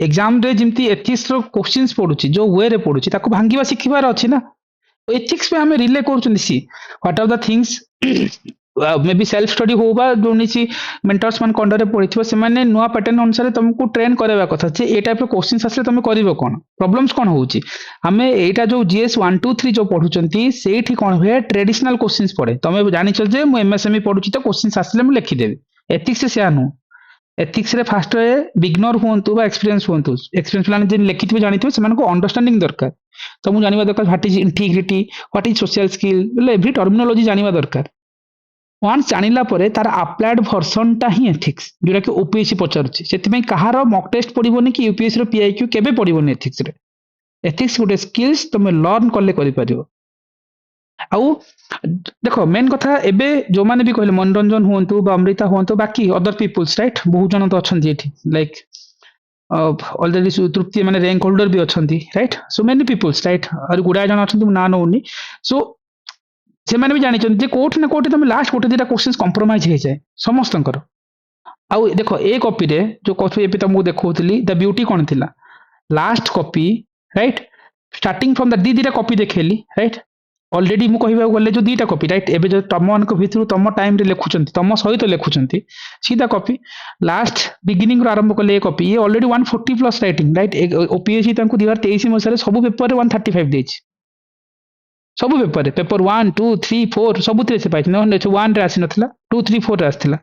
Exam रे जमती ethics रो questions पडुची जो वे रे पडुची ताको भांगीबा शिखिबार अछि ना। एथिक्स पे हमें रिले कर see what are the things may be self study हो बा जो निसी मेंटर्स मान कंडर पड़िथिबो से माने नुवा पैटर्न अनुसार तुमको ट्रेन करबा कथा जे ए टाइप रो क्वेश्चंस आसले तुम करिवो कोन प्रॉब्लम्स कोन होउची हमें एटा जो जीएस 1 2 3 जो पढुचंती सेठी कोन हुए ट्रेडिशनल क्वेश्चंस पड़े तुम जानिछ जे मु एमएसएमई पढुची तो क्वेश्चंस आसले मु लिखि देबी एथिक्स से नु एथिक्स रे फास्ट बिगनर हुंतु बा एक्सपीरियंस हुंतु एक्सपीरियंस प्लान जे लिखिथिबे जानिथिबे सेमान को अंडरस्टैंडिंग दरकार तो मुझे जानवा दरकार what is integrity what is social skill बोले एवरी टर्मिनोलॉजी जानवा दरकार वन्स जानिला परे तार अप्लाइड वर्जन टा ही एथिक्स जोरा कि ओपीएससी पचारुछि सेति कहार मॉक टेस्ट पड़िबोनी कि यूपीएससी रो पीआईक्यू केबे पड़िबोनी एथिक्स रे एथिक्स गोटे स्किल्स तुम लर्न कले करि परिबो आउ देखो मेन कथा एबे जो माने भी कहले मनोरंजन हुंतु बा अमृता हुंतु बाकी अदर पीपल्स राइट बहुत जन तो अछंती एठी लाइक ऑलरेडी तृप्ति माने रैंक होल्डर भी अछंती right so many peoples right और गुडा जन अछंती ना नउनी सो से माने भी जानि छन जे कोठी ना कोठी तुम लास्ट कोठी दिटा क्वेश्चंस कंप्रोमाइज हे जाए समस्तंकर आउ देखो ए कॉपी रे जो कॉपी एपि तुमको देखौतली द ब्यूटी कोन थिला last copy right starting from the दी दिटा कॉपी देखेली राइट ऑलरेडी मु कहबा गले जो दीटा कॉपी राइट एबे जो तम मान को भितरु तम टाइम रे लेखुचंती तम सहित लेखुचंती सीधा कॉपी लास्ट बिगिनिंग रो आरंभ कले कॉपी ये already 140 plus writing right OPSC तांको 2023 मसरे सब पेपर रे 135 देछि सब पेपर रे पेपर 1 2 3 4 सब थे से पाइछ न 1 रे आसी नथला 2 3 4 रे आथिला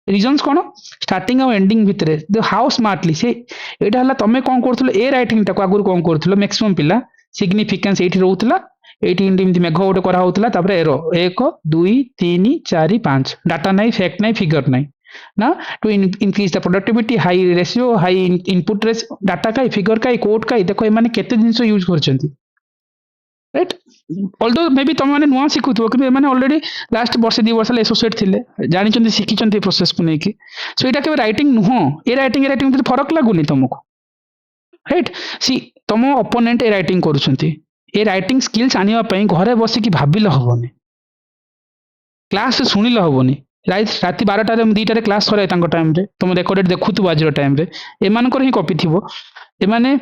रीजंस कोन स्टार्टिंग और एंडिंग भितरे द हाउ स्मार्टली से एटा हला तमे कोन करथलो ए राइटिंग टा को आगुर कोन करथलो मैक्सिमम पिला सिग्निफिकेंस एठी रहउतला एटी इंडी मेघ गोटे करा होतला तापर एरो 1 2 3 4 5 डाटा नाही फैक्ट नाही फिगर नाही ना to increase the productivity high ratio high input रेस डाटा काई फिगर काई कोड काई देखो ए माने केते जिंस यूज करचंती राइट ऑल्दो मे बी तुम माने नुआ सिखुथबो कि माने ऑलरेडी लास्ट वर्ष 2 वर्ष एसोसिएट थिले जानि चंती सिखि चंती प्रोसेस को नेकी सो एटा के राइटिंग नुहो ए राइटिंग फरक लागुनी तुमको राइट सी तुम ओपोनेंट ए राइटिंग करूचंती ए राइटिंग स्किल्स आनिया पई घरे बसी कि भाबिल हबोनी क्लास सुनिल हबोनी राति 12 रे 2 रे क्लास करे तांको टाइम रे तुम रेकॉर्डेड देखुथु आज टाइम रे एमान को ही कॉपी थिबो एमाने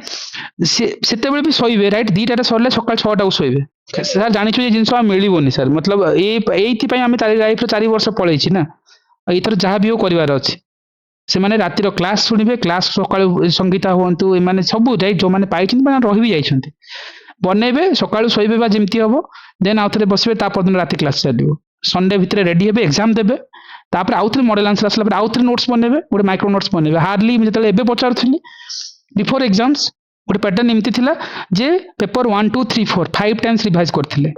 सेते बेले भी सोइबे राइट 2 रे सरले सकाळ 6 टा को सोइबे सर जानि छु जे जिंस मिलिबोनी सर मतलब एथि पई हमें तारी लाइफ रे 4 वर्ष पळै छी ना एथर जहां भी हो करिवार अछि से माने राति रो क्लास सुनिबे क्लास सकाळ संगीता होंतु एमाने सब राइट जो माने पाइछन माने रहि भी जाइछन्ती बनइबे सकाळु सोइबे बा जेमती हबो देन आउथरे बसिबे ता परदिन राति क्लास चलिबो संडे भितरे रेडी हेबे एग्जाम देबे तापर आउथरे मॉडल आंसर आसला पर आउथरे नोट्स बनेबे गोटे माइक्रो नोट्स बनेबे हार्डली मी जतले एबे पचारथिली बिफोर एग्जाम्स गोटे पैटर्न एमती थिला जे पेपर 1 2 3 4 5 टाइम्स रिवाइज करथिले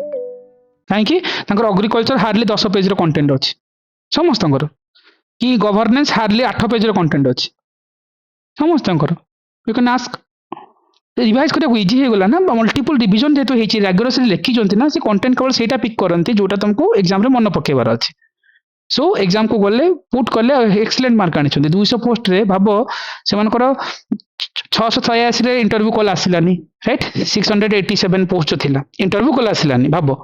काहे कि तांकर एग्रीकल्चर हार्डली 10 पेज रो कंटेंट अछि समस्तंकर कि गवर्नेंस हार्डली 8 पेज रो कंटेंट अछि समस्तंकर यू कैन आस्क रिवाइज करिया इजी हे गला ना मल्टीपल रिवीजन जेतो हेची रेगुलरली लिखि जंती ना से कंटेंट केवल सेटा पिक करंती जोटा तुमको एग्जाम रे मन पकेबार अछि सो एग्जाम को गले पुट करले एक्सीलेंट मार्क आनी छंती 200 पोस्ट रे भाबो से मानकर 686 रे इंटरव्यू कॉल आसिलानी राइट 687 पोस्ट थिला इंटरव्यू कॉल आसिलानी भाबो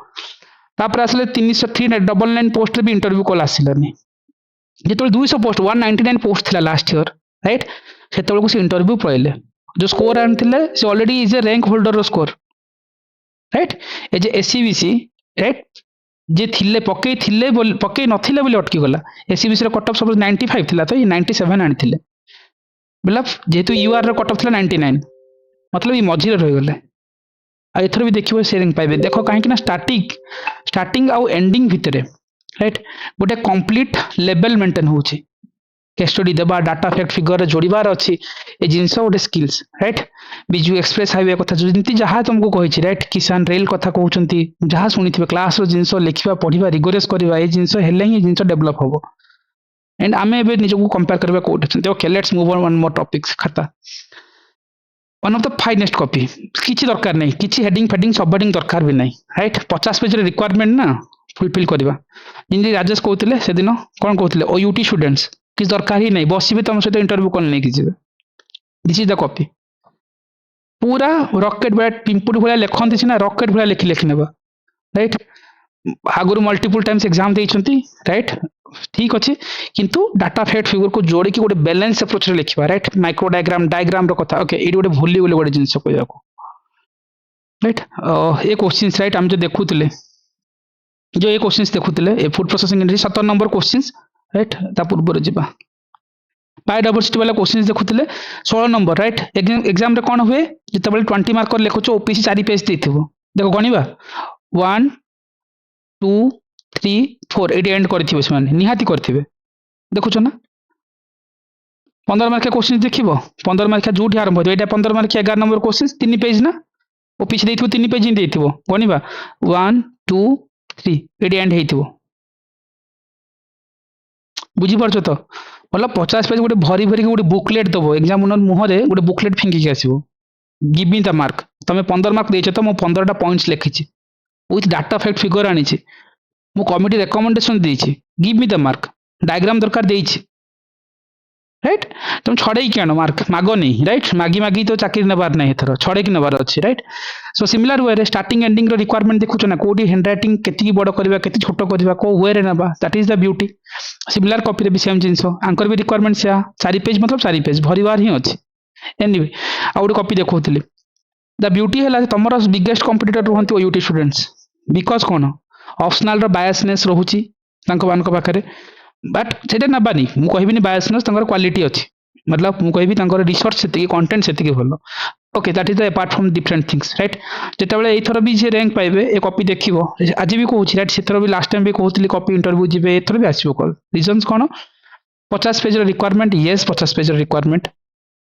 तापर आसले 399 पोस्ट रे भी इंटरव्यू कॉल आसिलानी जेतो 200 पोस्ट 199 पोस्ट थिला लास्ट ईयर राइट सेतबेल को से इंटरव्यू पहिले जो स्कोर आनथिले से already is a rank holder रो स्कोर राइट ए जे एससीबीसी राइट जे थिले पके नथिले बोली अटकी गला एससीबीसी रो कट ऑफ सपोज 95 थिला तो ये 97 आनथिले मतलब जेतु यूआर रो कट ऑफ थिला 99 मतलब ये मझी रे रहि गले आ एथर भी देखिबो शेयरिंग पाइबे देखो काहे कि ना स्टार्टिंग आउ एंडिंग भितरे राइट गोटे कंप्लीट लेवल मेंटेन होउची केस स्टडी देबा डाटा फैक्ट फिगर रे जोड़ीबार अछि ए जिंस गोटे skills right Biju express highway कथा जंती जहां तुमको कहिछि राइट किसान रेल कथा कहउचंती जहां सुनिथिबे क्लास रो जिंस लिखिबा पढिबा रिगोरस करबा ए जिंस हेले ही जिंस डेवलप होबो एंड आमे एबे निजको कंपेयर करबा कोट okay let's move on one more topics खाता one of the finest copy किछि दरकार नहीं किछि हेडिंग फेडिंग सब हेडिंग दरकार भी नहीं राइट 50 पेज रे रिक्वायरमेंट ना फुलफिल करबा जिंदी राजेश कहउतले से दिन कोन कहउतले ओयूटी स्टूडेंट्स किस दरकार ही नहीं बस भी तुम सहित इंटरव्यू कॉल नहीं कीजिए दिस इज द कॉपी पूरा रॉकेट भाया पिंपुड़ी भाया लिखती सीना रॉकेट भाया लिखि लिखि नेबा राइट आगुर मल्टीपल टाइम्स एग्जाम देइछंती राइट ठीक अच्छे किंतु डाटा फैक्ट फिगर को जोड़ी कि गोटे बैलेंस अप्रोच रे लिखिबा राइट माइक्रो डायग्राम रो कथा ओके एडी गोटे भूली बोले गोटे जिंस कहया को राइट ए क्वेश्चंस राइट हम जो देखुतले जो ये क्वेश्चंस देखुतले ए food processing industry 17 number questions right ता पूर्व जिबा बायोडायवर्सिटी वाला क्वेश्चंस देखुतले 16 नंबर राइट एग्जाम रे कोन हुए जतबेले 20 मार्क लेखो ओपीसी 4 पेज देथिबो देखो गणिबा 1 2 3 4 एडी एंड करथिबे समान निहाती करथिबे देखुछ ना 15 मार्क क्वेश्चन देखिबो 15 मार्क जोठी आरंभ हो एटा 15 मार्क 11 नंबर क्वेश्चन 3 पेज ना ओपीसी देथिबो 3 पेज ही देथिबो गणिबा 1 2 3 एडी एंड हेथिबो बुझी परछो तो मतलब 50 पेज गोटे भरी भरी गोटे बुकलेट दबो एग्जाम मुहरे गोटे बुकलेट फिंगिक आसो गिव मी द मार्क तुम 15 मार्क देछ तो मु 15टा पॉइंट्स लिखिछि विथ डाटा फैक्ट फिगर आनिछि मु कमिटी रिकमेंडेशन देछि give me the mark diagram दरकार देछि राइट तुम छड़े कि आनो मार्क मागो नहीं राइट मागी मागी तो चाकरी नबार नहीं एथर छड़े कि नबार अछि राइट सो सिमिलर वे रे स्टार्टिंग एंडिंग रो रिक्वायरमेंट देखुछ ना कोडी हैंड राइटिंग केति बड़ करबा केति छोट करबा को वे रे नबा that is the beauty similar copy रे भी सेम जिंस आंकर भी रिक्वायरमेंट से 4 पेज मतलब 4 पेज भरिवार ही अछि एनीवे आ गोटे कॉपी देखौतली द ब्यूटी है तुम बिगेस्ट कंपिटिटर रुहंती ओयूटी स्टूडेंट्स बिकज कौन ऑप्शनल रो बायसनेस रहुची तांको मान को पाखरे बट सेटा नबानी मु कहबिनी बायसनेस तांकर क्वालिटी अछि मतलब मु कहबी तांकर रिसर्च सेति कंटेंट सेति भलो okay that is the apart from different things right जेतेबेले एथर भी जे रैंक पाइबे ए कॉपी देखिबो आज भी कहूची राइट सेथर भी लास्ट टाइम भी कहूतली कॉपी इंटरव्यू जिबे एथर भी आसीबो कॉल रीजंस कोन 50 पेज रो रिक्वायरमेंट यस 50 पेज रो requirement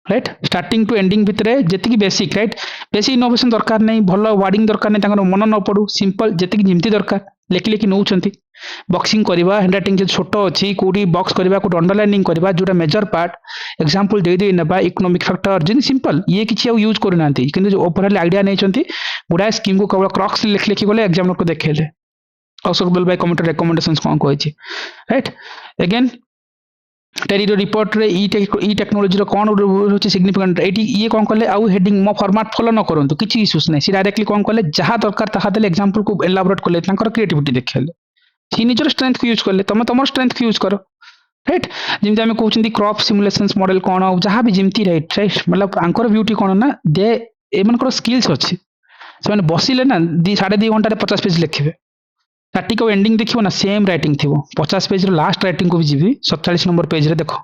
right starting to ending भितर जेतिकी बेसिक राइट बेसी इनोवेशन दरकार नहीं भल वार्डिंग दरकार नहीं तांकर मन न पड़ू सिंपल जेतिकी जिमती दरकार लेखि लेखि नौचंती बॉक्सिंग करबा हैंड राइटिंग जे छोटो अछि कोडी बॉक्स करबा को अंडरलाइनिंग करबा जोटा मेजर पार्ट एग्जांपल दे दे नबा इकोनॉमिक फैक्टर जिन सिंपल ये किछि आ यूज करू नांती किंतु जो ओवरऑल आईडिया नै चंती गुडा स्कीम को केवल क्रॉक्स लेखि लेखि गले एग्जाम को देखेले अशोक बेल बाय कमिटी रिकमेंडेशंस कोन कहै राइट अगेन टेरी रिपोर्ट रे ई टेक्नोलॉजी रो कोन होची सिग्निफिकेंट एटी ये कोन करले आउ हेडिंग मो फॉर्मेट फॉलो न करंतु किछि इश्यूज नै सी डायरेक्टली कोन करले जहां दरकार ताहा देले एग्जांपल को एलाबोरेट करले तांकर क्रिएटिविटी देखेले सी निजर स्ट्रेंथ को यूज करले तमे तमर स्ट्रेंथ को यूज करो राइट जिमते हमें कहउछंती क्रॉप सिमुलेशंस मॉडल कोन जहां भी जिमती राइट राइट मतलब आंकर ब्यूटी कोन ना दे एमनकर स्किल्स अछि से माने बसिले ना 2.5 घंटा रे 50 पेज लिखिबे स्टार्टिंग और एंडिंग देखिबो ना सेम राइटिंग थिबो 50 पेज रो लास्ट राइटिंग को भी जीबी 47 नंबर पेज रे देखो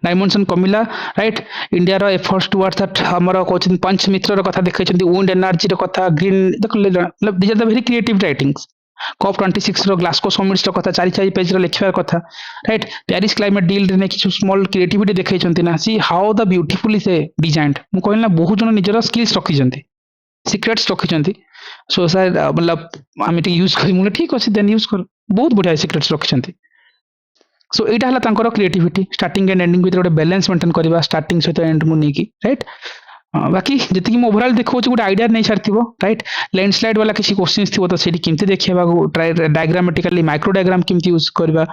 डायमेंशन कमिला राइट इंडिया रो एफर्ट्स टुवर्ड्स दैट हमर कहउछन पंच मित्र रो कथा देखैछंती विंड एनर्जी रो कथा ग्रीन देखले मतलब these are the very creative writings COP 26 रो ग्लासगो समिट्स रो कथा 4 पेज रो लिखिबार कथा राइट पेरिस क्लाइमेट डील रे किछु स्मॉल क्रिएटिविटी देखैछंती ना सी how the beautiful is a designed मु कहला बहुत जन निजर स्किल्स रखिछंती सीक्रेट्स रखिछंती सो सर मतलब आम यूज कर ठीक अच्छे देन यूज कर बहुत बढ़िया सीक्रेट्स रखिछंती सो एटा हला तांकर क्रिएटिविटी स्टार्टिंग एंड एंडिंग भितर गोटे बैलेंस मेंटेन करबा स्टार्टिंग सहित एंड मु नेकी राइट बाकी जति मो ओवरऑल देखो गोटे आइडिया नहीं छाड़थिबो राइट लैंडस्लाइड वाला किसी क्वेश्चंस थिबो तो सेठी केमते देखिबा डायग्रामेटिकली माइक्रो डायग्राम केमते यूज करबा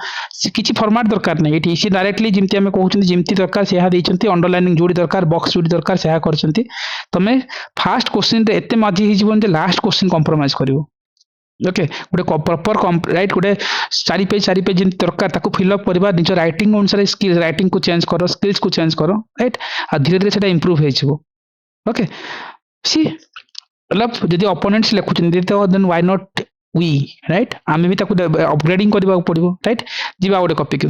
किसी फॉर्मेट दरकार नहीं एठी सी डायरेक्टली जिमती हमें कहउछंती जिमती दरकार सेहा दैछंती अंडरलाइनिंग जोड़ी दरकार बॉक्स जोड़ी दरकार सेहा करछंती तमे फर्स्ट क्वेश्चन रे एते माजी हि जीवन जे लास्ट क्वेश्चन कंप्रोमाइज करिवो ओके गोटे प्रॉपर राइट गोटे 4 पेज जिन दरकार ताको फिल अप करबा निज राइटिंग अनुसार स्किल राइटिंग को चेंज करो स्किल्स को चेंज करो राइट आ धीरे धीरे सेटा इंप्रूव हे छिवो ओके सी मतलब जदि ओपोनेंट्स लिखुछन तो then why not we write आमे भी ताको अपग्रेडिंग करबा पड़िबो राइट जीवा गोटे कॉपी को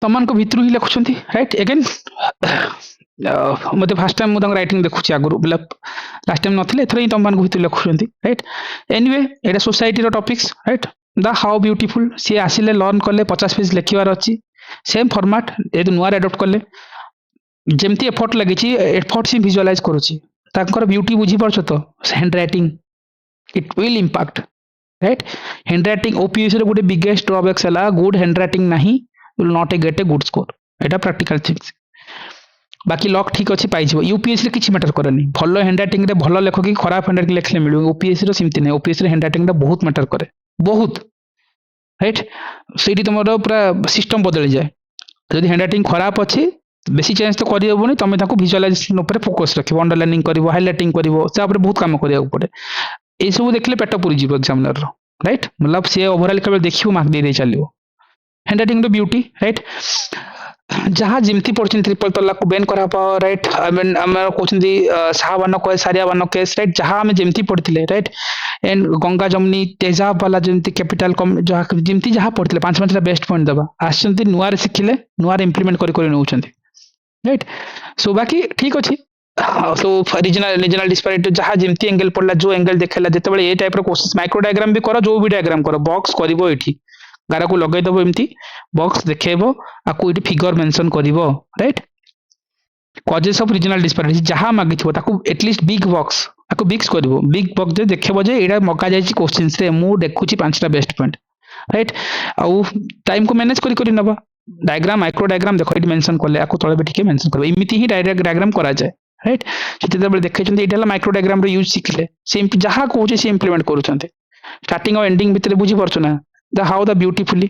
तमन को भितरु ही लिखुछंती राइट अगेन मते फर्स्ट टाइम मु राइटिंग देखुची आगु मतलब लास्ट टाइम नथिले एथरे तम मान को भितर लिखुछंती राइट एनीवे एटा सोसाइटी रो topics right the how beautiful सी आसिले लर्न करले 50 पेज लिखिवार अछि सेम फॉर्मेट ए नुआर एडॉप्ट करले जेमती एफर्ट लगिछि एफर्ट से विजुअलाइज करूछि तांकर ब्यूटी बुझी परछ तो handwriting it will impact right handwriting OPS रे गोटे बिगेस्ट ड्रॉबैक्स हला गुड हैंड राइटिंग नाही will not get a good score एटा प्रैक्टिकल थिंग्स बाकी लक ठीक अच्छे पाई यूपीएससी रे किछि मैटर करेनी भलो हैंड राइटिंग रे भलो लेख कि खराब हैंड राइटिंग लेखले मिलु ओपीएससी रो सिमती नै ओपीएससी रे हैंड राइटिंग रे बहुत मैटर करे बहुत राइट सेठी तमरो पूरा सिस्टम बदल जाए यदि हैंड राइटिंग खराब अछि बेसी चेंज तो करि होबनी तमे ताको विजुअलाइजेशन ऊपर फोकस रखिबो अंडरलाइनिंग करिवो हाइलाइटिंग करिवो से ऊपर बहुत काम करिया पड़े ए सब देखले पेट पुरी जीव एग्जामिनर रो राइट मतलब सी ओवरऑल केवल देखियो मार्क दे चलो हैंड राइटिंग ब्यूटी राइट जहाँ जमती पड़ती ट्रिपल तलाक को बैन करा राइट आई मीन आम कहते शाहबान केस सारियाबान केस राइट जहाँ आम जमती पढ़ते राइट एंड गंगा जमुनी तेजाब वाला जमती कैपिटल कम जमती जहाँ पढ़ते 5 बेस्ट पॉइंट दबा आसचंती नुआर शिखिले नुआर इंप्लीमेंट कर नौचंती राइट सो बाकी ठीक अच्छे सो रीजनल रीजनल डिस्पारिटी जहाँ जमती एंगल पड़ला जो एंगल देखला जिते ये टाइप क्वेश्चन माइक्रो डायग्राम भी कर जो भी डायग्राम कर बॉक्स करिवो एठी गारा को लगेदेव एमती बॉक्स देखेबो आकु इटी फिगर मेंशन करिवो right causes of regional disparity जहाँ मागिथिबो ताकु एटलीस्ट बिग बॉक्स आकु बिग्स करिवो बिग बॉक्स जे देखेबो जे एडा मगा जायछि क्वेश्चंस रे मु देखुछि 5टा बेस्ट पॉइंट राइट आउ टाइम को मैनेज करी नबा डायग्राम माइक्रो डायग्राम देखो इटी मेंशन करले आकु तळे भी ठीक मेंशन करबो इमिति ही डायरेक्ट डायग्राम करा जाय राइट सेते बेले देखैछन्ते एटा माइक्रो डायग्राम रे यूज सिखले से जहाँ कहूछि से इंप्लीमेंट करूछन्ते स्टार्टिंग और एंडिंग भितर बुझी परछु ना how the beautifully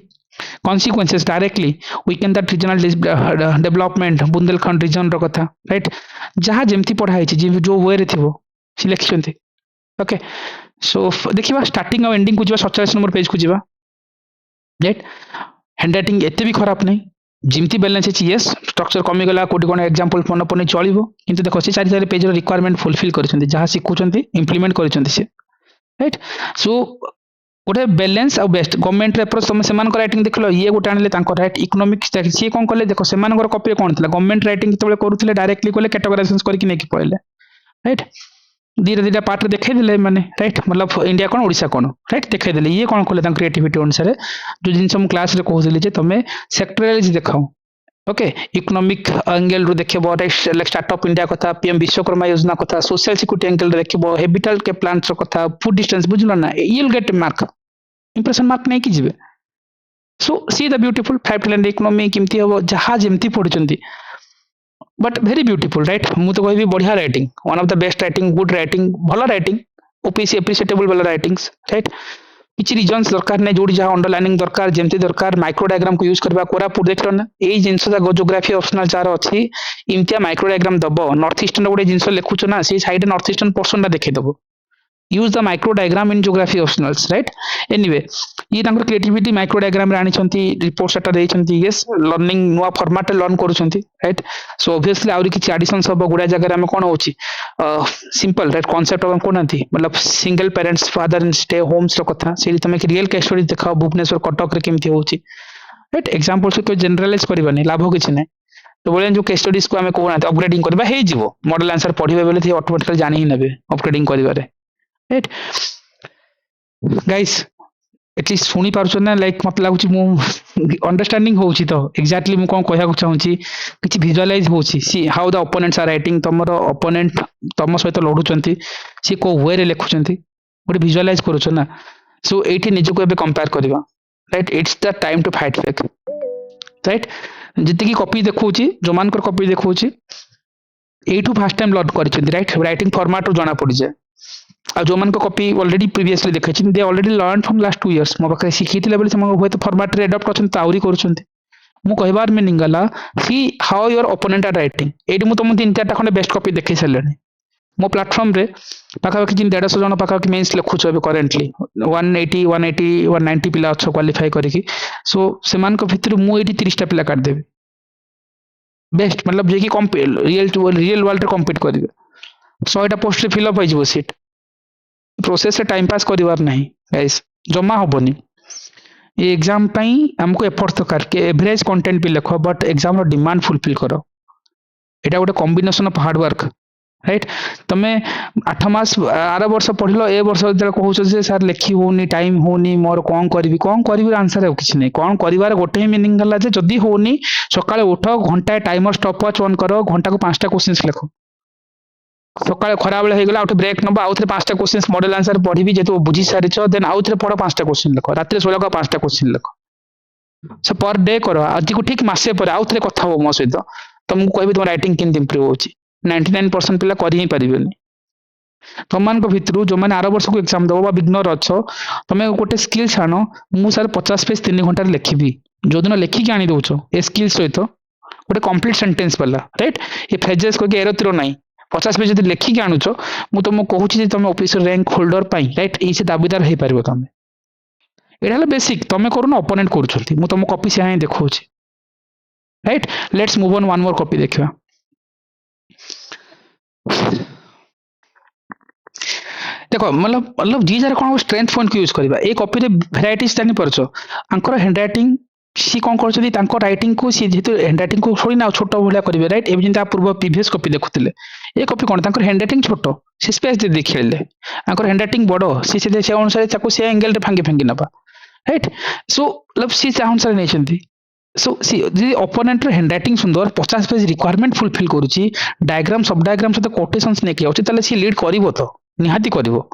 consequences directly weaken that regional development Bundelkhand region रो कथा राइट जहाँ जेमती पढ़ाई जो वे रे थिबो सिलेक्शन थे ओके सो देखिबा स्टार्टिंग और एंडिंग को जिबा 47 नंबर पेज को जिबा राइट हैंडराइटिंग एते भी खराब नहीं जिमती बैलेंस है यस स्ट्रक्चर कमी गला कोटी कोन एग्जांपल मन पने चलिबो किंतु देखो से 4 पेज रो रिक्वायरमेंट फुलफिल करछन्ती जहाँ सिखुछन्ती इंप्लीमेंट करछन्ती से राइट सो गोटे बैलेंस आ बेस्ट गवर्नमेंट अप्रोच तुम से राइटिंग देख लो ये गोटे आने राइट इकोनॉमिक्स सी कौन कले देखो से कॉपी कौन था गवर्नमेंट राइटिंग जो करुले डायरेक्टली कले कैटेगराइजेशन करके नहीं पढ़ले राइट धीरे धीरे पार्ट देखते मैंने राइट मतलब इंडिया कौन ओडिशा कौन राइट देखते ये कौन कले क्रिएटिविटी अनुसार जो जिन मुझे क्लास रे कहूली तुम सेक्टराइज देखाओ ओके इकोनॉमिक एंगल रू देखबो राइट स्टार्टअप इंडिया कथा पीएम विश्वकर्मा योजना कथा सोशल सिक्योरिटी एंगल देखबो हैबिटल के प्लांट्स कथा फूड डिस्टेंस बुझलो ना you will get mark impression mark नहीं कि जीवे so see the beautiful 5 talent economy केमती हो जहाँ जमती पढ़ुचंती बट वेरी ब्यूटीफुल राइट मु तो कहबी बढ़िया writing one of the best writing good writing भलो राइटिंग ओपीसी एप्रिशिएटेबल वाला राइटिंग्स राइट किछि रीजन्स दरकार नै जोडी जहाँ अंडरलाइनिंग दरकार जेमती दरकार माइक्रो डायग्राम को यूज करबा कोरापुट देखलो ना एई जिंस जा जियोग्राफी ऑप्शनल जार अछि इमतिया माइक्रो डायग्राम दबो नॉर्थ ईस्टर्न गोटे जिंस लेखुछ ना से साइड नॉर्थ ईस्टर्न पोर्शन ता देखै दबो use the micro diagram in geography optionals right anyway ये तांकर क्रिएटिविटी माइक्रो डायग्राम रे आनी छंती रिपोर्ट सेटा देई छंती यस लर्निंग नुवा फॉर्मेट लर्न करू छंती राइट सो ऑब्वियसली आउरी किछि एडिशन सब गुडा जगह हम कोन होची सिंपल राइट कांसेप्ट हम कोन नथी मतलब single parents father in stay homes रो कथा से तमे रियल केस स्टडी देखाओ भुवनेश्वर कटक रे केमती होची राइट एग्जांपल से तो जनरलाइज करबानी लाभ किछि नै तो बोले जो केस स्टडीज को हमें कोन अपग्रेडिंग करबा हे जीवो मॉडल आंसर पढिबे बेले थी ऑटोमेटिकली जानि ही नेबे अपग्रेडिंग करबारे राइट गाइस एटलीस्ट शुणी पार्छ ना लाइक मत लागुची मु अंडरस्टैंडिंग होउची तो एग्जैक्टली मु कोन कहया चाहूची किछि विजुअलाइज होउची see how the opponents are writing तमरो ओपोनेंट तम सहित लढुचंती सी को वे रे लेखुचंती गोटे विजुअलाइज करूछ ना सो एठी निज को एबे कंपेयर करबा right it's the time to fight back right जति की कॉपी देखौची जो मान कर कॉपी देखौची एठू फर्स्ट टाइम लर्न करिसंती राइट राइटिंग फॉर्मेट रो जाना पड़ी जाय आ जो मन को कॉपी ऑलरेडी प्रीवियसली देखै छी they already learn from last 2 years मो बखरे सिखिथिले बेले हम होय तो फॉर्मेट रे अडॉप्ट करछन ताउरी करछन मु कहबार मीनिंग गला see how your opponent are writing एडी मु तुम 3-4टा खंडे बेस्ट कॉपी देखै सलेनी मो प्लेटफॉर्म रे पाखा पाखी 150 जन पाखा पाखी मेंस लिखुछ अबे करेंटली 180 180 190 पिला अच्छा क्वालिफाई करिकि सो सेमान को भितर मु एडी 30टा पिला काट देबे बेस्ट मतलब जे कि रियल वर्ल्ड रे कम्पीट करिवे 100टा पोस्ट रे फिल अप हो सीट प्रोसेस से टाइम पास करिवार नहीं गाइस जमा होबनी ये एग्जाम पई हमको एफर्ट दरकार के एवरेज कंटेंट भी लिखो बट एग्जाम रो डिमांड फुलफिल करो एटा गोटे combination of hard work right तमे 8 मास आर वर्ष पढ़िलो ए वर्ष जे कहउछ जे सर लिखि होनी टाइम होनी मोर कोन करबी आंसर है किछ नहीं कोन करिवार गोटे मीनिंग गला जे जदी होनी सकाळे उठो घंटा टाइमर स्टॉपवॉच ऑन करो घंटा को 5टा क्वेश्चंस लिखो सकाळे खरा बेले हेगला आउट ब्रेक नबा आउथरे 5टा क्वेश्चंस मॉडल आंसर पढिबी जेतो बुझी सारिछ देन आउथरे पढो 5टा क्वेश्चन लिखो रात्रि सोला को 5टा क्वेश्चन लिखो सो पर डे करो आज को ठीक मासे पर आउथरे कथा हो मो सहित तुमको कहबी तुम राइटिंग किन इंप्रूव होची 99% पिला करि ही परिबेनी तमन को भितरु जो माने 8 वर्ष को एग्जाम दबो बा बिगनर अछो तमे गोटे स्किल छानो मु सर 50 पेज 3 घंटा लिखिबी जो दिन लिखि के आनी दोछो ए स्किल सहित गोटे कंप्लीट सेंटेंस वाला राइट ये फ्रेजेस को के एरोतिरो नाही 50 पेज जब लिखिक आणुच मु तुमको कहूँ तुम ऑफिस रैंक होल्डर पाई राइट ये दाबीदार हो पार तुम एटा हला बेसिक तमे करूना ओपोनेंट करूछंती मु तुम कॉपी से ही देखौछि right let's move on one more copy देखिबा देखो मतलब जी जार कौन स्ट्रेंथ पॉइंट को यूज करबा ए कॉपी रे वैराइटीज जानि परछो आंकर हैंडराइटिंग सी कौन करछथि तांको राइटिंग को सी जेतु हैंडराइटिंग को थोड़ी ना छोट भलिया करिवे राइट एबे जिंता पूर्व प्रीवियस कॉपी देखुतिले ए कॉपी कोन तांकर हैंडराइटिंग छोट सी स्पेस दे देखिले आंकर हैंडराइटिंग बडो सी से अनुसार ताको से एंगल रे भांगी भांगी नबा राइट सो मतलब सी चाहन सारे नेचंती सो सी जी ओपोनेंट रे हैंडराइटिंग सुंदर 50 पेज रिक्वायरमेंट फुलफिल करूची डायग्राम सब डायग्राम से कोटेशंस ने कि अछि ताले सी लीड करिवो तो निहाती करिवो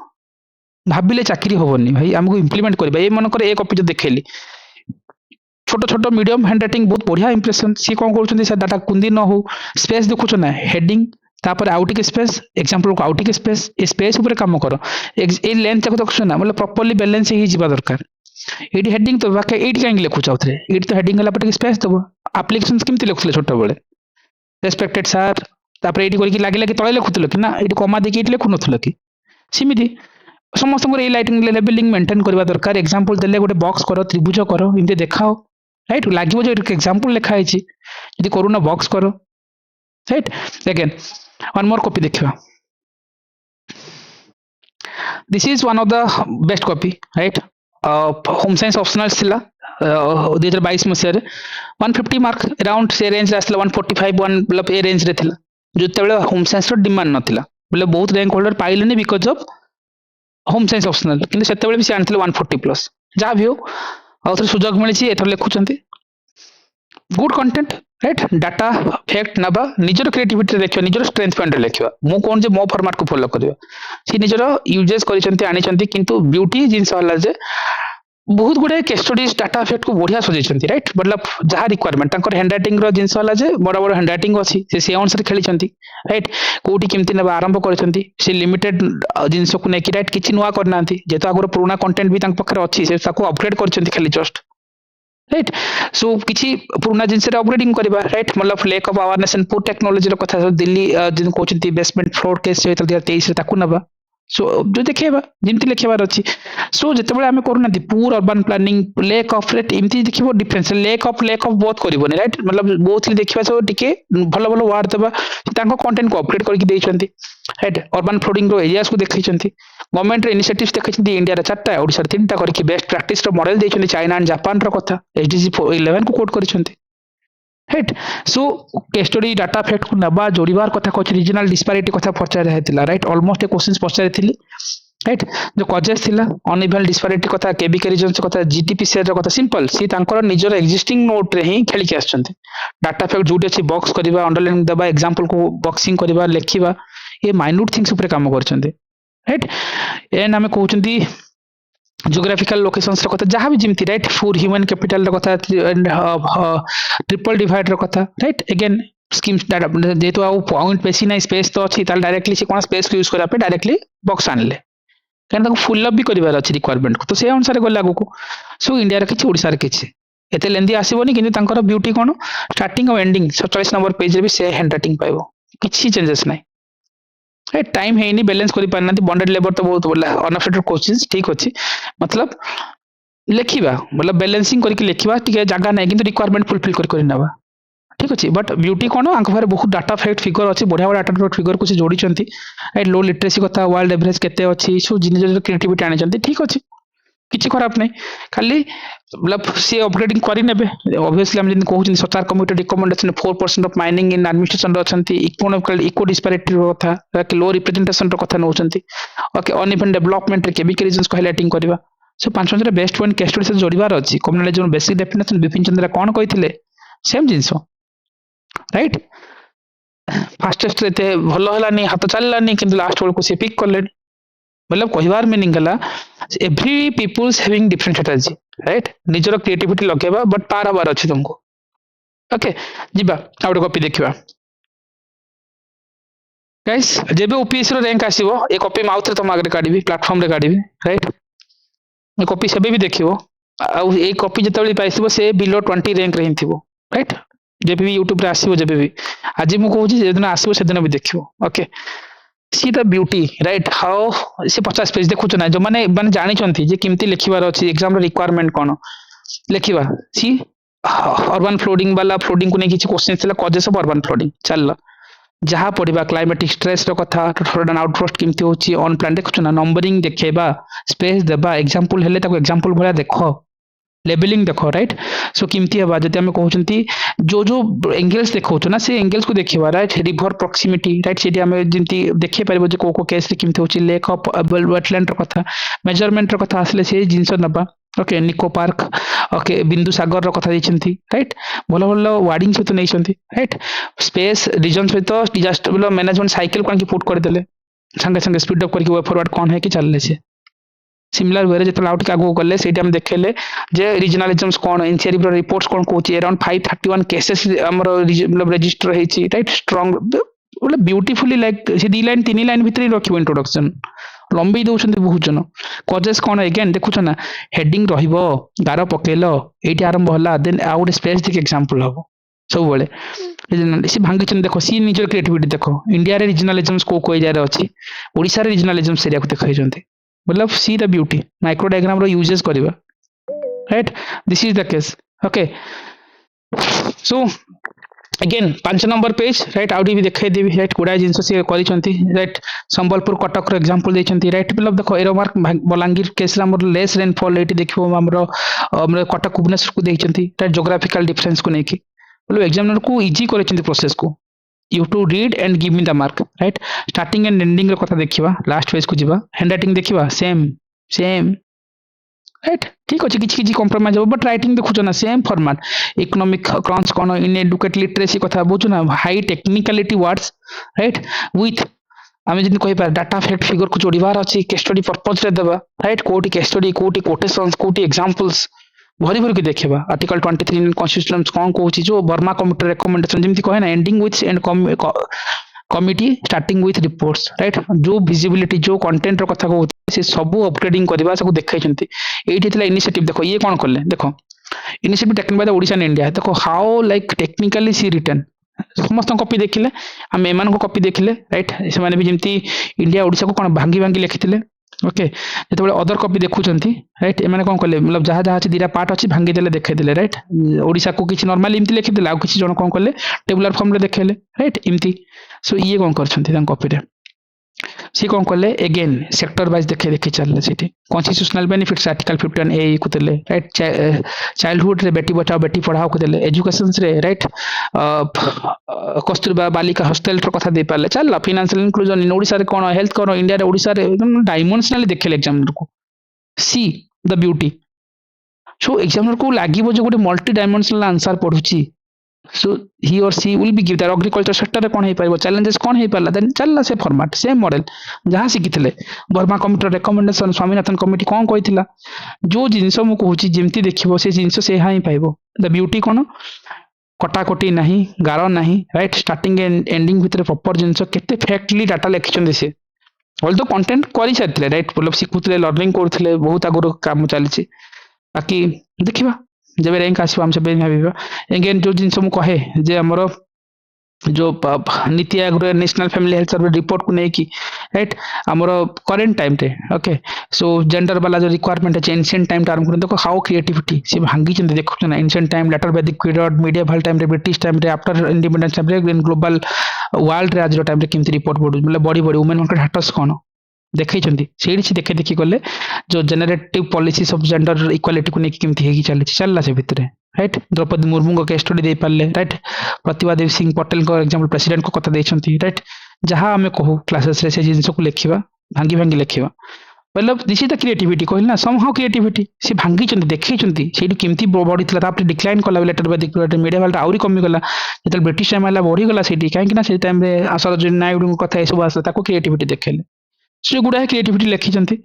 भाबिले चाकरी होबनी भाई हमको इम्प्लीमेंट करबा ए मन करे ए कॉपी जो देखेली छोट छोट मीडियम हैंडराइटिंग बहुत बढ़िया इंप्रेशन सी कौन करूछंती से डाटा कुंदी न हो स्पेस देखुछ ना हेडिंग तापर आउटिक स्पेस एग्जांपल को आउटिक स्पेस ए स्पेस ऊपर काम करो ए लेंथ तक देखुछ ना मतलब प्रॉपर्ली बैलेंस ही जिबा दरकार एडी हेडिंग तो बाके एडी कांग लिखुछ आउथरे एडी तो हेडिंग हला पटे स्पेस दबो एप्लीकेशंस केमति लिखुले छोट बेले रेस्पेक्टेड सर तापर एडी करके लागे लागे तळे लिखुतलो कि ना एडी कमा देके एडी लिखु नथलो कि सिमिति समस्त ए लाइटिंग लेबलिंग मेंटेन करबा दरकार एग्जांपल देले गोटे बॉक्स करो त्रिभुज करो इनते देखाओ राइट लागिवो जो एग्जांपल लिखा है यदि करूना बॉक्स करो right again one more copy देखिबा this is one of the best copy right home science optional थिला 2022 मसिया रे 150 मार्क अराउंड से रेंज आसला 145 वन मतलब ए रेंज रे थिला जतेबेले होम साइंस रो डिमांड नथिला बोले बहुत रैंक होल्डर पाइलेनी because of home science optional किंतु सेतेबेले भी से आनथिले 140 प्लस जा भी हो आउथरे सुजोग मिलिछि एथर लिखुचंती good content right data fact नबा निजर क्रिएटिविटी देखियो निजर स्ट्रेंथ पॉइंट देखियो मु कोन जे मो फॉर्मेट को फॉलो करियो सी निजर यूजेस करिसंती आनिसंती किंतु ब्यूटी जिंस हला जे बहुत गुडे केस स्टडीज डाटा फैक्ट को बढ़िया सजेइछंती राइट मतलब जहा रिक्वायरमेंट तांकर हैंडराइटिंग रो जिंस हला जे बड़ बड़ हैंडराइटिंग अछि से अनुसार खेलिछंती राइट कोठी केमति नबा आरंभ करिसंती से लिमिटेड जिंस को नेकी राइट किछि नुवा करनांती जेतो आगुर पुराना कंटेंट भी तांक पखरे अछि से ताको अपग्रेड करछंती खाली जस्ट राइट सो किछि पुराना जिनसे अपग्रेडिंग करबा राइट मतलब लेक ऑफ अवेयरनेस एंड पुर टेक्नोलॉजी रो कथा दिल्ली जिन कोचंती इन्वेस्टमेंट फ्रॉड केस जे 2023 रे ताकू नबा सो जो देखेबा जिमति लिखेबार अछि सो जेतेबेले हमें करूना पुर urban planning lack of rate इमति देखिबो डिफरेंस लेक ऑफ बोथ करबोनी राइट मतलब बोथ देखिबा सो टिके भलो भलो वर्ड दबा तांको कंटेंट को अपग्रेड करके देइछंती राइट अर्बन फ्लोडिंग रो एरियास को देखैछंती गवर्नमेंट रो इनिशिएटिव्स देखैछंती इंडिया रे 4टा ओडिसा रे 3टा करके बेस्ट प्रैक्टिस रो मॉडल देइछंती चाइना एंड जापान रो कथा एसडीजी 11 को कोट करिछंती right so case study data fact को नबा जोड़ीबार कथा कहछि रीजनल डिस्पैरिटी कथा पचारे हेतिला राइट ऑलमोस्ट ए क्वेश्चंस पचारे थिली राइट जो कजेस थिला अनइवल डिस्पैरिटी कथा केबीके रीजन्स कथा जीटीपीसी रो कथा सिंपल सी तांकर निजर एक्जिस्टिंग नोट रे ही खेली के आछंती डाटा फैक्ट जोडी अछि बॉक्स करबा अंडरलाइन दबा एग्जांपल को बॉक्सिंग करबा लेखिबा ये माइन्यूट थिंग्स ऊपर काम करछंती राइट एन हमें कहउछंती जियोग्राफिकल लोकेशंस रो कथा जहां भी जिमती राइट फॉर ह्यूमन कैपिटल रो कथा ट्रिपल डिवाइड रो कथा राइट अगेन स्कीम्स डाटा जेतो आ पॉइंट बेसी ना स्पेस तो अछि ताल डायरेक्टली से कोन स्पेस को यूज करा पे डायरेक्टली बॉक्स आनले कारण ताको फुल अप भी करिवार अछि रिक्वायरमेंट को तो से अनुसार गला को सो इंडिया रे किछि ओडिसा रे किछि एते लेंदी आसीबोनी किंतु तांकर ब्यूटी कोन स्टार्टिंग और एंडिंग 47 नंबर पेज रे भी से हैंडराइटिंग पाइबो किछि चेंजेस नै राइट टाइम है नहीं बैलेंस करि पारनाती बॉन्डेड लेबर तो बहुत बोला अनअफेक्टेड क्वेश्चंस ठीक अछि मतलब लेखिबा मतलब बैलेंसिंग करके लेखिबा ठीक है जगह नहीं किंतु रिक्वायरमेंट फुलफिल कर नबा ठीक अच्छे बट ब्यूटी कौन आंख पारे बहुत डाटा फैक्ट फिगर अच्छी बढ़िया बढ़िया डाटा फिगर को जोड़ी राइट लो लिटरेसी कथा वर्ल्ड एवरेज केते अच्छी सब जिन क्रिएटिविटी आनी ठीक अच्छे किसी खराब नहीं खाली मतलब सी अपग्रेडिंग करेंगे ऑब्वियसली हम कहते सरकार committee recommendation 4% of mining in administration अच्छा इकोनॉमिकल इको डिस्पैरिटी कथा लो रिप्रेजेंटेशन कथा नौ okay uneven development KBK regions को हाइलाइटिंग करबा so 5 best point case study से जोड़बार अछि कम्युनिटी जो बेसिक डेफिनेशन विपिन चंद्र कौन कहिथिले सेम जिंस राइट फास्टेस्ट रे भलो हलानी हाथ चललानी किंतु लास्ट बेल को से पिक करले मतलब कहबार मीनिंग गला every peoples having different strategy right निजर क्रिएटिविटी लगेबा बट पार हबार अछि तुमको ओके जिबा आउट कॉपी देखिबा गाइस जेबे ओपीएस रो रैंक आसीबो ए कॉपी माउथ रे तुम आगे काढीबी प्लेटफार्म रे काढीबी राइट ए कॉपी सेबे भी देखिबो आ ए कॉपी जतबे पाइसिबो से बिलो 20 रैंक रे हिथिबो राइट जेबे भी यूट्यूब रे आसीबो जेबे भी आज मु कहूची जे दिन आसीबो से दिन भी देखिबो okay see the beauty right how से 50 पेज देखुच ना जो माने माने जानी जे केमती लिखिबार अछि एग्जाम रिक्वायरमेंट कोन लिखिबा सी अर्बन फ्लोडिंग वाला फ्लोडिंग को नहीं किसी क्वेश्चन थिला कजेस ऑफ अर्बन फ्लोडिंग चल जहाँ पढ़ा क्लाइमेटिक स्ट्रेस कथा टोटल आउटपोस्ट केमती होची ऑन प्लान देखुच ना नंबरिंग देखेबा स्पेस देबा एग्जांपल हेले ताको एग्जांपल भला देखो लेबलिंग देखो राइट सो किमती हवा जति आमे कहउचंती जो जो एंगल्स देखौ ना से एंगल्स को देखिबा राइट रिवर प्रॉक्सिमिटी राइट सेठी आमे जिंती देखे परबो जे को केस रे किमती होची लेक ऑफ वेटलैंड रो कथा मेजरमेंट रो कथा आसले से जिंस नबा ओके निको पार्क ओके बिंदु सागर रो कथा दैछंती राइट भलो भलो वार्डिंग सहित नैछंती राइट स्पेस रीजन सहित डिजास्टर मैनेजमेंट साइकिल कोन की पुट कर देले संगे संगे स्पीड अप करके वे फॉरवर्ड कोन है कि चलले से सिमिलर वे जो आउट आगे गले से देखेले जे रीजनलिज्म्स कौन एनसीआरबी रो रिपोर्ट्स कौन कहूँ अराउंड 531 केसेस हमर मतलब रजिस्टर होईची राइट स्ट्रांग मतलब ब्यूटीफुली लाइक से 2 लाइन 3 लाइन भीतर ही रखिबो इंट्रोडक्शन लंबी दउछंती बहुत जन कजेस कौन अगेन देखुछ ना हेडिंग रहिबो गार पकेलो एठी आरंभ होला देन आउट स्पेसिफिक एग्जांपल हबो सब बेले से भांगी चंद देखो सी निजर क्रिएटिविटी देखो इंडिया रे रीजनलिज्म्स को एरिया रे अछि ओडिसा रे रीजनलिज्म्स एरिया को देखैछंती मतलब see the beauty micro diagram रो यूजेस करबा right this is the case okay so again 5 number page right आउडी भी देखाई देबी राइट गुडा जिंस से करिसंती राइट संबलपुर कटक रो एग्जांपल दैछंती राइट मतलब देखो एरो मार्क बलांगीर केस रे हमर लेस रेनफॉल एटी देखिबो हमरो कटक भुवनेश्वर को दैछंती राइट ज्योग्राफिकल डिफरेंस को नेकी मतलब एग्जामिनर को इजी करिसंती प्रोसेस को you to read and give me the mark right starting and ending रो कथा देखिबा लास्ट पेज को जिबा हैंडराइटिंग देखिबा सेम सेम राइट ठीक अछि किछि किछि कॉम्प्रोमाइज हो बट राइटिंग देखुछ ना सेम फॉर्मेट इकोनॉमिक क्रंच कोन इन एडुकेट लिटरेसी कथा बुझु ना high technicality words right with आमे जदि कहि पार डाटा फैक्ट फिगर को जोड़ीबार अछि केस स्टडी पर्पस रे देबा राइट कोटी केस स्टडी कोटी कोटेशंस कोटी एग्जांपल्स भरी भरी के देखिबा आर्टिकल 23 कॉन्स्टिट्यूशन कौन कहूँ जो बर्मा कमिटी रेकमेंडेशन जमी कहे ना ending with and committee starting with reports right जो विजिबिलिटी जो कंटेंट रो कथा कहू से सब अपग्रेडिंग करबा सब देखैछंती एठी थिला इनिशिएटिव देखो ये कौन करले देखो initiative taken by the Odisha and India देखो how like technically see return समस्त कॉपी देखिले आम एमान को कॉपी देखिले राइट से माने भी जमती इंडिया ओडिशा को कोन भांगी भांगी लिखिथिले ओके जेतबेले अदर कॉपी देखुचंती राइट एमाने कोन करले मतलब जहा जहा अछि दीरा पार्ट अछि भांगी देले देखाइ देले राइट ओडिशा को किछि नॉर्मली इमति लिखि देले आ किछि जण कोन करले टेबुलर फॉर्म रे देखाइले राइट इमति सो ये कोन करछंती तां कॉपी रे सी कोन करले अगेन सेक्टर वाइज देखे देखे चलले सेठी कॉन्स्टिट्यूशनल बेनिफिट्स आर्टिकल 51 ए को देले राइट चाइल्डहुड रे बेटी बचाओ बेटी पढ़ाओ को देले एजुकेशन रे राइट कस्तूरबा बालिका हॉस्टल रो कथा दे पाले चल फाइनेंशियल इंक्लूजन इन ओडिसा रे कोन हेल्थ कोन इंडिया रे ओडिसा रे एकदम डायमेंशनली देखेले एग्जामिनर को see the beauty so examiner को लागिबो जे गोटे मल्टी डायमेंशनल आंसर पढुची so he or she will be give the agriculture sector रे कोन हे पाइबो challenges कोन हे पाला देन चलला से फॉर्मेट सेम मॉडल जहां सिखिथिले Verma committee recommendation Swaminathan committee कोन कहिथिला जो जिंस मु कहूची जेमती देखिबो से जिंस से हाई पाइबो द ब्यूटी कोन कटा कटी नहीं गारो नहीं राइट स्टार्टिंग एंड एंडिंग भितर प्रॉपर जिंस केते फैक्टली डाटा लिखिछन से ऑल द कंटेंट करि साथिले राइट मतलब सिखुथिले लर्निंग करथिले बहुत आगुर काम चलीछि बाकी देखिबा जब रैंक आसो हम सब भाविबा अगेन जो जिनस मु कहे जे हमर जो NITI Aayog national family health survey report को नहीं की राइट हमर करंट टाइम रे ओके सो जेंडर वाला जो रिक्वायरमेंट है एंशिएंट टाइम टर्म देखो हाउ क्रिएटिविटी से भांगी चंद देखो ना एंशिएंट टाइम लेटर वैदिक पीरियड मीडिएवल टाइम रे ब्रिटिश टाइम रे आफ्टर इंडिपेंडेंस टाइम रे ग्लोबल वर्ल्ड रे आज टाइम रे केमती रिपोर्ट पडु मतलब बड़ी बड़ी वुमेन मार्केट हाटस कोन देखैछंती सेठी से देखे देखि गले जो generative policies of gender equality को नेकी केमती हेगी चलला से भितरे राइट द्रौपदी मुर्मू को केस स्टडी दे पाले राइट प्रतिभा देवी सिंह पटेल को एग्जांपल प्रेसिडेंट को कथा देछंती राइट जहां हमें कहू क्लासेस रे से जिंस को लेखिबा भांगी भांगी लेखिबा मतलब दिस इज द क्रिएटिविटी कहल ना समहाउ क्रिएटिविटी से भांगी चंती देखैछंती सेठी केमती बॉडी थिला तापर डिक्लाइन कला लेटर वैदिक पीरियड मीडिएवल आउरी कमी गला जेतल ब्रिटिश टाइम आला बढ़ी गला सेठी काहे कि ना से टाइम रे आसर नायडू को कथा एसो आसला ताको क्रिएटिविटी देखेले से गुडा क्रिएटिविटी लिखिछंती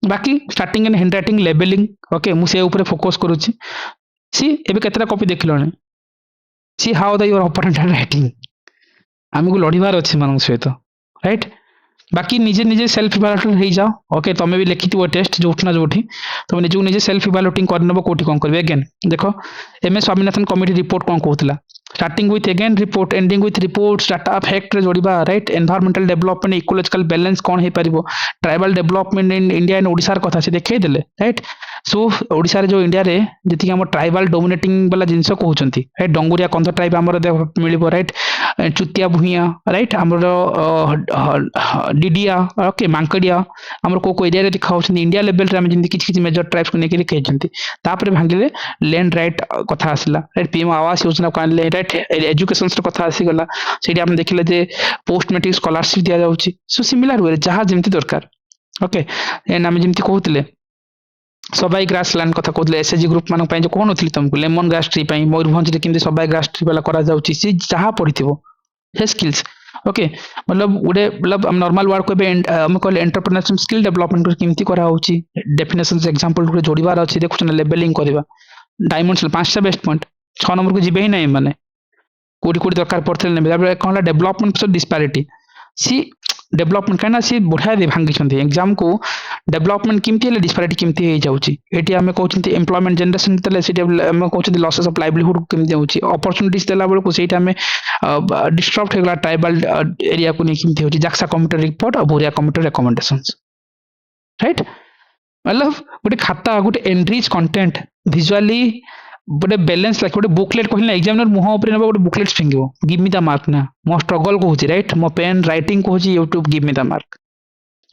बाकी starting and handwriting labelling okay मु से ऊपर फोकस करूची सी एबे केतरा कॉपी देखिलोने see how the your opponent are writing हमको लड़ीबार अछि मानन सहित राइट बाकी निजे निजे सेल्फ इवैल्यूएट हे जाओ ओके तमे भी लिखिथिबो टेस्ट जो उठना जोठी तमे निजे निजे सेल्फ इवैल्यूएटिंग करनबो कोठी कोन करबे अगेन देखो एमएस स्वामीनाथन कमिटी रिपोर्ट कोन कहउतला starting with again report ending with reports data fact रे जोड़िबा right environmental development ecological balance कौन हे परिबो tribal development in India and Odisha र कथा से देखै देले राइट सो ओडिसा रे जो इंडिया रे जति हम ट्राइबल डोमिनेटिंग वाला जिंस कहउचंती राइट डंगुरिया कंद ट्राइब हमर मिलिबो राइट चुतिया भुइया राइट हमर डिडिया ओके मांकडिया हमर को एरिया रे दिखाउछन इंडिया लेवल रे हम जिंदगी किछ किछ मेजर ट्राइब्स को नेके कहचंती तापर भांगिले लैंड राइट कथा आसला राइट पीएम आवास योजना को आनले राइट एजुकेशन कथा आसी गला सेठी हम देखिले जे पोस्ट मैट्रिक स्कॉलरशिप दिया जाउची सो सिमिलर वे जहां जेमती दरकार ओके एंड हम जेमती कहउतले सबाई ग्रास लैंड कथा कहते एसएचजी ग्रुप मान जो कौन थी तुमको लेमन ग्रास ट्री मयूरभंज केमती सबाई ग्रास ट्री वाला करा जाउची सी जहां पढ़िथिबो हे स्किल्स ओके मतलब गोटे मतलब नॉर्मल वर्ड को हम कहले एंटरप्रेन्योरशिप स्किल डेवलपमेंट केमती करा होची डेफिनेशंस एग्जांपल को जोड़ीबार अछि देखु ना लेबलिंग करबा डायमंड्स पांचटा बेस्ट पॉइंट 6 नंबर को जिबे ही नहीं माने कोडी कोडी दरकार पड़थले ने कहला डेवलपमेंट डिस्पैरिटी सी डेवलपमेंट कहना सी बढ़ा दे भांगी छथि एग्जाम को डेवलपमेंट केमती हेले डिस्पैरिटी केमती हे जाउची एटी हमें कहउछथि एम्प्लॉयमेंट जनरेशन तले सी हम कहउछथि लॉसेस ऑफ लाइवलीहुड केमती होची अपॉर्चुनिटीज देला बेल को सेटा हमें डिस्टर्ब हेगला ट्राइबल एरिया को केमती होची जाक्सा कमिटी रिपोर्ट और बोरिया कमिटी रिकमेंडेशंस राइट मतलब गोटे खाता गोटे एनरिच कंटेंट विजुअली गोटे बैलेंस लाइक गोटे बुकलेट कहले एग्जामिनर मुह ऊपर नेबा गोटे बुकलेट फिंगिबो गिव मी द मार्क ना मो स्ट्रगल कहूची राइट मो पेन राइटिंग कहूची यूट्यूब give me the mark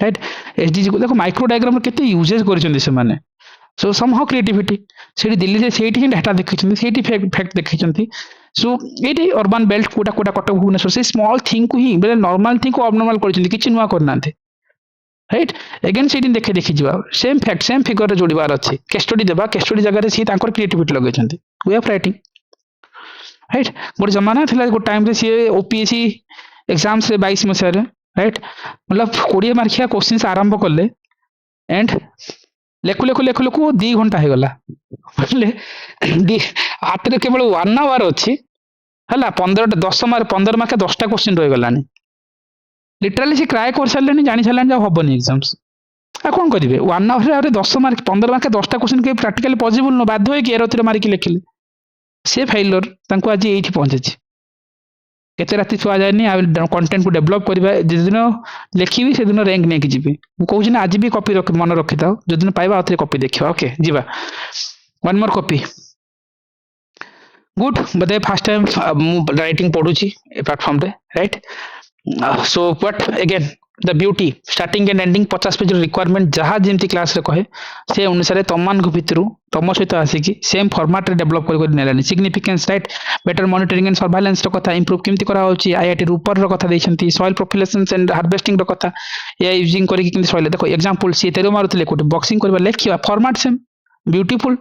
right SDG को देखो माइक्रो डायग्राम केते यूजेस करछन से माने सो सम हाउ क्रिएटिविटी सेठी दिल्ली से सेठी ही डाटा देखिछन सेठी फैक्ट देखिछन सो एटी अर्बन बेल्ट कोटा कोटा कटक भुवनेश्वर से स्मॉल थिंग को ही बेले नॉर्मल थिंग को अबनॉर्मल करछन किछि नुवा करनांते राइट अगेन सेठी देखे देखि जिबा सेम फैक्ट सेम फिगर रे जोड़ीबार अछि केस स्टडी देबा केस स्टडी जगह रे सी तांकर क्रिएटिविटी लगेछन वे ऑफ राइटिंग राइट गोटे जमाना थिला गो टाइम रे सी ओपीएससी एग्जाम से 22 मसिया रे राइट मतलब 20 मार्किया क्वेश्चंस आरंभ करले एंड लेखु लेखु लेखु लेखु 2 घंटा हे गला बुझले आतरे केवल 1 आवर अछि हला 15 मार्क 10टा क्वेश्चन रह गलानी लिटराली सी क्राए कर सारले जानि सारले हबनी एग्जाम्स आ कौन करेंगे 1 आवर रे 10 मार्क 15 मार्क 10टा क्वेश्चन के प्रैक्टिकली पॉसिबल न बाध्य होई कि एरतिर मारिक लिखिले से फेलियर तांको आज एठी पहुंचे केते राति सुआ जायनी आ कंटेंट को डेवलप करबा जे दिन लिखिबी से दिन रैंक नै कि जिबी मु कहू छी आज भी कॉपी रख मन रखि थाओ जे दिन पाइबा आथरे कॉपी देखिबा ओके जीवा वन मोर कॉपी गुड बदे फर्स्ट टाइम मु राइटिंग पढू छी ए प्लेटफॉर्म रे right so what again the beauty starting and ending 50 page requirement जहाँ जमी क्लास रे कहे से अनुसार तुम मान भितर तुम सहित आसिकी सेम फॉर्मेट रे डेवलप कर significance right better monitoring and surveillance कथा इंप्रूव केमती करा होची आईआईटी रूपर रो कथा देछंती सॉइल प्रोफिलेशंस एंड हार्वेस्टिंग रो कथा या यूजिंग करके केमती सॉइल देखो एग्जांपल सी तेरो मारुतले कोटे बॉक्सिंग करबा लेखिबा फॉर्मेट सेम ब्यूटीफुल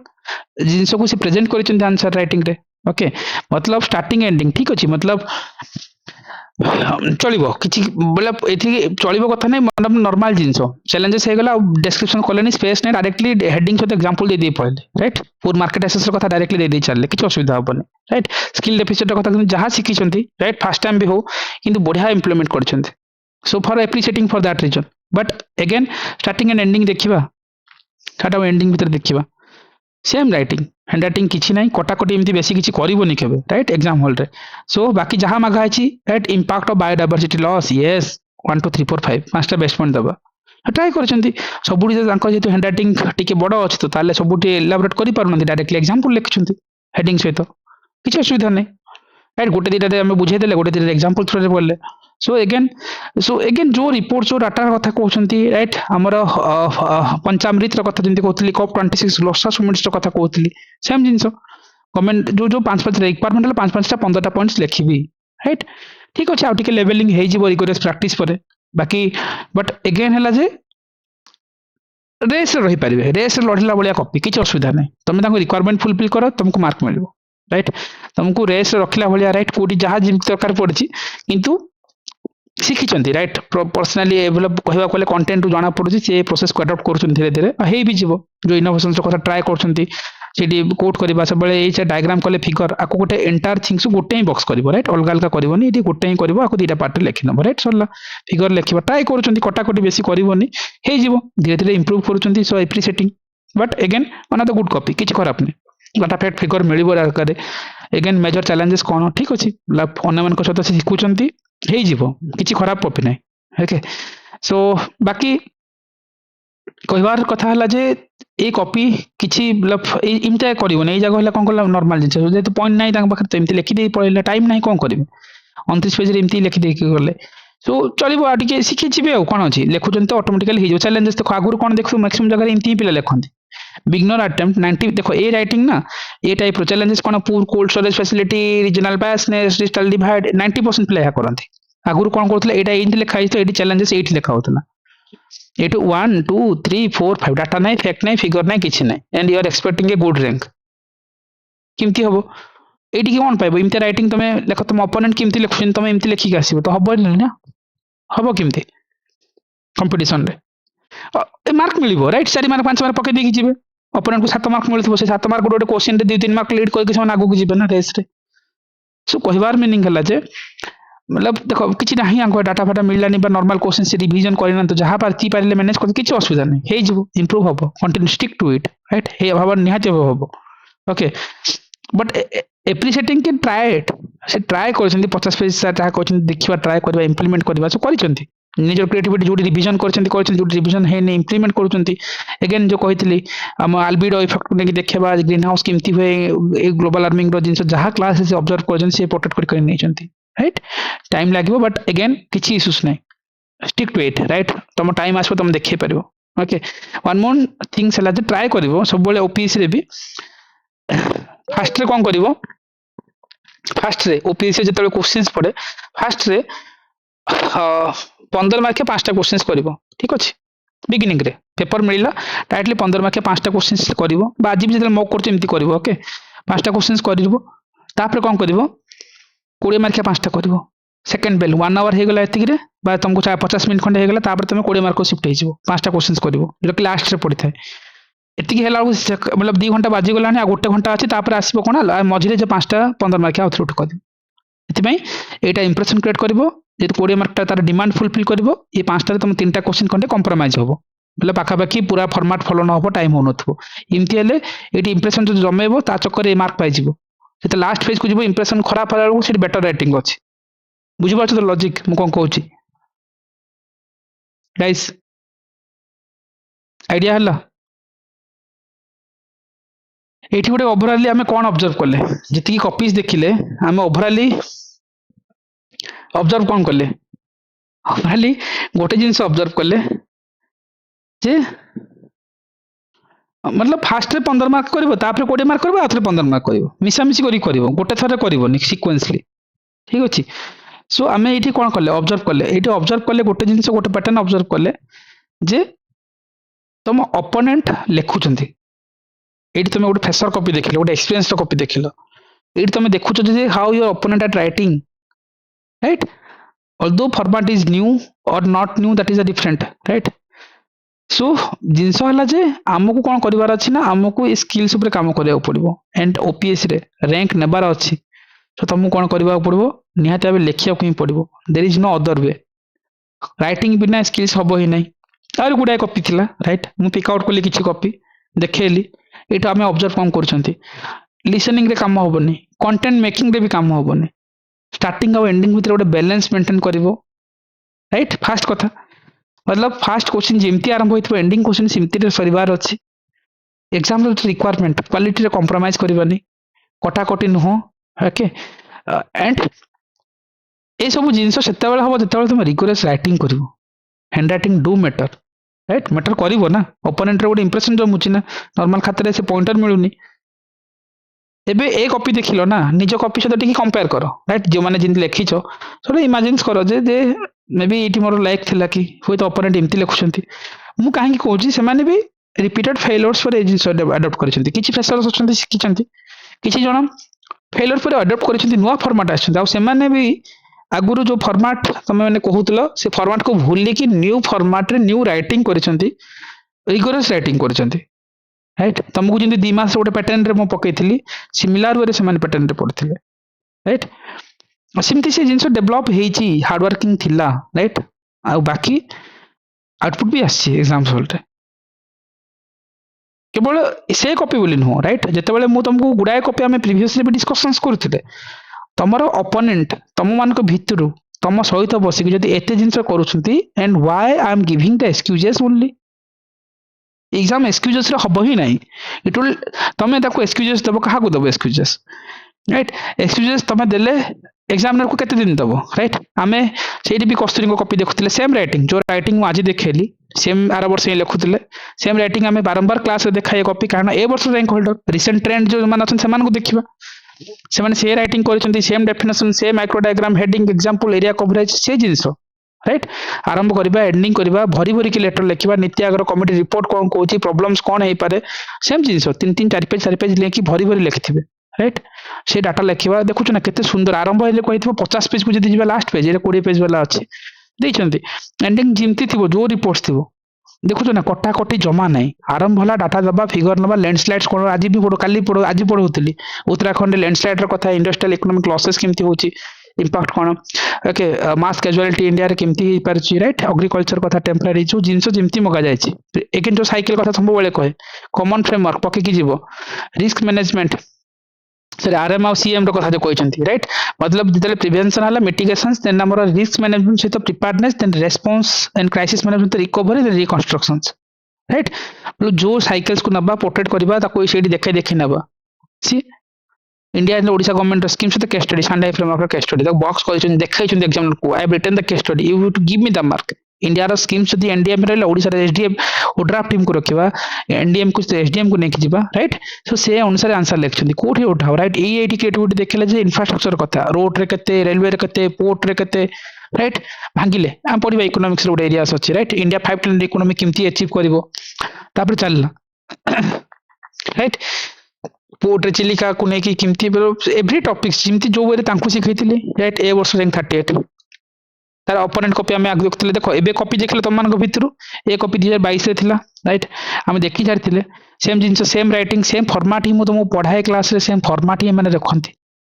जिंस को से प्रेजेंट करिसंती आंसर राइटिंग रे ओके मतलब स्टार्टिंग एंडिंग ठीक अछि मतलब चलिबो किछि बोले एथि चलिबो कथा नै मतलब नॉर्मल जिंस चैलेंजेस हे गला डिस्क्रिप्शन कोलेनी स्पेस नै डायरेक्टली हेडिंग सहित एग्जांपल दे पहिले राइट पूर मार्केट एसेस कथा डायरेक्टली दे चलले किछि असुविधा होबनी राइट स्किल डेफिसिट कथा जहां सिखिछंती राइट फर्स्ट टाइम भी हो किंतु बढ़िया इंप्लीमेंट करछंती so for appreciating for that reason but again starting and ending देखिबा टाटा एंडिंग भीतर देखिबा सेम राइटिंग हैंड राइटिंग किछि नै कटाकटी एमती बेसी किछि करिवोनी केबे राइट एग्जाम हॉल रे सो बाकी जहां मागा अछि right impact of biodiversity loss yes 1 2 3 4 5 पांचटा बेस्ट पॉइंट दबा ट्राई करछंती सबुडी तांको जेतु हैंड राइटिंग टिके बडो अछि तो ताले सबुडी एलाबोरेट करि पारुनंती डायरेक्टली एग्जांपल लिखछंती हेडिंग सहित किछि असुविधा नै राइट गोटे दिटा रे हम बुझे देले गोटे दिटा एग्जांपल थ्रू रे बोलले सो अगेन जो रिपोर्ट जो डाटा कथा कहउछंती राइट हमर पंचामृत रो कथा जंती कहउतली कॉप 26 लोसा समिट्स रो कथा कहउतली सेम जिंस कमेंट जो जो 5 रिक्वायरमेंट 5 टा 15 टा पॉइंट्स लिखिबी राइट ठीक अछि आ टिके लेवलिंग हे जिवो रिकरेस प्रैक्टिस परे बाकी बट अगेन हला जे रेस रही पारिबे रेस लढिला बलिया कॉपी किछ असुविधा नै तमे ताको रिक्वायरमेंट फुलफिल करो तुमको मार्क मिलबो राइट तुमको रेस रखिला बलिया राइट कोडी जहां जिम दरकार पड़छि किंतु शिखिचंती राइट पर्सनली डेवलप कहबा कोले कंटेंट जाना पड़ुछि से प्रोसेस को अडॉप्ट करछन धीरे धीरे हे भी जीवो जो इनोवेशन कथा ट्राई करछंती सेडी कोड करबा सब बेले ए डायग्राम कले फिगर आको गोटे एंटायर थिंग्स गोटे ही बॉक्स करबो राइट अलग अलग करबोनी एटी गोटे ही करबो आको दीटा पार्ट लिखि नबो राइट सरला फिगर लिखिबा ट्राई करछंती कटाकटी बेसी करबोनी हे जीवो धीरे धीरे इंप्रूव करछंती so appreciating but again another good copy किछ खराब नै डाटा फैक्ट फिगर मिलिबो आकारे एगेन मेजर चैलेंजेस कौन ठीक अच्छे अन्य मान सहित से शिखुंट किसी खराब कॉपी ना ओके सो बाकी कहबार कथा है जे ये कॉपी किसी मतलब इमती कर जगह कौन कला नॉर्मल जिन जेहतु पॉइंट ना पाखे तो एमती लिखिदे पड़े टाइम ना कौन करेंगे 29 पेज एमती लिखिदे गले सो चलो आगे शिखिजी आ कौन अच्छी लिखुं तो ऑटोमेटिकली हो चैलेंजेस देखो आगुरी कौन देखो मैक्सिमम जगह एमती पिला लिखती बिगनर अटेम्प्ट 90 देखो ए राइटिंग ना ए टाइप चैलेंजेस कौन पूर cold storage facility regional biasness digital divide 90% पिला करते आगुरी कौन करते यहाँ ये लिखाई तो ये चैलेंजेस ये लिखा होता ये 1 2 3 4 5 डाटा ना फैक्ट ना फिगर ना किसी ना and you are expecting a good rank केमती हम ये कौन पाइब इमती राइटिंग तुम लेख तुम अपोनेंट केमती लिखुन तुम एमती लिखिक आसो तो हम ना हम केमती कंपटीशन रे मार्क मिल राइट 4 मार्क 5 मार्क पकई जी अपोनेंट को 7 मार्क मिलता से 7 मार्क गोटे क्वेश्चन 2-3 मार्क लीड करके आगू जी ना रेस रे सो कहबार मीनिंग है जे मतलब देखो किसी ना आंको डाटा फाटा मिललानी नॉर्मल क्वेश्चन से रिवीजन करना तो जहाँ पार्टी पारे मैनेज कर किसी असुविधा नहीं हो इम्प्रूव हम continue stick to it right हे भाव निहाती हम ओके बट एप्रिशिएटिंग कि ट्राए इट से ट्राए कर 50 पेज जहाँ कहते देखा ट्राए करवा इम्प्लीमेंट करवा सब कर निज क्रिएटिविटी जो रिवीजन रिवीजन है इम्प्लीमेंट कर एगेन जो कही आम आल्बिडो इफेक्ट को लेकिन देखा ग्रीन हाउस केमती हुए ग्लोबल वार्मिंग जिन जहाँ क्लास ऑब्जर्व कर प्रोटेक्ट कर राइट टाइम लगे बट एगेन किसी इश्यूज ना स्टिक टू इट राइट तुम टाइम आसो तुम देखे पार ओके वन मोर थिंग्स है ट्राए कर सब ओपीएससी रे भी फास्ट रे कौन कर फास्ट रे ओपीएससी जो क्वेश्चंस पड़े फास्ट रे 15 मार्क 5टा क्वेश्चंस कर ठीक अच्छे बिगिनिंग रे पेपर मिलला डायरेक्टली 15 मार्क 5टा क्वेश्चंस कर आज भी जो मॉक करती कर ओके 5टा क्वेश्चंस कर कौन कर 20 मार्क 5टा कर सेकेंड बेल 1 आवर हो गला ये तुमको 50 मिनट खंडे होगा तुम 20 मार्क शिफ्ट हो 5टा क्वेश्चंस कर जो कि लास्ट रे पड़ी था एतिक है मतलब 2 घंटा बाजीगला आ 1 घंटा अच्छी आसो कौन मझे जो 5टा 15 मार्क आउ थे उठ कर यहाँ इंप्रेशन क्रिएट कर 20 मार्क तार डिमांड फुलफिल कर ये 5टा तुम 3टा क्वेश्चन खंडे कंप्रोमाइज हम बोले पाखापाखि पूरा फॉर्मेट फॉलो न हो टाइम हो नमती ये इंप्रेशन जो जमेब ता चक्कर मार्क पाई जो लास्ट फेज को जो इंप्रेशन खराब होला से बेटर राइटिंग अच्छे बुझीपार तो लॉजिक मु कौन कहूँ गाइस आइडिया है ये गोटे ओवराली आम कौन ऑब्जर्व कले जी कॉपीज देखिले आम ओवराली ऑब्जर्व कौन कले ओवराली गोटे जिन ऑब्जर्व कले जे मतलब फास्ट रे 15 मार्क कर 20 मार्क कर 15 मार्क कर मिसामिशी कर गोटे थर कर सिक्वेंसली ठीक अच्छे सो आम ये कौन कले ऑब्जर्व कले गोटे जिन गोटे पैटर्न ऑब्जर्व कले जे तुम अपोनेंट लिखुंट ये तुम गोटे फ्रेशर कॉपी देख गोटे एक्सपीरियंस कॉपी देख ये तुम देखुच how your opponent are writing right although format is new or not new that is a different right so things है आमको कौन करार अच्छी ना आमको ये स्किल्स उपर काम करा पड़ो एंड ओपीएससी रे रैंक नेबार अच्छी तो तुमको कौन करने पड़ो निहाती भाव लिखा ही पड़ो there is no other way writing बिना स्किल्स हम ही ना और गुड़ाए कॉपी थी राइट मुझे पिकआउट कली किसी कॉपी देखली ये आम ऑब्जर्व कौन कर लिसनिंग रे काम हेनी कंटेंट मेकिंग रे भी काम हेनी स्टार्टिंग और एंडिंग भितर गोटे बैलेंस मेंटेन कर राइट फास्ट कथा मतलब फास्ट क्वेश्चन जमती आरंभ हो एंडिंग क्वेश्चन सेमती सरिवार अच्छी एग्जाम रिक्वायरमेंट क्वालिटी रे कंप्रोमाइज करवानी कटाकटी नुह ओके एंड ये सब जिनस से हम जो तुम रिगोरस राइटिंग कर hand writing do matter right matter कर ना ओपोनेंट रे गोटे इंप्रेशन जमुची ना नॉर्मल खाते से पॉइंटर मिलूनी एबे ए कॉपी देखिल ना निज कॉपी सहित टी कंपेयर कर राइट जो मैंने जिन लिखिच थोड़ा इमाजिन कर जे मे बी ये मोर लाइक थिला कि हुए तो ओपोनेंट एमती लिखुंट मु कहीं कहूँ से भी रिपीटेड फेल्योर्स पर जिन अडप्ट कर किसी फ्रेशर्स अच्छा शिखी किसी जन फेल्योर पर अडप्ट कर नुआ फॉर्मेट आसने भी आगुरी जो फॉर्मेट तुम मैंने कहूल से फॉर्मेट को भूलिकी न्यू फॉर्मेट रे न्यू राइटिंग कर रिगोरस राइटिंग कर राइट तुमको जमी 2 मास गोटे पैटर्न रे पकई सिमिलर वे से पैटर्न रे पढ़ते राइट सेमती से जिन डेभलप होती हार्डवर्किंग थिला राइट आ बाकी आउटपुट भी आसी एग्जाम रिजल्ट केवल से कॉपी बोली नुह राइट जितेबाला मुझे तुमको गुड़ाए कॉपी आम प्रिवियसली भी डिस्कसन्स करते तमर अपोनेंट तुम मान भितर तुम सहित बसिक जब एत जिन and why I am giving the excuses only exam excuses हम ही ना इट विल तुम एक्सक्यूजेस दब क्या दब एक्सक्यूजेस राइट एक्सक्यूजेस तुम देले एग्जामिनर को केते दिन दब राइट आमे सेठी भी कस्तूरी कॉपी देखुले सेम राइटिंग जो राइटिंग आज देखली सेम आर वर्ष लिखुले सेम राइटिंग आमे बारंबार क्लास देखा कॉपी कारण ए वर्ष रैंक होल्डर रिसेंट ट्रेंड जो मान अच्छा देखा से राइटिंग कर same definition same micro diagram heading example area coverage से जिनस राइट आरंभ करवा एंडिंग करवा भरी भरी की लेटर लिखा नीति आगर कमिटी रिपोर्ट कौन कौन प्रॉब्लम्स कौन हो पारे सेम जिनस तीन तीन चार पेज लेकिन भरी भरी लिखिथे राइट से डाटा लिखा देखु ना केते सुंदर आरंभ हेले कही 50 पेज को जब जी लास्ट पेज 20 पेज वाला अच्छे एंडिंग जमती थी जो रिपोर्ट थी देखु ना कटा कटी जमा ना आरंभ है डाटा दबा फिगर नवा लैंडस्लाइड्स कौन आज भी पढ़ो काली पढ़ो आज पढ़ोली उत्तराखंड लैंडस्लाइड कथा इंडस्ट्रियल इकोनॉमिक लॉसेस केमती होची इंपैक्ट कौन ओके मास कैजुअलिटी इंडिया रे केमती हो पारछि राइट एग्रीकल्चर कथा टेम्पररी जो जिनस जेमती मगा जायछि एकिन जो साइकिल कथा सब बेले कहे कॉमन फ्रेमवर्क पके जीवो रिस्क मैनेजमेंट सर आरएम और सीएम रो कथा जो कहते राइट मतलब जितने प्रिवेंशन है मिटिगेशन देन आम रिस्क मैनेजमेंट सहित preparedness then response and crisis management recovery then reconstructions right जो साइकिल्स को नबा पोर्ट्रेट करबा ताको सेठी देखै देखि नबा सी India and Odisha government scheme सहित केस स्टडी सांडा फ्रेमवर्क केस स्टडी बॉक्स कर देखै एग्जाम को I have written the case study you to give me the mark India रो स्कीम जदी एनडीएम रे ओडिशा रे एसडीएम ओ ड्राफ्ट टीम को रखिबा एनडीएम को एसडीएम को नेकी जिबा राइट सो से अनुसार आंसर लिखछन्ती कोठी उठाओ राइट एटी क्रिएटिविटी देखले जे इंफ्रास्ट्रक्चर कथा रोड रे कते रेलवे रे कते पोर्ट रे कते राइट भांगिले हम पढिबा इकोनॉमिक्स रो एरियास अछि राइट इंडिया 5 ट्रिलियन इकोनॉमी केमती अचीव करबो तापर चलला राइट पोर्ट रे चिलिका को नेकी केमती एवरी टॉपिक्स जेमती जो वे तांको सिखैतिले राइट ए वर्ष रैंक 38 तार अपोनेंट कॉपी आम आगे देखते देखो एबे कॉपी देखले तुम मान भितर ए कॉपी 2022 रे थिला राइट आम देखि सारी सेम जिनस सेम राइटिंग सेम फॉर्मेट ही तुमको पढ़ाए क्लास रे सेम फॉर्मेट ही मैंने रखती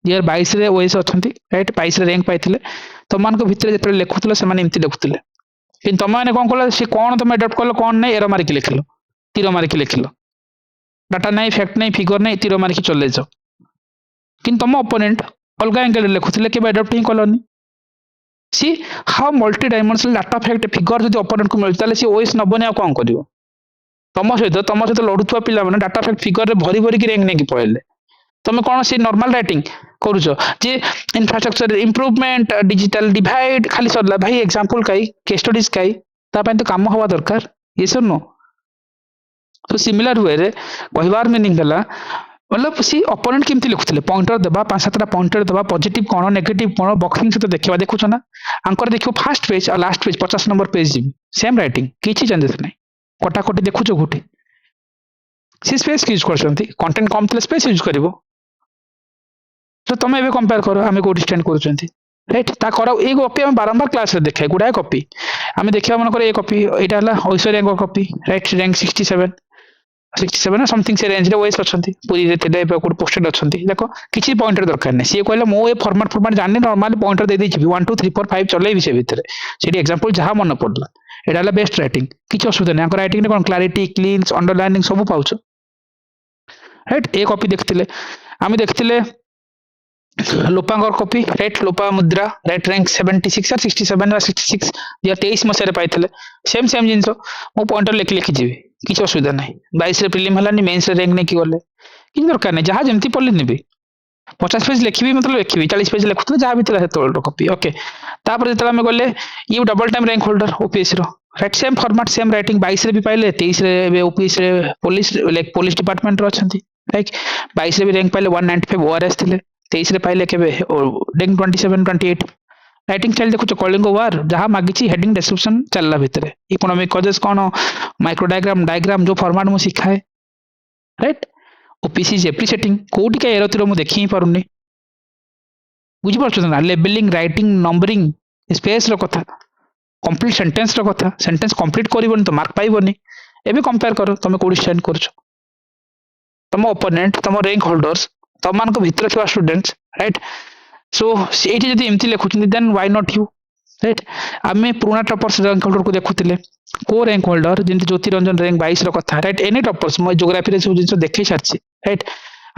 2022 रे ओएस अछंती राइट 22 रे रैंक पाइथिले तुम मान भितर जेते लिखुतले से माने एमती लिखुतले किन तुम माने कोन कला से कोन तुम अडॉप्ट करलो कोन नै एरो मारि के लिखलो तीर मारि के लिखलो डाटा नै फैक्ट नै फिगर नै तीर मारि के चले जाओ किन तुम अपोनेंट अलगा एंगल लिखुतले के adopt he colony see how multi dimensional data fact figure जब अपोनेंट को मिलता सी ओएस नबने आ कौन कर तुम सहित लड़ुवा पिला मैंने डाटा फैक्ट फिगर भरी भरी रैंक नहीं पड़े तुम कौन सी नॉर्मल राइटिंग करुच जे इंफ्रास्ट्रक्चर इम्प्रूवमेंट डिजिटल डिवाइड खाली सरला भाई एग्जांपल कई केस स्टडीज कई तो काम हवा दरकार ये सर नो तो सिमिलर वे रे कहबार मीनिंग है मतलब सी अपोनेंट केमती लिखुले पॉइंटर देबा 5-7 पॉइंटर देबा पॉजिटिव कौन नेगेटिव कौन बॉक्सिंग सहित देखा देखुछ ना आंकर देखो फर्स्ट पेज और लास्ट पेज 50 नंबर पेज जी सेम राइटिंग किछि चेंजेस नहीं कटाकटी देखुछ गुटी सी स्पेस यूज करछंती कंटेंट कम थले स्पेस यूज करबो तो तुम एबे कंपेयर करो आमे कोडी स्टैंड करछंती राइट ता करो ए कॉपी हम बारंबार क्लास रे देखाय गुडाय कॉपी आमे देखिया मन करे ए कॉपी एटा हला ऐश्वर्या को कॉपी राइट रैंक 67 समथिंग से रेंज रे ओएस अछंती पूरी रे तेले को पोस्टेड अछंती देखो किछि पॉइंटर दरकार नै से कहला मो ए फॉर्मेट जानि नॉर्मल पॉइंटर दे दै छी 1 2 3 4 5 चलै विषय भितरे सेठी एग्जांपल जहां मन पड़ला एटा हला बेस्ट राइटिंग किछि असुविधा नै अंकर राइटिंग ने कोन क्लैरिटी क्लीन्स अंडरलाइनिंग सब पाउछ राइट ए कॉपी देखथिले आमे देखथिले लोपांगर कॉपी राइट लोपा मुद्रा राइट रैंक 76 और 67 और 66 या 23 मसरे पाइथिले सेम सेम जिंसो मो पॉइंटर लिखि जीवी किछ असुविधा नहीं 22 रे प्रीलिम हलानी मेंस रे रैंक नहीं कि गले कि दरकार नहीं जहां जेमती पल्ले नेबे 50 पेज लिखिबी मतलब लिखिबी 40 पेज लिखुतले जहां भीतर है तो कॉपी ओके तापर जेतला में गले you double time rank holder OPS रो right same format same writing 22 रे भी पाइले 23 रे ओपीएस रे पुलिस लाइक पुलिस डिपार्टमेंट रो अछंती राइट 22 रे भी रैंक पाइले 195 ओआरएस थिले 23 रे पाइले केबे रैंक 27 28 राइटिंग स्टाइल देखो कलिंग वार जहां मागिची हेडिंग डिस्क्रिप्शन चलला भितरे इकोनॉमिक कॉजेस कौन माइक्रो डायग्राम जो फॉर्मेट मु सिखाए राइट ओपीसी एप्रिशिएटिंग कोठी का एरो तिरो मु देखि ही पारुनी बुझी पारछ ना लेबलिंग राइटिंग नंबरिंग स्पेस रो कथा कंप्लीट सेंटेंस रो कथा सेंटेंस कंप्लीट करिवनी तो मार्क पाइबनी एबे कंपेयर करो तुम कोडी स्टैंड करछ तुम ओपोनेंट तुम रैंक होल्डर्स तुम मान को भीतर छुआ स्टूडेंट्स राइट सो एठी जदी एमती लिखुछन then why not you right आमे पुराना टॉपर्स रैंक होल्डर को देखुतिले को रैंक होल्डर जेमती ज्योति रंजन रैंक 22 रो कथा राइट एनी टॉपर्स मैं ज्योग्राफी रे सब जिंस देखै छारछि राइट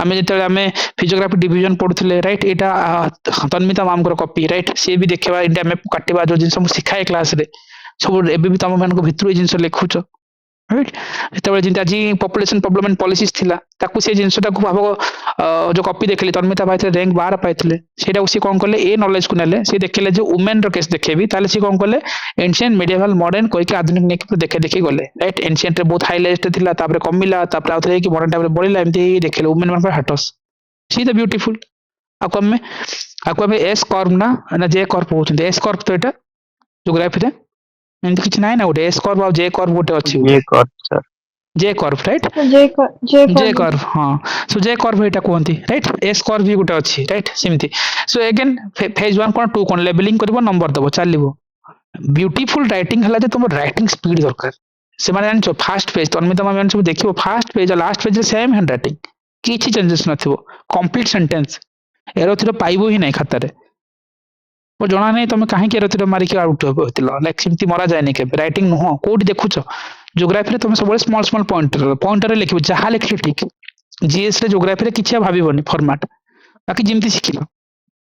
आमे जेते आमे फिजियोग्राफी डिवीजन पढुथिले राइट एटा तन्मिता मैम को कॉपी राइट सी भी देखबा इंडिया मैप काटिबा जो जिंस हम सिखाए क्लास रे सब एबे भी तम मान को भितरु जिंस लिखुछ राइट ଯେତେବେଳେ ଯେମିତି ଆଜି ପପୁଲେସନ ଡେଭଲପମେଣ୍ଟ ପଲିସିସ୍ ଥିଲା ତାକୁ ସେ ଜିନିଷଟାକୁ ଭାବ ଯୋଉ କପି ଦେଖିଲେ ତନ୍ମିତା ପାଇଥିଲେ ରାଙ୍କ 12 ପାଇଥିଲେ ସେଇଟାକୁ ସେ କଣ କଲେ ଏ ନଲେଜ କୁ ନେଲେ ସେ ଦେଖିଲେ ଯେ ଓମେନ ର କେସ୍ ଦେଖେବି ତାହେଲେ ସେ କଣ କଲେ ଏନସିଏଣ୍ଟ ମିଡିଏଭାଲ ମଡର୍ନ କହିକି ଆଧୁନିକ ନେଇକି ଦେଖେ ଦେଖି ଗଲେ ରାଇଟ ଏନସିଏଣ୍ଟ ରେ ବହୁତ ହାଇ ଲେଜ୍ ଥିଲା ତାପରେ କମିଲା ତାପରେ ଆଉଥରେ ହେଇକି ମଡର୍ନ ଟାଇମ ରେ ବଢିଲା ଏମିତି ଦେଖିଲେ ଓମେନ ମାନଙ୍କର ହାଟସ ସି ଦ ବ୍ୟୁଟିଫୁଲ ଆକୁ ଆମେ ଏସ୍ କର୍ଭ ନା ଜେ କର୍ଭ କହୁଛନ୍ତି ଏସ୍ କର୍ଭ ତ ଏଟା ଜିଓଗ୍ରାଫିରେ ଏମିତି କିଛି ନାହିଁ ନା ଗୋଟେ ଏସ୍ କର୍ଭ ଆଉ ଜେ କର୍ଭ ଗୋଟେ ଅଛି ये ଗୋଟେ कर सर जे कर्व राइट जे जे कर कर्व हाँ सो जे कर्व एटा कहती राइट एस कर्व भी गोटे अच्छी राइट सेमती सो अगेन फेज 1 कौन 2 कौन लेबलिंग करबो नंबर दबो चलिबो ब्यूटीफुल राइटिंग हला जे तुम राइटिंग स्पीड दरकार से माने जानिछो फास्ट पेज तन्मिता मैम सब देखिबो फास्ट पेज और लास्ट पेज रे सेम हैंड राइटिंग किछि चेंजेस नथिबो कंप्लीट सेंटेंस एरोथिरो पाइबो ही नहीं खाता रे वो जना नहीं तुम कहीं एरोथिरो मारिक आउट होतिलो लाइक सेमती मरा जाय नहीं के राइटिंग नुह कोडी देखुछो ज्योग्राफी तुम सब स्मॉल स्मॉल पॉइंटर लिखो जहाँ लिखले ठीक जीएस रे ज्योग्राफी रे किछि भाबिबोनी फॉर्मेट बाकी जिमती शिखिलो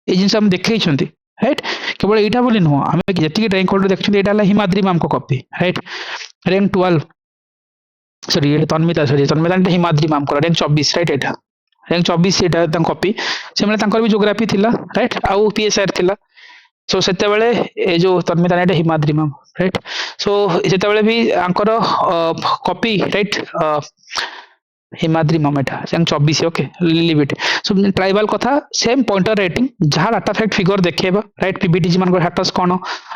ए जिंस हम देखै छथि राइट केवल एटा बोली नुह हम जति रैंक होल्डर देखछथि एटा ला हिमाद्री मैम को कॉपी राइट रैंक 12 सॉरी ये तन्मिता हिमाद्री मैम को रैंक 24 राइट एटा रैंक 24 एटा तं कॉपी से माने तांकर भी ज्योग्राफी थिला राइट आउ पीएसआर थिला सो सेते बेले ए जो तन्मिता नेट हिमाद्री मैम राइट सो जेते बेले भी आंकर कॉपी राइट हिमाद्री मैम एटा rank 24 okay leave it so tribal कथा सेम पॉइंटर रेटिंग जहां डाटा फैक्ट फिगर देखेबा राइट पीबीटीजी मान को हाटस कोन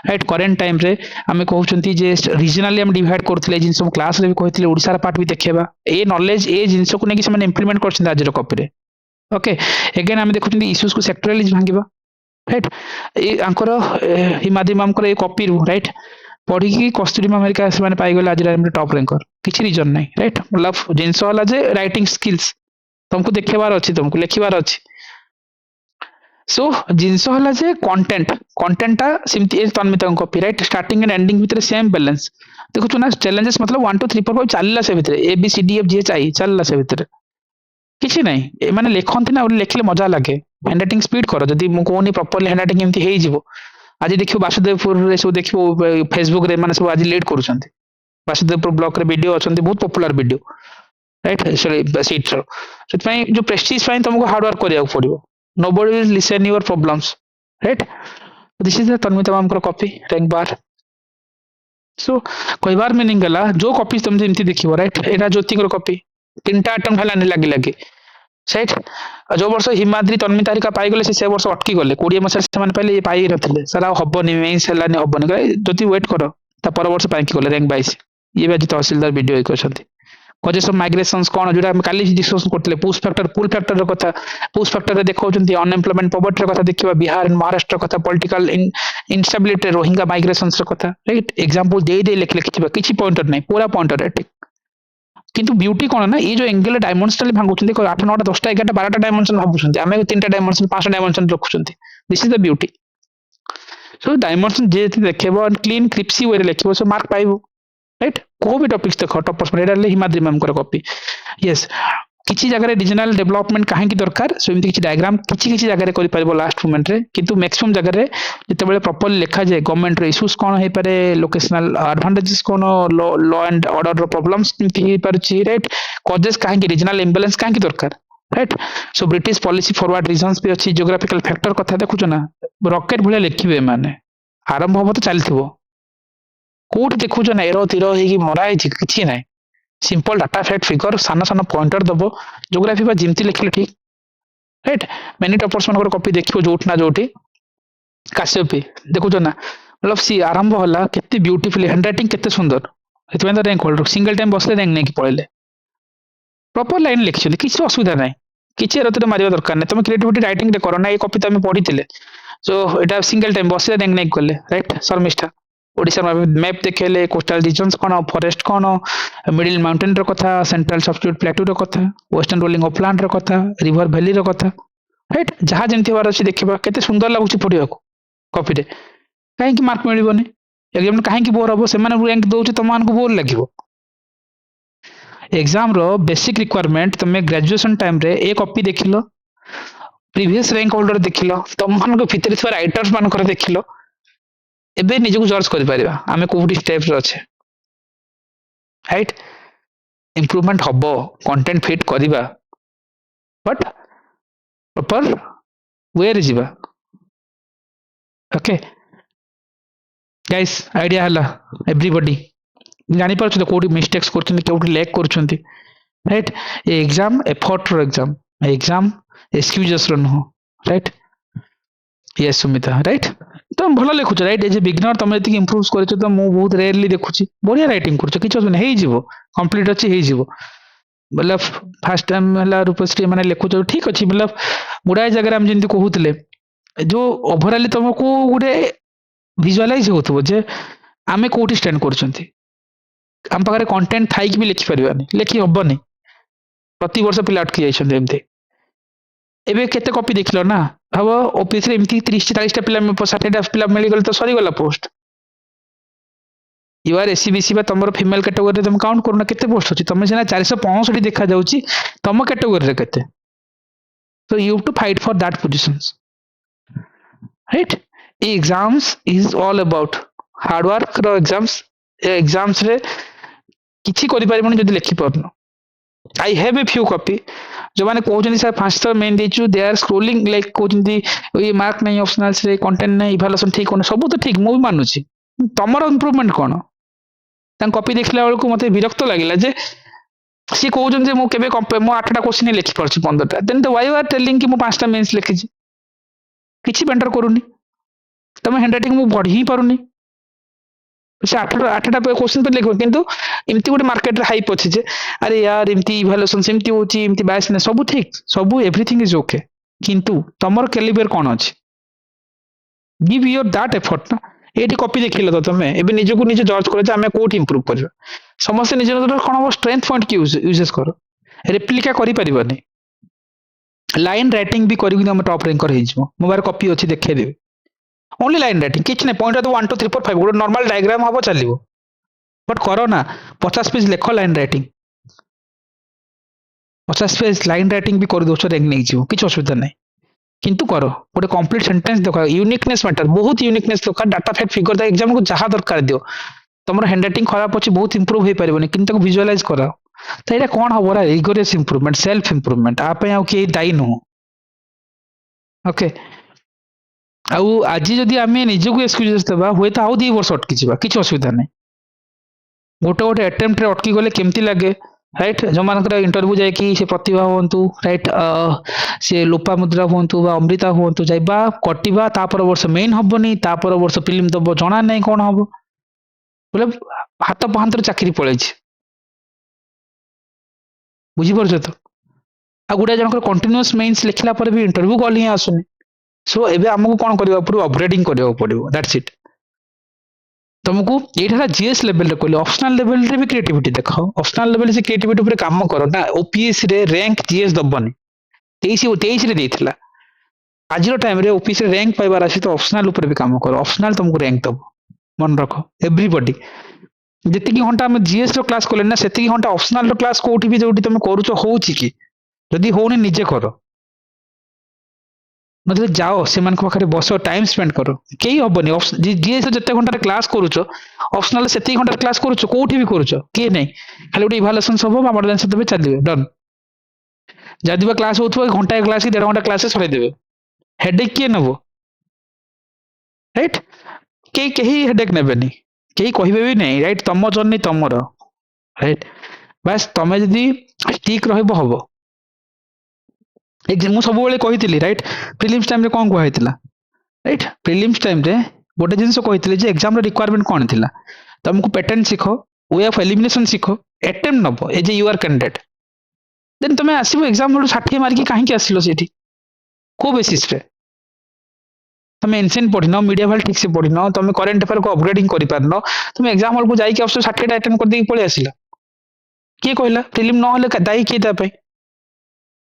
राइट करेंट टाइम रे हमें कहउचंती जे रीजनली हम डिवाइड करथले जिंस हम क्लास रे भी कहथिले ओडिसा रा पार्ट भी देखेबा ए नॉलेज ए जिंस को नेकी से इंप्लीमेंट करछन आज रो कॉपी रे ओके अगेन हम देखुचंती इश्यूज को सेक्टरली भांगिबा राइट ए आंकर हिमाद्री मैम को ए कॉपी रू राइट पढ़ी की कस्तूरी मैम हेरिका से माने पाई गले आज टॉप रैंकर किछि रीजन नहीं राइट मतलब जिंस होला जे राइटिंग स्किल्स तुमको देखेबार अछि तुमको लिखिबार अछि सो जिंस होला जे कंटेंट ता सिमती ए Tanmita copy right starting and ending भितरे सेम बैलेंस देखो ना चैलेंजेस मतलब 1 2 3 4 5 चलला से भितरे A B C D F G चाहिए चलला से भितरे किछि नहीं ए माने लेखंती ना लेखले मजा लागे हैंड राइटिंग स्पीड करो जदी मु कोनी प्रॉपर्ली हैंड राइटिंग एमती हेई जिवो आज देखियो वासुदेवपुर रे सब देखियो फेसबुक रे माने सब आज लीड करूछंती वासुदेवपुर ब्लॉक रे वीडियो अछंती बहुत popular video right sorry seat रो सेतपई जो प्रेस्टीज फाइन तुमको हार्ड वर्क करिया पड़िबो nobody will listen your problems right this is the Tanmita ma'am को कॉपी रैंक बार सो कोई बार मीनिंग गला जो कॉपी तुम जेमती देखियो राइट एटा ज्योति को कॉपी तीनटा अटेम्प्ट हलानी लागी लागी राइट जो वर्ष हिमाद्री तन्मिता हरिका पाई गले से वर्ष अटकी गले 20 मस से माने पहले पाई नथिले सर आ हबनी मेंस हलानी हबनी जति वेट करो ता पर वर्ष पाई गले रैंक 22 ये बाजी तहसीलदार वीडियो एक छथि कजे सब माइग्रेशंस कोन जोडा हम काली डिस्कशन करतले पुश फैक्टर पुल फैक्टर रो कथा पुश फैक्टर रे देखौचंती अनएम्प्लॉयमेंट पॉवर्टी रो कथा देखिबा बिहार एंड महाराष्ट्र कथा पॉलिटिकल इंस्टेबिलिटी रोहिंग्या माइग्रेशंस रो कथा राइट एग्जांपल दे दे लिख लिखिबा किछि पॉइंटर नहीं पूरा पॉइंटर है किंतु ब्यूटी कोन ना ये जो एंगल डायमेंशनली भांगुचंती 8 9 10 11 12 डायमेंशन भाबुचंती आमे 3टा डायमेंशन 5टा डायमेंशन रखुचंती this is the beauty so dimension जे देखबो क्लीन क्रिप्सी वे रे लिखबो सो मार्क पाइबो राइट को भी टॉपिक्स देखो टॉपर्स पर एडा हिमाद्री मैम को कॉपी यस किछि जगह रे रीजनल डेवलपमेंट काहे की दरकार सो एमती किछि डायग्राम किछि जगह रे करि परबो लास्ट मोमेंट रे किंतु मैक्सिमम जगह रे जते बेले प्रॉपर्ली लिखा जाय गवर्नमेंट रे इश्यूज कोन हे पारे लोकेशनल एडवांटेजेस कोन लॉ एंड ऑर्डर रो प्रॉब्लम्स किंतु हे परछि राइट कॉजेस काहे की रीजनल इंबैलेंस काहे की दरकार right so British policy forward reasons भी अछि जियोग्राफिकल फैक्टर कथा देखुछ ना रॉकेट भले लिखिबे माने आरंभ हो तो चलथिबो कोट देखुछ ना एरो तीरो हे की मराई छि किछि नाही सिंपल डाटा फैक्ट फिगर सान सान पॉइंटर दबो ज्योग्राफी बा जिमती लिखले ठीक राइट मेनी टॉपर्स मन कॉपी देखियो जोट ना जोटी काश्यपी देखुछ ना मतलब सी आरंभ होला केते ब्यूटीफुल हैंड राइटिंग केते सुंदर एतबे तो रैंक होल्डर सिंगल टाइम बसले रैंक नै कि पळेले प्रॉपर लाइन लिखछथि किछि असुविधा नाही किछि रतरे मारिया दरकार नै तुम क्रिएटिविटी राइटिंग रे करो ना ए कॉपी त हम पढिथिले सो एटा सिंगल टाइम बसले रैंक नै करले राइट शर्मिष्ठा ओडिसा मैप देखेले कोस्टल रीजन्स कोन फॉरेस्ट कोन मिडिल माउंटेन रो कथा सेंट्रल सबस्टिट्यूट प्लेटू रो कथा वेस्टर्न रोलिंग अपलैंड रो कथा रिवर वैली रो कथा राइट जहां जेमति बार अछि देखिबा केते सुंदर लागुछि पढियाको कॉपी रे काहे कि मार्क मिलिबोनी एग्जाम कहीं बोर हम से रैंक दौर तुमको बोर लगे एग्जाम रो बेसिक रिक्वायरमेंट तुम ग्रेजुएशन टाइम रे ए कॉपी देखिल प्रीवियस रैंक होल्डर देखिल तुम मान भितर थोड़ा राइटर्स मान देखिल एबे निजको जज कर परिबा आमे कोठी स्टेप रे अच्छे राइट इम्प्रूवमेंट हबो कंटेंट फिट करिबा बट प्रॉपर वे रे जीवा ओके गाइस आइडिया हला एवरीबॉडी जानी पारछ तो कोठी मिस्टेक्स करछन कोठी लैक करछन राइट ए एग्जाम एफर्ट रो एग्जाम एग्जाम एक्सक्यूजेस रो no right yes Sumita right तुम भल लिखुच राइट एज ए बिगिनर तुम ये इम्प्रूव कर तो मुझे बहुत रेयरली देखुची बढ़िया राइटिंग कर किसी हो कंप्लीट अच्छी हो मतलब फास्ट टाइम है रूपश्री मैंने लिखुच ठीक अच्छे मतलब गुड़ाए जगह आम जमी कहते जो ओभराली तुमको गोटे भिजुआलाइज हो आम कौटी स्टैंड करम पाखे कंटेंट थी भी लिखिपारानी लिखि हेनी प्रति वर्ष पिला अटकी जाइए एबे केते कॉपी देखिलो ना हम ऑफिस रे एमती 30-40 पिला 60 पिला मिल गले तो सरी गला पोस्ट यू आर एससीबीसी बा तमरो फीमेल कैटेगरी तुम काउंट करना केते पोस्ट अछि तुम सिना 465 देखा जाउची तम कैटेगरी रे केते so you have to fight for that positions right exams is all about hard work ro exams रे किछि करि परिबनी जदि लिखि परनो I have a few copy जो माने कहउछन सर 5 मेन देचु दे आर स्क्रोलिंग लाइक कहउछन ये मार्क नहीं ऑप्शनल्स रे कंटेंट नहीं इवैल्यूएशन ठीक कोन सब तो ठीक मु भी मानुची तमरो इंप्रूवमेंट कोन तां कॉपी देखला बेलको मते विरक्त लागिला जे सी कहउछन जे मु केबे मु 8टा क्वेश्चन लिखि परछु 15टा then the why you are telling कि मु 5टा मेंस लिखिछि किछि बेंटर करूनी तमे हैंडराइटिंग मु पढी ही पारुनी से 8टा क्वेश्चन पे लिखो किंतु एमती गोटे मार्केट रे हाइप अछि जे अरे यार एमती इवैल्यूएशन सेमती होची एमती बायस ने सब ठीक सब एवरीथिंग इज ओके किंतु तमर कैलिबर कोन अछि गिव योर दैट एफर्ट ना एटी कॉपी देखिलो तो तमे एबे निजको निजे जज करे जे हमें कोठी इंप्रूव करबा समस्त निजे कोन हो स्ट्रेंथ पॉइंट की यूजेस करो रेप्लिका करि परिबनी लाइन राइटिंग भी करी हम टॉप रैंकर हे जबो मोबाइल कॉपी अछि देखे देबे ओनली लाइन राइटिंग किछ नै पॉइंट तो 1 2 3 4 5 गोटे नॉर्मल डायग्राम हबो चलिबो बट करो ना 50 पेज लेखो line writing 50 page line writing भी कर दो रैंक नहीं जीव किछ असुविधा नहीं किंतु करो गोटे कंप्लीट सेंटेंस देखो यूनिकनेस मैटर बहुत यूनिकनेस दरकार data fact figure the exam को जहां दरकार दियो तुमर हैंडराइटिंग खराब अछि बहुत इंप्रूव होई परिबनी किंतु विजुअलाइज कराओ तो एटा कोन हबो रा रिगोरियस इंप्रूवमेंट सेल्फ इंप्रूवमेंट आ पे आ के दाई नो ओके आउ आज जदि आमे निजको एक्सक्यूजेस देबा होय तो आउ 2 वर्ष अटकी जिबा किछ असुविधा नहीं गोटे गोटे अटेम्प्ट रे अटकी गले केमती लागे राइट जो मानकर इंटरव्यू जाए कि से प्रतिभा होंतु राइट से लोपा मुद्रा होंतु बा अमृता होंतु जाइबा कटिबा तापर वर्ष मेन हबनी तापर वर्ष फिल्म दबो जणा नहीं कोन हबो बोले हाथ पांतर चाकरी पळै छी बुझी परछ तो आ गुडा जनकर कंटीन्यूअस मेंस लिखला पर भी इंटरव्यू कॉल ही आसुनी सो एबे हमको कोन करबा पूरा अपग्रेडिंग करबा पड़िबो दैट्स इट तुमको ये जीएस लेवल रे कहले ऑप्शनल लेवल रे भी क्रिएटिविटी देखो ऑप्शनल लेवल से क्रिएटिविटी ऊपर काम करो ना ओपीएस रे रैंक जीएस दबनी 23 रे देथिला आज टाइम रे ओपीएस रे रैंक पाइबार आसी तो ऑप्शनल ऊपर भी काम करो ऑप्शनल तुमको रैंक दब मन रखो एवरीबॉडी जति की घंटा हम जीएस रो क्लास करले ना सेति की घंटा ऑप्शनल रो क्लास कोठी भी जोटी तुम करूचो होउची की जदी होनी निजे करो मतलब जाओ से मन पाखे बस टाइम स्पेंड करो कई हेनी जीएस जिते घंटा क्लास करुच ऑप्शनल से घंटा क्लास करुच कौटी भी करुच किए नहीं खाली गोटे इवालुएशन सब मॉडर्नाइजेशन देबे चलिए डन जदि क्लास होथो घंटा क्लास की 1.5 घंटा क्लास सराई देबे हेडेक किए नबो राइट कहीं हेडेक नेबेनी कहीं कहबे भी नहीं राइट तम जर्नी तमर राइट बस तमे जदि ठीक रहबो हबो मुझे सब कही राइट प्रिलिम्स टाइम रे कौन कहला राइट प्रिलिम्स टाइम रे गोटे जिन कही एग्जाम रिक्वायरमेंट कौन थी तुमको पैटर्न शिख वे ऑफ एलिमिनेशन शिख अटेम्प्ट नब as a UR candidate then तुम आसो एग्जाम 60 मार्क कहीं आसिल से को बेसिस रे तुम एनसीएन पढ़िन मीडिया वाल ठीक से पढ़िन तुम करेंट अफेयर को अपग्रेडिंग कर पारन तुम एग्जाम हॉल को जाइए 60 अटेम्प्ट कर देके पळै आसिला किए कहला प्रिलिम न दायी किए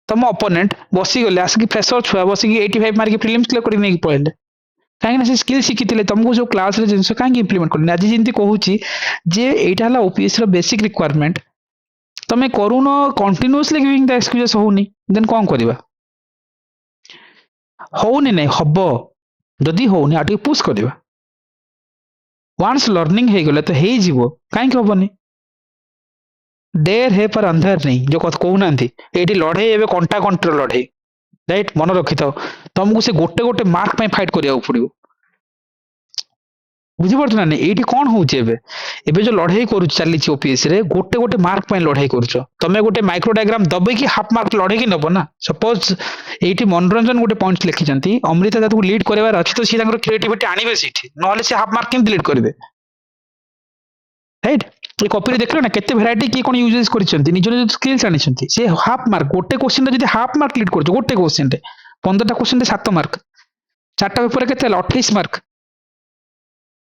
तुम अपोनेंट बसी गले आसिक फ्रेशर छुआ बसिक 85 मार्क प्रिलिम्स क्लियर कर नहीं पड़े କାହିଁକି ନା ସେ ସ୍କିଲ୍ ଶିଖିଥିଲେ ତମକୁ ଯୋଉ କ୍ଲାସ ରେ ଜିନିଷ କାହିଁକି ଇମ୍ପ୍ଲିମେଣ୍ଟ କରୁନି ଆଜି ଯେମିତି କହୁଛି ଯେ ଏଇଟା ହେଲା ଓପିଏସ୍ ର ବେସିକ ରିକ୍ୱାରମେଣ୍ଟ ତମେ କରୁନ କଣ୍ଟିନ୍ୟୁଅସଲି ଗିଭିଂ ଦ ଏକ୍ସକ୍ୟୁଜେସ୍ ହଉନି ଦେନ୍ କଣ କରିବା ହଉନି ନାଇଁ ହବ ଯଦି ହଉନି ଆଉ ଟିକେ ପୁsh କରିବା ୱାନ୍ସ ଲର୍ଣ୍ଣିଂ ହେଇଗଲେ ତ ହେଇଯିବ କାହିଁକି ହବନି ଡେର ହେ पर अंधार नहीं जो କଥା କହୁନାହାନ୍ତି ଏଇଠି ଲଢେଇ ଏବେ କଣ୍ଟା କଣ୍ଟିର ଲଢେଇ ରାଇଟ୍ ମନେ ରଖିଥାଅ ତମକୁ ସେ ଗୋଟେ ଗୋଟେ ମାର୍କ ପାଇଁ ଫାଇଟ୍ କରିବାକୁ ପଡିବ ବୁଝିପାରୁଛ ନା ନାଇଁ ଏଇଠି କଣ ହଉଛି ଏବେ ଏବେ ଯୋଉ ଲଢେଇ କରୁଛି ଚାଲିଛି ଓପିଏସ୍ ରେ ଗୋଟେ ଗୋଟେ ମାର୍କ ପାଇଁ ଲଢେଇ କରୁଛ ତମେ ଗୋଟେ ମାଇକ୍ରୋ ଡାଇଗ୍ରାମ ଦବେଇକି ହାଫ୍ ମାର୍କ ଲଢେଇକି ନବ ନା ସପୋଜ ଏଇଠି ମନୋରଞ୍ଜନ ଗୋଟେ ପଏଣ୍ଟ ଲେଖିଛନ୍ତି ଅମୃତା ତାକୁ ଲିଡ୍ କରିବାର ଅଛି ତ ସେ ତାଙ୍କର କ୍ରିଏଟିଭିଟି ଆଣିବେ ସେଇଠି ନହେଲେ ସେ ହାଫ୍ ମାର୍କ କେମିତି ଲିଡ୍ କରିବେ ରାଇଟ୍ ଏ କପିରେ ଦେଖିଲ ନା କେତେ ଭେରାଇଟି କିଏ କଣ ୟୁଜେସ୍ କରିଛନ୍ତି ନିଜ ନିଜ ସ୍କିଲ୍ସ ଆଣିଛନ୍ତି ସେ ହାଫ୍ ମାର୍କ ଗୋଟେ କ୍ୱେଶ୍ଚିନରେ ଯଦି ହାଫ୍ ମାର୍କ ଲିଡ୍ କରୁଛ ଗୋଟେ କ୍ୱେଶ୍ଚିନରେ 15ଟା କ୍ୱେଶ୍ଚିନରେ 7 ମାର୍କ 4ଟା ପେପରରେ କେତେ ହେଲା 28 ମାର୍କ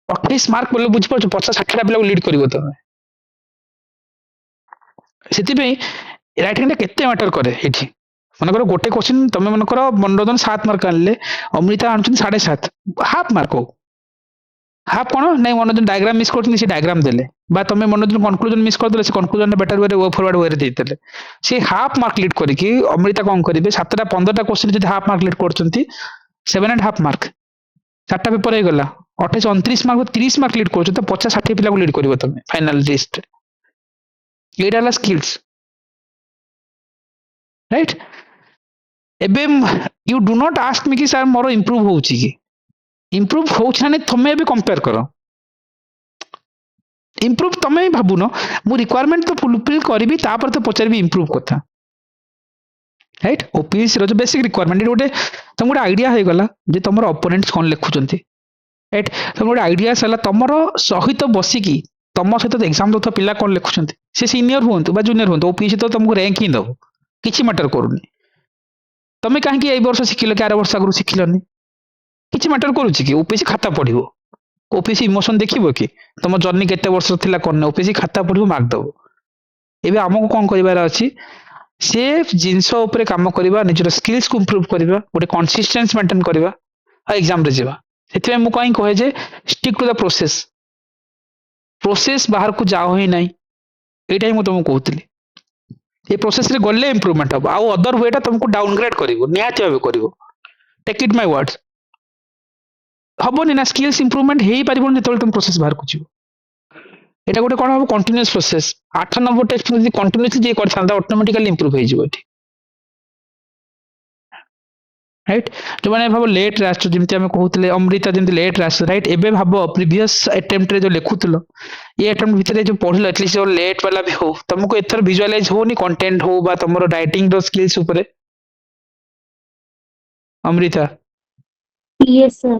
28 ମାର୍କ ବୋଲେ ବୁଝିପାରୁଛ 50-60ଟା ପିଲାକୁ ଲିଡ୍ କରିବ ତମେ ସେଥିପାଇଁ ରାଇଟିଂଟା କେତେ ମ୍ୟାଟର କରେ ଏଠି ମନେକର ଗୋଟେ କ୍ୱେଶ୍ଚିନ୍ ତମେ ମନେକର ମନୋରଞ୍ଜନ 7 ମାର୍କ ଆଣିଲେ ଅମୃତା ଆଣୁଛନ୍ତି 7.5 ହାଫ୍ ମାର୍କ ହଉ ହାଫ୍ କଣ ନାଇଁ ମନୋରଞ୍ଜନ ଡାଇଗ୍ରାମ ମିସ୍ କରୁଛନ୍ତି ସେ ଡାଇଗ୍ରାମ ଦେଲେ ବା ତମେ ମନୋରଞ୍ଜନ କନକ୍ଲୁଜନ ମିସ୍ କରିଦେଲେ ସେ କନକ୍ଲୁଜନ ବେଟର ୱେରେ ୱେ ଫରୱାର୍ଡ ୱେରେ ଦେଇଦେଲେ ସେ ହାଫ୍ ମାର୍କ ଲିଡ୍ କରିକି ଅମୃତା କଣ କରିବେ 7ଟା 15ଟା କ୍ୱେଶ୍ଚିନ୍ ଯଦି ହାଫ୍ ମାର୍କ ଲିଡ୍ କରୁଛନ୍ତି 7.5 ମାର୍କ 4ଟା ପେପର ହେଇଗଲା 28 29 ମାର୍କ 30 ମାର୍କ ଲିଡ୍ କରୁଛ ତ 50-60 ପିଲାକୁ ଲିଡ୍ କରିବ ତମେ ଫାଇନାଲ ଲିଷ୍ଟ ଏଇଟା ହେଲା ସ୍କିଲ୍ସ ରାଇଟ୍ ଏବେ ୟୁ ଡୁ ନଟ୍ ଆସ୍କ ମି କି ସାର୍ ମୋର ଇମ୍ପ୍ରୁଭ ହଉଛି କି ଇମ୍ପ୍ରୁଭ ହଉଛି ନା ନାଇଁ ତମେ ଏବେ କମ୍ପେୟାର କର ଇମ୍ପ୍ରୁଭ ତମେ ହିଁ ଭାବୁନ ମୁଁ ରିକ୍ୱାରମେଣ୍ଟ ତ ଫୁଲଫିଲ୍ କରିବି ତାପରେ ତ ପଚାରିବି ଇମ୍ପ୍ରୁଭ କଥା ରାଇଟ୍ ଓପିଏସ୍ ର ଯୋଉ ବେସିକ ରିକ୍ୱାରମେଣ୍ଟ ଗୋଟେ ତମକୁ ଗୋଟେ ଆଇଡିଆ ହେଇଗଲା ଯେ ତମର ଅପୋନେଣ୍ଟ କଣ ଲେଖୁଛନ୍ତି ରାଇଟ୍ ତମକୁ ଗୋଟେ ଆଇଡିଆ ହେଲା ତମର ସହିତ ବସିକି ତମ ସହିତ ଏକ୍ସାମ ଦଉଥିବା ପିଲା କଣ ଲେଖୁଛନ୍ତି ସେ ସିନିୟର ହୁଅନ୍ତୁ ବା ଜୁନିୟର ହୁଅନ୍ତୁ ଓପିଏସ୍ ତ ତମକୁ ର୍ୟାଙ୍କ ହିଁ ଦବ କିଛି ମ୍ୟାଟର କରୁନି ତମେ କାହିଁକି ଏଇ ବର୍ଷ ଶିଖିଲ କି ଆର ବର୍ଷ ଆଗରୁ ଶିଖିଲନି କିଛି ମ୍ୟାଟର କରୁଛି କି ଓପିଏସ୍ ଖାତା ପଢିବ ଓପିଏସ୍ ଇମୋସନ ଦେଖିବ କି ତମ ଜର୍ଣ୍ଣି କେତେ ବର୍ଷ ଥିଲା କଣ ଓପିଏସ୍ ଖାତା ପଢିବ ମାର୍କ ଦବ ଏବେ ଆମକୁ କଣ କରିବାର ଅଛି ସେ ଜିନିଷ ଉପରେ କାମ କରିବା ନିଜର ସ୍କିଲ୍ସକୁ ଇମ୍ପ୍ରୁଭ କରିବା ଗୋଟେ କନସିଷ୍ଟେନ୍ସ ମେଣ୍ଟେନ କରିବା ଆଉ ଏକ୍ସାମରେ ଯିବା ସେଥିପାଇଁ ମୁଁ କାହିଁ କହେ ଯେ ଷ୍ଟିକ୍ ଟୁ ଦ ପ୍ରୋସେସ ବାହାରକୁ ଯାଅ ହିଁ ନାହିଁ ଏଇଟା ହିଁ ମୁଁ ତମକୁ କହୁଥିଲି ଏ ପ୍ରୋସେସରେ ଗଲେ ଇମ୍ପ୍ରୁଭମେଣ୍ଟ ହବ ଆଉ ଅଦର ୱେଟା ତମକୁ ଡାଉନଗ୍ରେଡ କରିବ ନିହାତି ଭାବେ କରିବ ଟେକ୍ ଇଟ୍ ମାଇ ୱାର୍ଡ ହବନି ନା ସ୍କିଲ୍ସ ଇମ୍ପ୍ରୁଭମେଣ୍ଟ ହେଇପାରିବନି ଯେତେବେଳେ ତମେ ପ୍ରୋସେସ ବାହାରକୁ ଯିବ এটা ଗୋଟେ କଣ ହବ କଣ୍ଟିନ୍ୟୁଅସ୍ ପ୍ରୋସେସ 8 ନମ୍ବର ଟେଷ୍ଟ ଯଦି କଣ୍ଟିନ୍ୟୁଅସଲି ଯିଏ କରିଥାନ୍ତା ଅଟୋମେଟିକାଲି ଇମ୍ପ୍ରୁଭ ହେଇଯିବ ଏଠି ରାଇଟ୍ ଯୋଉମାନେ ଭାବ ଲେଟ୍ରେ ଆସୁଛ ଯେମିତି ଆମେ କହୁଥିଲେ ଅମୃତା ଯେମିତି ଲେଟ୍ରେ ଆସୁଛ ରାଇଟ୍ ଏବେ ଭାବ ପ୍ରିଭିୟସ୍ ଆଟେମ୍ପ୍ଟରେ ଯୋଉ ଲେଖୁଥିଲ ଏ ଆଟେମ୍ପ୍ଟ ଭିତରେ ଯୋଉ ପଢିଲ ଏଟଲିଷ୍ଟ ଯୋଉ ଲେଟ୍ ବାଲା ବି ହଉ ତମକୁ ଏଥର ଭିଜୁଆଲାଇଜ ହଉନି କଣ୍ଟେଣ୍ଟ ହଉ ବା ତମର ରାଇଟିଂ ର ସ୍କିଲ୍ସ ଉପରେ ଅମୃତା Yes, sir.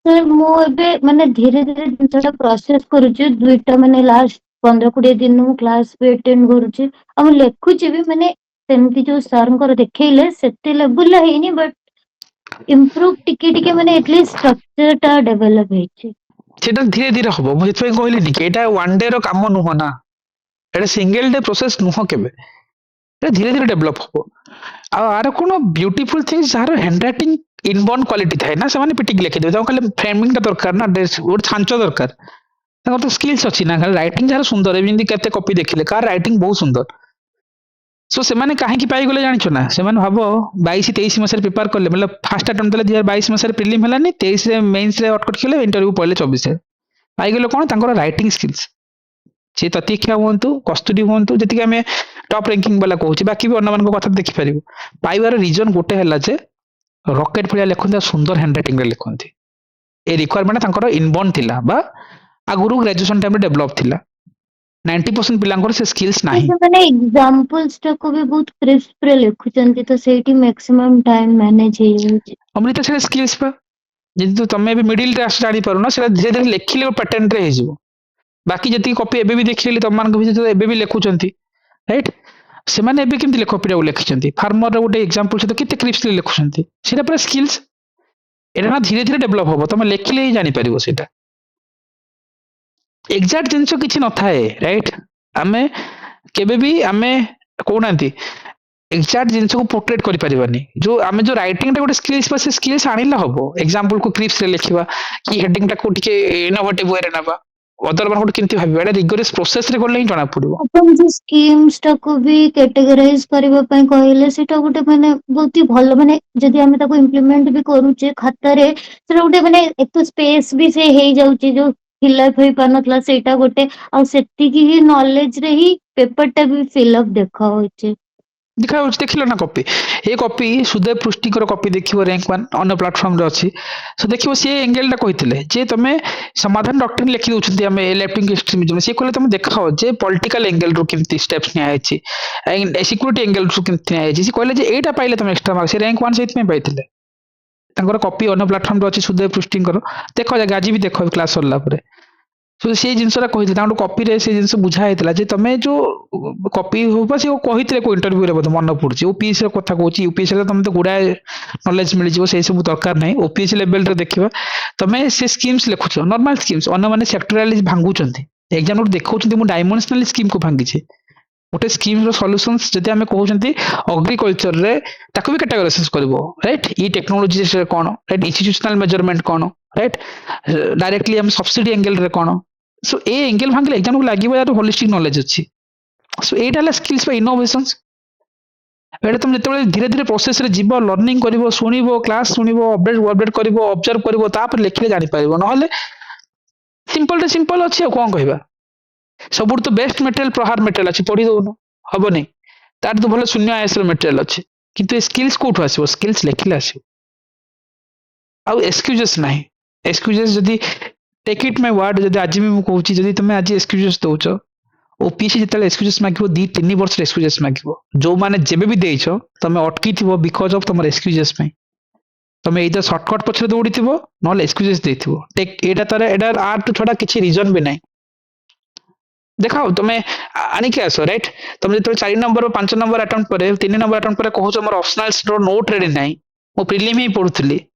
Sir, ମୁଁ ଏବେ ମାନେ ଧୀରେ ଧୀରେ ଜିନିଷଟା ପ୍ରୋସେସ କରୁଛି ଦୁଇଟା ମାନେ ଲାଷ୍ଟ 15-20 ଦିନ ମୁଁ କ୍ଲାସ ବି ଆଟେଣ୍ଡ କରୁଛି ଆଉ ମୁଁ ଲେଖୁଛି ବି ମାନେ ସେମିତି ଯୋଉ ସାରଙ୍କର ଦେଖେଇଲେ ସେତେ ଲେବୁଲରେ ହେଇନି ବଟ୍ ଇମ୍ପ୍ରୁଭ ଟିକେ ଟିକେ ମାନେ ଏଟଲିଷ୍ଟ ଷ୍ଟ୍ରକ୍ଚର ଟା ଡେଭଲପ ହେଇଛି। ସେଟା ଧୀରେ ଧୀରେ ହବ ମୁଁ ସେଥିପାଇଁ କହିଲିନି କି ଏଇଟା ୱାନ୍ ଡେ ର କାମ ନୁହଁ ନା ଏଇଟା ସିଙ୍ଗଲ ଡେ ପ୍ରୋସେସ ନୁହଁ କେବେ এটা ଧୀରେ ଧୀରେ ଡେଭଲପ ହବ ଆଉ ଆର କଣ ବ୍ୟୁଟିଫୁଲ ଥିଙ୍ଗ ଯାହାର ହ୍ୟାଣ୍ଡ ରାଇଟିଂ ଇନବର୍ନ କ୍ୱାଲିଟି ଥାଏ ନା ସେମାନେ ପିଟିକି ଲେଖିଦେବେ ତାଙ୍କୁ ଖାଲି ଫ୍ରେମିଂଟା ଦରକାର ନା ଗୋଟେ ଛାଞ୍ଚ ଦରକାର ତାଙ୍କର ତ ସ୍କିଲ୍ସ ଅଛି ନା ଖାଲି ରାଇଟିଂ ଯାହାର ସୁନ୍ଦର ଏମିତି କେତେ କପି ଦେଖିଲେ କାହାର ରାଇଟିଂ ବହୁତ ସୁନ୍ଦର ସୋ ସେମାନେ କାହିଁକି ପାଇଗଲେ ଜାଣିଛ ନା ସେମାନେ ଭାବ 22-23 ମସିହାରେ ପ୍ରିପେୟାର କଲେ ବୋଲେ ଫାର୍ଷ୍ଟ ଆଟେମ୍ପ୍ଟ ଦେଲେ 2022 ମସିହାରେ ପ୍ରିଲିମ ହେଲାନି 23ରେ ମେନ୍ସରେ ଅଟକଟ କଲେ ଇଣ୍ଟରଭ୍ୟୁ ପଳେଇଲେ 24ରେ ପାଇଗଲେ କଣ ତାଙ୍କର ରାଇଟିଂ ସ୍କିଲ୍ସ ସେ ତତୀକ୍ଷା ହୁଅନ୍ତୁ କସ୍ତୁରୀ ହୁଅନ୍ତୁ ଯେତିକି ଆମେ ଟପ୍ ର୍ୟାଙ୍କିଙ୍ଗ ବାଲା କହୁଛି ବାକି ବି ଅନ୍ୟମାନଙ୍କ କଥା ଦେଖିପାରିବୁ ପାଇବାର ରିଜନ ଗୋଟେ ହେଲା ଯେ ରକେଟ ଭଳିଆ ଲେଖନ୍ତି ଆଉ ସୁନ୍ଦର ହ୍ୟାଣ୍ଡ ରାଇଟିଂରେ ଲେଖନ୍ତି ଏ ରିକ୍ୱାରମେଣ୍ଟ ତାଙ୍କର ଇନବର୍ନ ଥିଲା ବା ଆଗରୁ ଗ୍ରାଜୁଏସନ ଟାଇମରେ ଡେଭଲପ ଥିଲା 90% ପିଲାଙ୍କର ସେ ସ୍କିଲ୍ସ ନାହିଁ ସେମାନେ ଏକ୍ସାମ୍ପଲ୍ସ ଟାକୁ ବି ବହୁତ କ୍ରିସ୍ପରେ ଲେଖୁଛନ୍ତି ତ ସେଇଠି ମ୍ୟାକ୍ସିମମ୍ ଟାଇମ ମ୍ୟାନେଜ ହେଇଯାଉଛି। ଅମୃତ ସେଟା ସ୍କିଲ୍ସ ପା ଯେହେତୁ ତମେ ଏବେ ମିଡିଲରେ ଆସ ଜାଣିପାରୁନ ସେଟା ଧୀରେ ଧୀରେ ଲେଖିଲେ ପ୍ୟାଟର୍ନରେ ହେଇଯିବ ବାକି ଯେତିକି କପି ଏବେ ବି ଦେଖିଲେ ତମମାନଙ୍କ ଭିତରେ ଏବେ ବି ଲେଖୁଛନ୍ତି ରାଇଟ୍ ସେମାନେ ଏବେ କେମିତି କପିଟାକୁ ଲେଖିଛନ୍ତି ଫାର୍ମର ଗୋଟେ ଏକ୍ସାମ୍ପଲ ସହିତ କେତେ କ୍ରିପ୍ସଲି ଲେଖୁଛନ୍ତି ସେଇଟା ପୁରା ସ୍କିଲ୍ସ এটা ନା ଧୀରେ ଧୀରେ ଡେଭଲପ ହବ ତମେ ଲେଖିଲେ ହିଁ ଜାଣିପାରିବ ସେଇଟା ଏକ୍ସାକ୍ଟ ଜିନିଷ କିଛି ନଥାଏ ରାଇଟ୍ ଆମେ କେବେ ବି ଆମେ କହୁନାହାନ୍ତି एग्जैक्ट जिनिस को पोर्ट्रेट करि परिबानी जो आमे जो राइटिंग टा गोटे स्किल्स पर से स्किल्स आनिला हबो एग्जांपल को क्रिप्स रे लिखिबा कि हेडिंग टा को टिके इनोवेटिव वे रे नबा अदर मान गोटे केमति भाबिबा एटा रिगोरियस प्रोसेस रे गले ही जणा पड़िबो। अपन जो स्कीम्स टाको भी कैटेगराइज करबा पई कहले सेटा गोटे माने बहुत ही भलो माने जदि हमें ताको इम्प्लीमेंट भी करूचे खाता रे सेटा गोटे माने एक तो स्पेस भी से हे जाउची जो फिलअप होई पानतला सेटा गोटे आ सेति की ही नॉलेज रे ही पेपर टा भी फिलअप देखा होचे। देखा देखिल ना कॉपी ये कॉपी सुदेव पृष्टिकर कॉपी देखियो रैंक 1 अन्य प्लेटफॉर्म रे अछि सो देखियो से एंगल टा कहितले जे तमे समाधान डॉक्टर लिखि दउछथि हमें लेफ्टिंग एक्सट्रीमिज्म से कहले तमे देखाओ जे पॉलिटिकल एंगल रो केमति स्टेप्स निया आइछि एंड सिक्योरिटी एंगल रो केमति निया आइछि से कहले जे एटा पाइले तमे एक्स्ट्रा मार्क्स से रैंक 1 सहित में पाइथिले तांकर कॉपी अन्य प्लेटफॉर्म रे अछि सुदेव पृष्टिकर देखो जे गाजी भी देखो क्लास सरला परे सो से जिनसरा कहिथिले तांको कॉपी रे से जिनस बुझा हेतला जे तमे जो कॉपी होबा से कहिथिले को इंटरव्यू रे मन पड़ुची ओपीएससी रे कथा कहूची यूपीएससी रे तमे तो गुडा नॉलेज मिल जिवो से सब दरकार नाही ओपीएससी लेवल रे देखिबा तमे से स्कीम्स लिखुछ नॉर्मल स्कीम्स अन्य माने सेक्टोरियल भांगुचंती एग्जाम रो देखौचंती मु डायमेंशनल स्कीम को भांगी छे गोटे स्कीम रो सॉल्यूशंस जदि हमें कहउचंती एग्रीकल्चर रे ताको भी कैटेगराइज करबो राइट ई टेक्नोलॉजी से कोन राइट इंस्टीट्यूशनल मेजरमेंट कोन राइट डायरेक्टली हम सब्सिडी एंगल रे कोन सो ए एंगल भांगले एग्जाम को लागिबो यार होलिस्टिक नॉलेज अछि सो एटा ला स्किल्स बा इनोवेशंस एटा तुम जतबे धीरे धीरे प्रोसेस रे जीवो लर्निंग करिवो सुनिवो क्लास सुनिवो अपडेट करिवो ऑब्जर्व करिवो तापर लेखिले जानि पारिवो नहले सिंपल रे सिंपल अछि कोन कहबा सबुर तो बेस्ट मटेरियल प्रहार मटेरियल अछि पढी दोनो हबो नै तार तो भले शून्य आयस रो मटेरियल अछि किंतु स्किल्स कोठो आसीबो स्किल्स लेखिले आसीबो आ एक्सक्यूजेस नाही एक्सक्यूजेस जदी टेक इट माय वर्ड जदी आज भी मु कहूची जदी तुमे आज एक्सक्यूजेस दोचो ओपीसी जेतले एक्सक्यूजेस मागिबो 2-3 वर्ष एक्सक्यूजेस मागिबो जो माने जेबे भी देइछो तमे अटकी थिबो बिकॉज ऑफ तमर एक्सक्यूजेस पई तमे इधर शॉर्टकट पछरे दौड़ी थिबो नले एक्सक्यूजेस देथिबो टेक एटा तारे एडा आर्ट छोडा किछि रीजन भी नाही देखाओ तुमे आनी के आसो राइट तुम जो 4 नंबर 5 नंबर अटेम्प्ट करे 3 नंबर अटेम्प्ट करे कहूछ हमर ऑप्शनल्स रो नोट रेडी नाही मो प्रीलिम ही पढुथली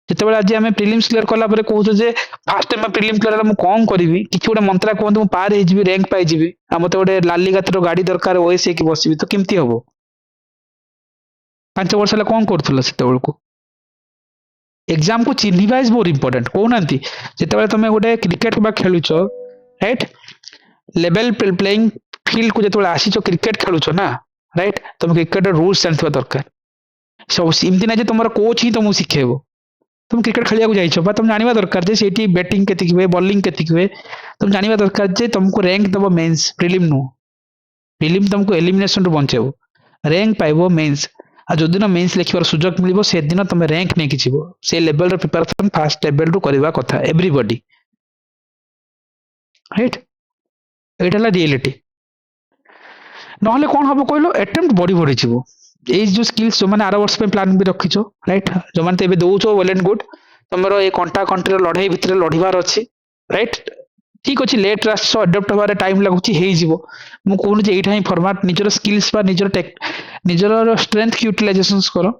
जेतेबेले आज आमे प्रीलिम्स क्लियर कला परे कहूछ जे फास्ट टाइम प्रीलिम क्लियर मु कोन करबी किछि गोटे मंत्रा कहंतु मु पार हे जिबी रैंक पाई जिबी आ मते गोटे लाली गातर गाड़ी दरकार ओएसए की बसिबी तो केमती हबो 5 वर्ष ला कोन करथुला सेतेबेल को एग्जाम को चिन्हिबा इज मोर इंपोर्टेंट कोनांती जेतेबेले तमे गोटे क्रिकेट बा खेलुछो राइट लेवल प्लेइंग फील्ड को जेतेबेले आसीछो क्रिकेट खेलुछो ना राइट तुम क्रिकेट रूल्स जानथिबा दरकार सब इमती ना जे तुमरा कोच ही तुमको सिखेबो तुम क्रिकेट खेलिया को जाइछो बा तुम जानिबा दरकार जे सेठी बैटिंग केतिक हुए बॉलिंग केतिक हुए तुम जानिबा दरकार जे तुमको रैंक दबो मेंस प्रीलिम नो प्रीलिम तुमको एलिमिनेशन रो बंचेबो रैंक पाइबो मेंस आ जो दिन मेंस लिखिबार सुजोग मिलिबो से दिन तुम रैंक नै किछिबो से लेवल रो प्रिपरेशन फास्ट लेवल रो करबा कथा एवरीबॉडी राइट एटा ला रियलिटी नहले कोन हबो कहलो अटेम्प्ट बड़ी बड़ी छिबो ए जो स्किल्स जो माने 8 वर्ष पे प्लान भी रखिछो राइट जो माने एबे दोछो वेल एंड गुड तमरो ए कंटा कंट्री लड़ाई भितर लड़िबार अछि राइट ठीक अछि लेट रास अडॉप्ट होबारे टाइम लागुची हेइ जिवो मु कोन जे एठा ही फॉर्मेट निजर स्किल्स बा निजर टेक निजर स्ट्रेंथ की यूटिलाइजेशंस करो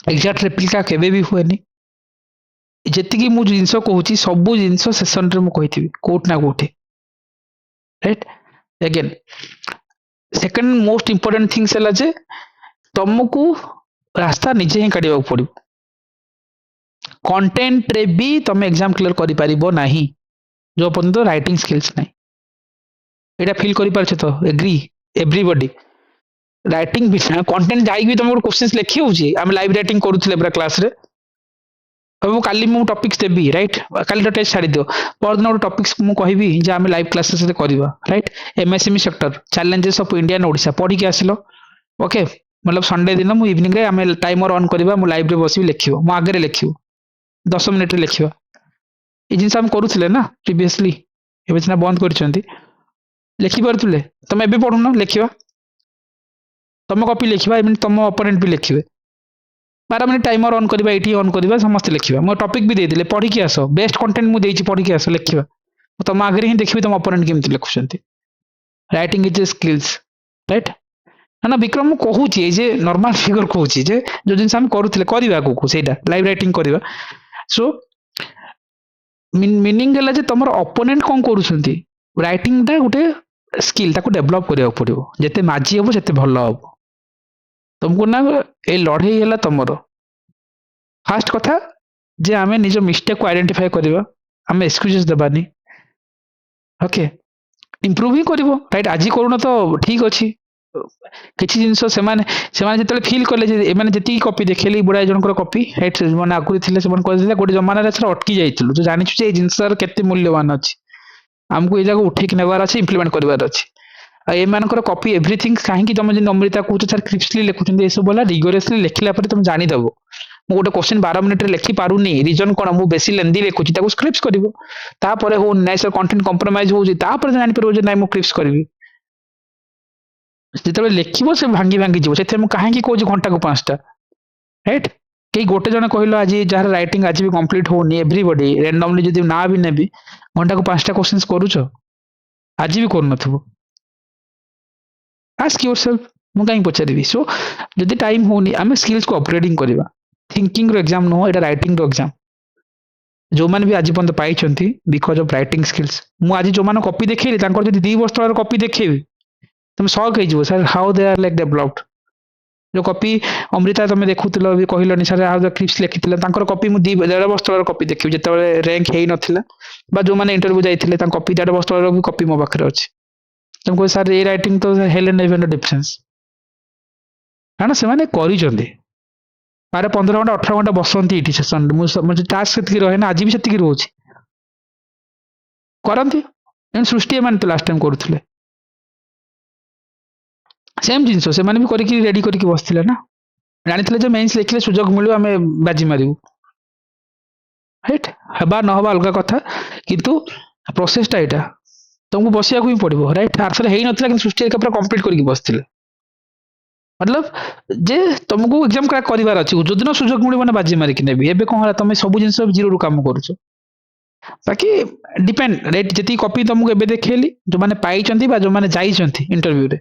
एग्जैक्ट रेप्लिका केबे भी हुएनी जेति की मु जिंसो कहूची सब जिंसो सेशन रे मु कहिथिबी कोट ना कोठे right again second most important things है जे तुमको रास्ता निजे ही काढ़ा पड़ो कंटेंट रे भी तुम एग्जाम क्लियर करि परिबो नाही जो पर्यंत राइटिंग स्किल्स नाही एटा फील करि परछ तो एग्री एवरीबॉडी राइटिंग भी कंटेंट जाई भी तुम क्वेश्चंस लिखि होउची हम लाइव राइटिंग करूथले पूरा क्लास रे अब काली मु टॉपिक्स देबी राइट काली तो टेस्ट छाड़ी दियो पर दिन गोटे टॉपिक्स मु कहबी जे हम लाइव क्लासेस रे करबा right MSME sector challenges of India and Odisha पढ़ी के आसिलो ओके मतलब संडे दिन मु इवनिंग रे हम टाइमर ऑन करबा मु लाइव रे बसी लिखिबो मु आगे रे लिखिबो 10 मिनिट रे लिखिबा ए जिंस हम करूथले ना प्रीवियसली एबे सिना बंद करछंती लिखि परथुले तुम एबे पढुना लिखिबा तुम कॉपी लिखिबा इवन तुम ओपोनेंट भी लिखिबे 12 मिनिट टाइमर ऑन करबा एटी ऑन करबा समस्त लिखिबा मो टॉपिक भी दे दिले पढ़ी के आसो बेस्ट कंटेंट मु देइची पढ़ी के आसो लिखिबा तुम आगे ही देखिबी तुम ओपोनेंट केमति लिखुछंती राइटिंग इज स्किल्स राइट ना विक्रम मु कहूची जे नॉर्मल फिगर कहूची जे जो जिंस हम करूथले करबा को सेटा लाइव राइटिंग करबा सो मीनिंग हला जे तमर ओपोनेंट कोन करूछंती राइटिंग ता गोटे स्किल ताको डेवलप करिया पड़िबो जते माजी हबो जते भलो हबो तुमको ना ए लड़े है तुमर फास्ट कथा जे आमे निज मिस्टेक को आइडेंटिफाई करबा आमे एक्सक्यूजेस देबानी ओके इम्प्रूव ही करिवो राइट आज करूना तो ठीक अछि କିଛି ଜିନିଷ ସେମାନେ ସେମାନେ ଯେତେବେଳେ ଫିଲ୍ କଲେ ଯେ ଏମାନେ ଯେତିକି କପି ଦେଖେଇଲେ ବୁଢା ଜଣଙ୍କର କପି ରାଇଟ୍ ସେମାନେ ଆଗରୁ ଥିଲେ ସେମାନେ କହିଥିଲେ ଗୋଟେ ଜମାନାରେ ସେଟା ଅଟକି ଯାଇଥିଲୁ ଯେ ଜାଣିଛୁ ଯେ ଏଇ ଜିନିଷର କେତେ ମୂଲ୍ୟବାନ ଅଛି ଆମକୁ ଏଇ ଜାଗାକୁ ଉଠେଇକି ନେବାର ଅଛି ଇମ୍ପ୍ଲିମେଣ୍ଟ କରିବାର ଅଛି ଆଉ ଏମାନଙ୍କର କପି ଏଭ୍ରିଥିଙ୍ଗ କାହିଁକି ତମେ ଯେମିତି ଅମୃତା କହୁଛ ସାର୍ କ୍ରିପ୍ସଲି ଲେଖୁଛନ୍ତି ଏସବୁ ହେଲା ରିଗୋରିୟସଲି ଲେଖିଲା ପରେ ତମେ ଜାଣିଦବ ମୁଁ ଗୋଟେ କ୍ୱେଶ୍ଚିନ୍ 12 ମିନିଟରେ ଲେଖି ପାରୁନି ରିଜନ କଣ ମୁଁ ବେଶୀ ଲେନ୍ଦି ଲେଖୁଛି ତାକୁ ସ୍କ୍ରିପ୍ଟ କରିବ ତାପରେ ହଉ ନାଇଁ ସାର୍ କଣ୍ଟେଣ୍ଟ କମ୍ପ୍ରୋମାଇଜ ହଉଛି ତାପରେ ଜାଣିପାରିବ ଯେ ନାଇଁ ମୁଁ କ୍ରିପ୍ସ କରିବି ଯେତେବେଳେ ଲେଖିବ ସେ ଭାଙ୍ଗି ଭାଙ୍ଗି ଯିବ ସେଥିପାଇଁ ମୁଁ କାହିଁକି କହୁଛି ଘଣ୍ଟାକୁ 5ଟା ରାଇଟ୍ କେହି ଗୋଟେ ଜଣ କହିଲ ଆଜି ଯାହାର ରାଇଟିଂ ଆଜି ବି କମ୍ପ୍ଲିଟ ହଉନି ଏଭ୍ରିବଡି ରେଣ୍ଡମଲି ଯଦି ନା ବି ନେବି ଘଣ୍ଟାକୁ 5ଟା କ୍ୱେଶ୍ଚିନ୍ସ କରୁଛ ଆଜି ବି କରୁନଥିବ ଆସ୍କ ୟୁର ସେଲ୍ଫ ମୁଁ କାହିଁକି ପଚାରିବି ସୋ ଯଦି ଟାଇମ ହଉନି ଆମେ ସ୍କିଲ୍ସକୁ ଅପଗ୍ରେଡିଂ କରିବା ଥିଙ୍କିଂର ଏକ୍ଜାମ ନୁହଁ ଏଇଟା ରାଇଟିଂର ଏକ୍ଜାମ ଯୋଉମାନେ ବି ଆଜି ପର୍ଯ୍ୟନ୍ତ ପାଇଛନ୍ତି ବିକଜ ଅଫ୍ ରାଇଟିଂ ସ୍କିଲ୍ସ ମୁଁ ଆଜି ଯୋଉମାନେ କପି ଦେଖେଇଲି ତାଙ୍କର ଯଦି 2 ବର୍ଷ ତଳର କପି ଦେଖେଇବି তুমি ସକ୍ ହେଇଯିବ ସାର୍ ହାଉ ଦେ ଆର୍ ଲାଇକ୍ ଡେଭଲପଡ ଯୋଉ କପି ଅମୃତା ତମେ ଦେଖୁଥିଲ ବି କହିଲନି ସାର୍ ହାଉ ଦ କ୍ରିପ୍ସ ଲେଖିଥିଲେ ତାଙ୍କର କପି ମୁଁ 1.5 ବର୍ଷ ତଳର କପି ଦେଖିବି ଯେତେବେଳେ ର୍ୟାଙ୍କ ହେଇନଥିଲା ବା ଯୋଉମାନେ ଇଣ୍ଟରଭ୍ୟୁ ଯାଇଥିଲେ ତାଙ୍କ କପି 1.5 ବର୍ଷ ତଳର ବି କପି ମୋ ପାଖରେ ଅଛି ତମେ କହିବ ସାର୍ ଏଇ ରାଇଟିଂ ତ ହେଲେ ନେଭେନ ଡିଫରେନ୍ସ କାରଣ ସେମାନେ କରିଛନ୍ତି 15 ଘଣ୍ଟା 18 ଘଣ୍ଟା ବସନ୍ତି ଏଇଠି ସେସନରେ ମୁଁ ଟାସ୍କ ସେତିକି ରହେ ନା ଆଜି ବି ସେତିକି ରହୁଛି କରନ୍ତି ସୃଷ୍ଟି ଏମାନେ ତ ଲାଷ୍ଟ ଟାଇମ କରୁଥିଲେ ସେମ୍ ଜିନିଷ ସେମାନେ ବି କରିକି ରେଡି କରିକି ବସିଥିଲେ ନା ଜାଣିଥିଲେ ଯେ ମେନ୍ସ ଲେଖିଲେ ସୁଯୋଗ ମିଳିବ ଆମେ ବାଜି ମାରିବୁ ରାଇଟ୍ ହେବା ନହେବା ଅଲଗା କଥା କିନ୍ତୁ ପ୍ରୋସେସଟା ଏଇଟା ତମକୁ ବସିବାକୁ ହିଁ ପଡିବ ରାଇଟ୍ ଆର୍ଥର ହେଇନଥିଲା କିନ୍ତୁ ସୃଷ୍ଟି ଏକା ପୁରା କମ୍ପ୍ଲିଟ୍ କରିକି ବସିଥିଲେ ମତଲବ ଯେ ତମକୁ ଏକ୍ଜାମ କ୍ରାକ୍ କରିବାର ଅଛି ଯୋଉଦିନ ସୁଯୋଗ ମିଳିବ ନା ବାଜି ମାରିକି ନେବି ଏବେ କଣ ହେଲା ତମେ ସବୁ ଜିନିଷ ଜିରୋରୁ କାମ କରୁଛ ବାକି ଡିପେଣ୍ଡ ରାଇଟ୍ ଯେତିକି କପି ତମକୁ ଏବେ ଦେଖେଇଲି ଯୋଉମାନେ ପାଇଛନ୍ତି ବା ଯୋଉମାନେ ଯାଇଛନ୍ତି ଇଣ୍ଟରଭ୍ୟୁରେ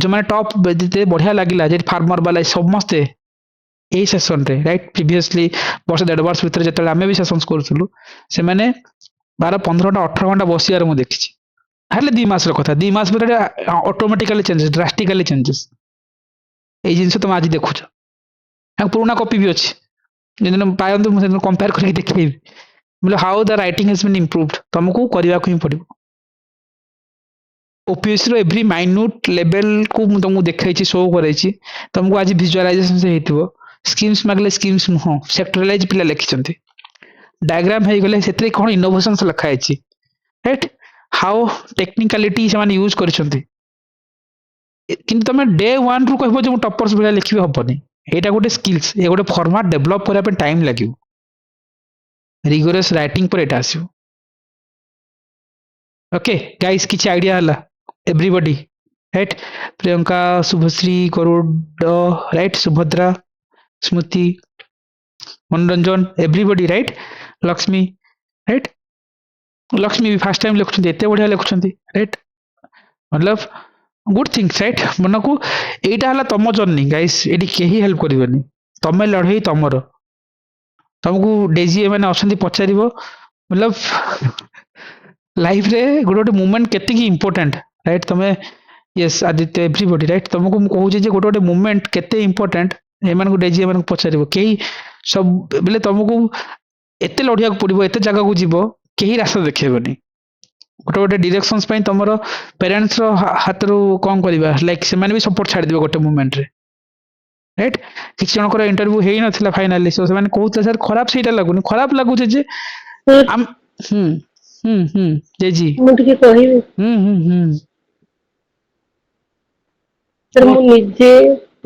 ଯୋଉମାନେ ଟପ୍ ଯେତେ ବଢିଆ ଲାଗିଲା ଯେ ଫାର୍ମର ବାଲା ସମସ୍ତେ ଏଇ ସେସନରେ ରାଇଟ୍ ପ୍ରିଭିୟସଲି 1.5 ବର୍ଷ ଭିତରେ ଯେତେବେଳେ ଆମେ ବି ସେସନ୍ସ କରୁଥିଲୁ ସେମାନେ 12 15 ଘଣ୍ଟା 18 ଘଣ୍ଟା ବସିବାର ମୁଁ ଦେଖିଛି ହେଲେ 2 ମାସର କଥା 2 ମାସ ଭିତରେ ଅଟୋମେଟିକାଲି ଚେଞ୍ଜେସ୍ ଡ୍ରାଷ୍ଟିକାଲି ଚେଞ୍ଜେସ୍ ଏଇ ଜିନିଷ ତମେ ଆଜି ଦେଖୁଛ ପୁରୁଣା କପି ବି ଅଛି ଯେଦିନ ପାଆନ୍ତୁ ମୁଁ ସେଦିନ କମ୍ପେୟାର କରିକି ଦେଖେଇବି ବୋଲେ ହାଉ ଦ ରାଇଟିଂ ହେଜ୍ ବିନ୍ ଇମ୍ପ୍ରୁଭଡ ତମକୁ କରିବାକୁ ହିଁ ପଡିବ ओपीएससी रो एवरी माइन्यूट लेवल को मु तुमको देखाइछि शो करैछि तुमको आज विजुअलाइजेशन से हेतिबो स्कीम्स मागले स्कीम्स नुह सेक्टरलाइज पिला लिखिछंती डायग्राम हे गले सेतरे कोन इनोवेशंस लिखा आइछि राइट हाउ टेक्निकलिटी से माने यूज करिसंती किंतु तमे डे 1 रु कहबो जे टॉपर्स बिला लिखिबे हबनी एटा गोटे स्किल्स ए गोटे फॉर्मेट डेवलप करिया पे टाइम लागियो रिगोरस राइटिंग पर एटा आसियो ओके गाइस किछ आइडिया हला एवरीबॉडी राइट प्रियंका शुभश्री करोड right Subhadra Smriti Manoranjan everybody right Lakshmi right Lakshmi भी फर्स्ट टाइम लिखुछंती एते बढ़िया लिखुछंती राइट मतलब गुड थिंग्स राइट मन को एटा हला तम जर्नी गाइस एडी केही हेल्प करिवनी तमे लढई तमरो तुमको डेजी माने असंती पचारिबो मतलब लाइफ रे गोटे गोटे मोमेंट केते की इंपोर्टेंट राइट तमे यस आदित्य एवरीबॉडी राइट तुमको मु कहू जे गोटे गोटे मोमेंट केते इंपोर्टेंट एमान को डेजी एमान को पचारिबो केही सब बेले तुमको एते लढिया को पड़िबो एते जगह को जीवो केही रास्ता देखेबनी गोटे गोटे डायरेक्शंस पई तमरो पेरेंट्स रो हाथ रो कोन करबा लाइक से माने भी सपोर्ट छाड़ दिबो गोटे मोमेंट रे राइट किछ जन को इंटरव्यू हेई नथिला फाइनली सो से माने कहूतले सर खराब सेटा लागुनी खराब लागु जे सर हम जय जी ମୁଁ ଟିକେ କହିବି सर କୁହ ମୁଁ ନିଜେ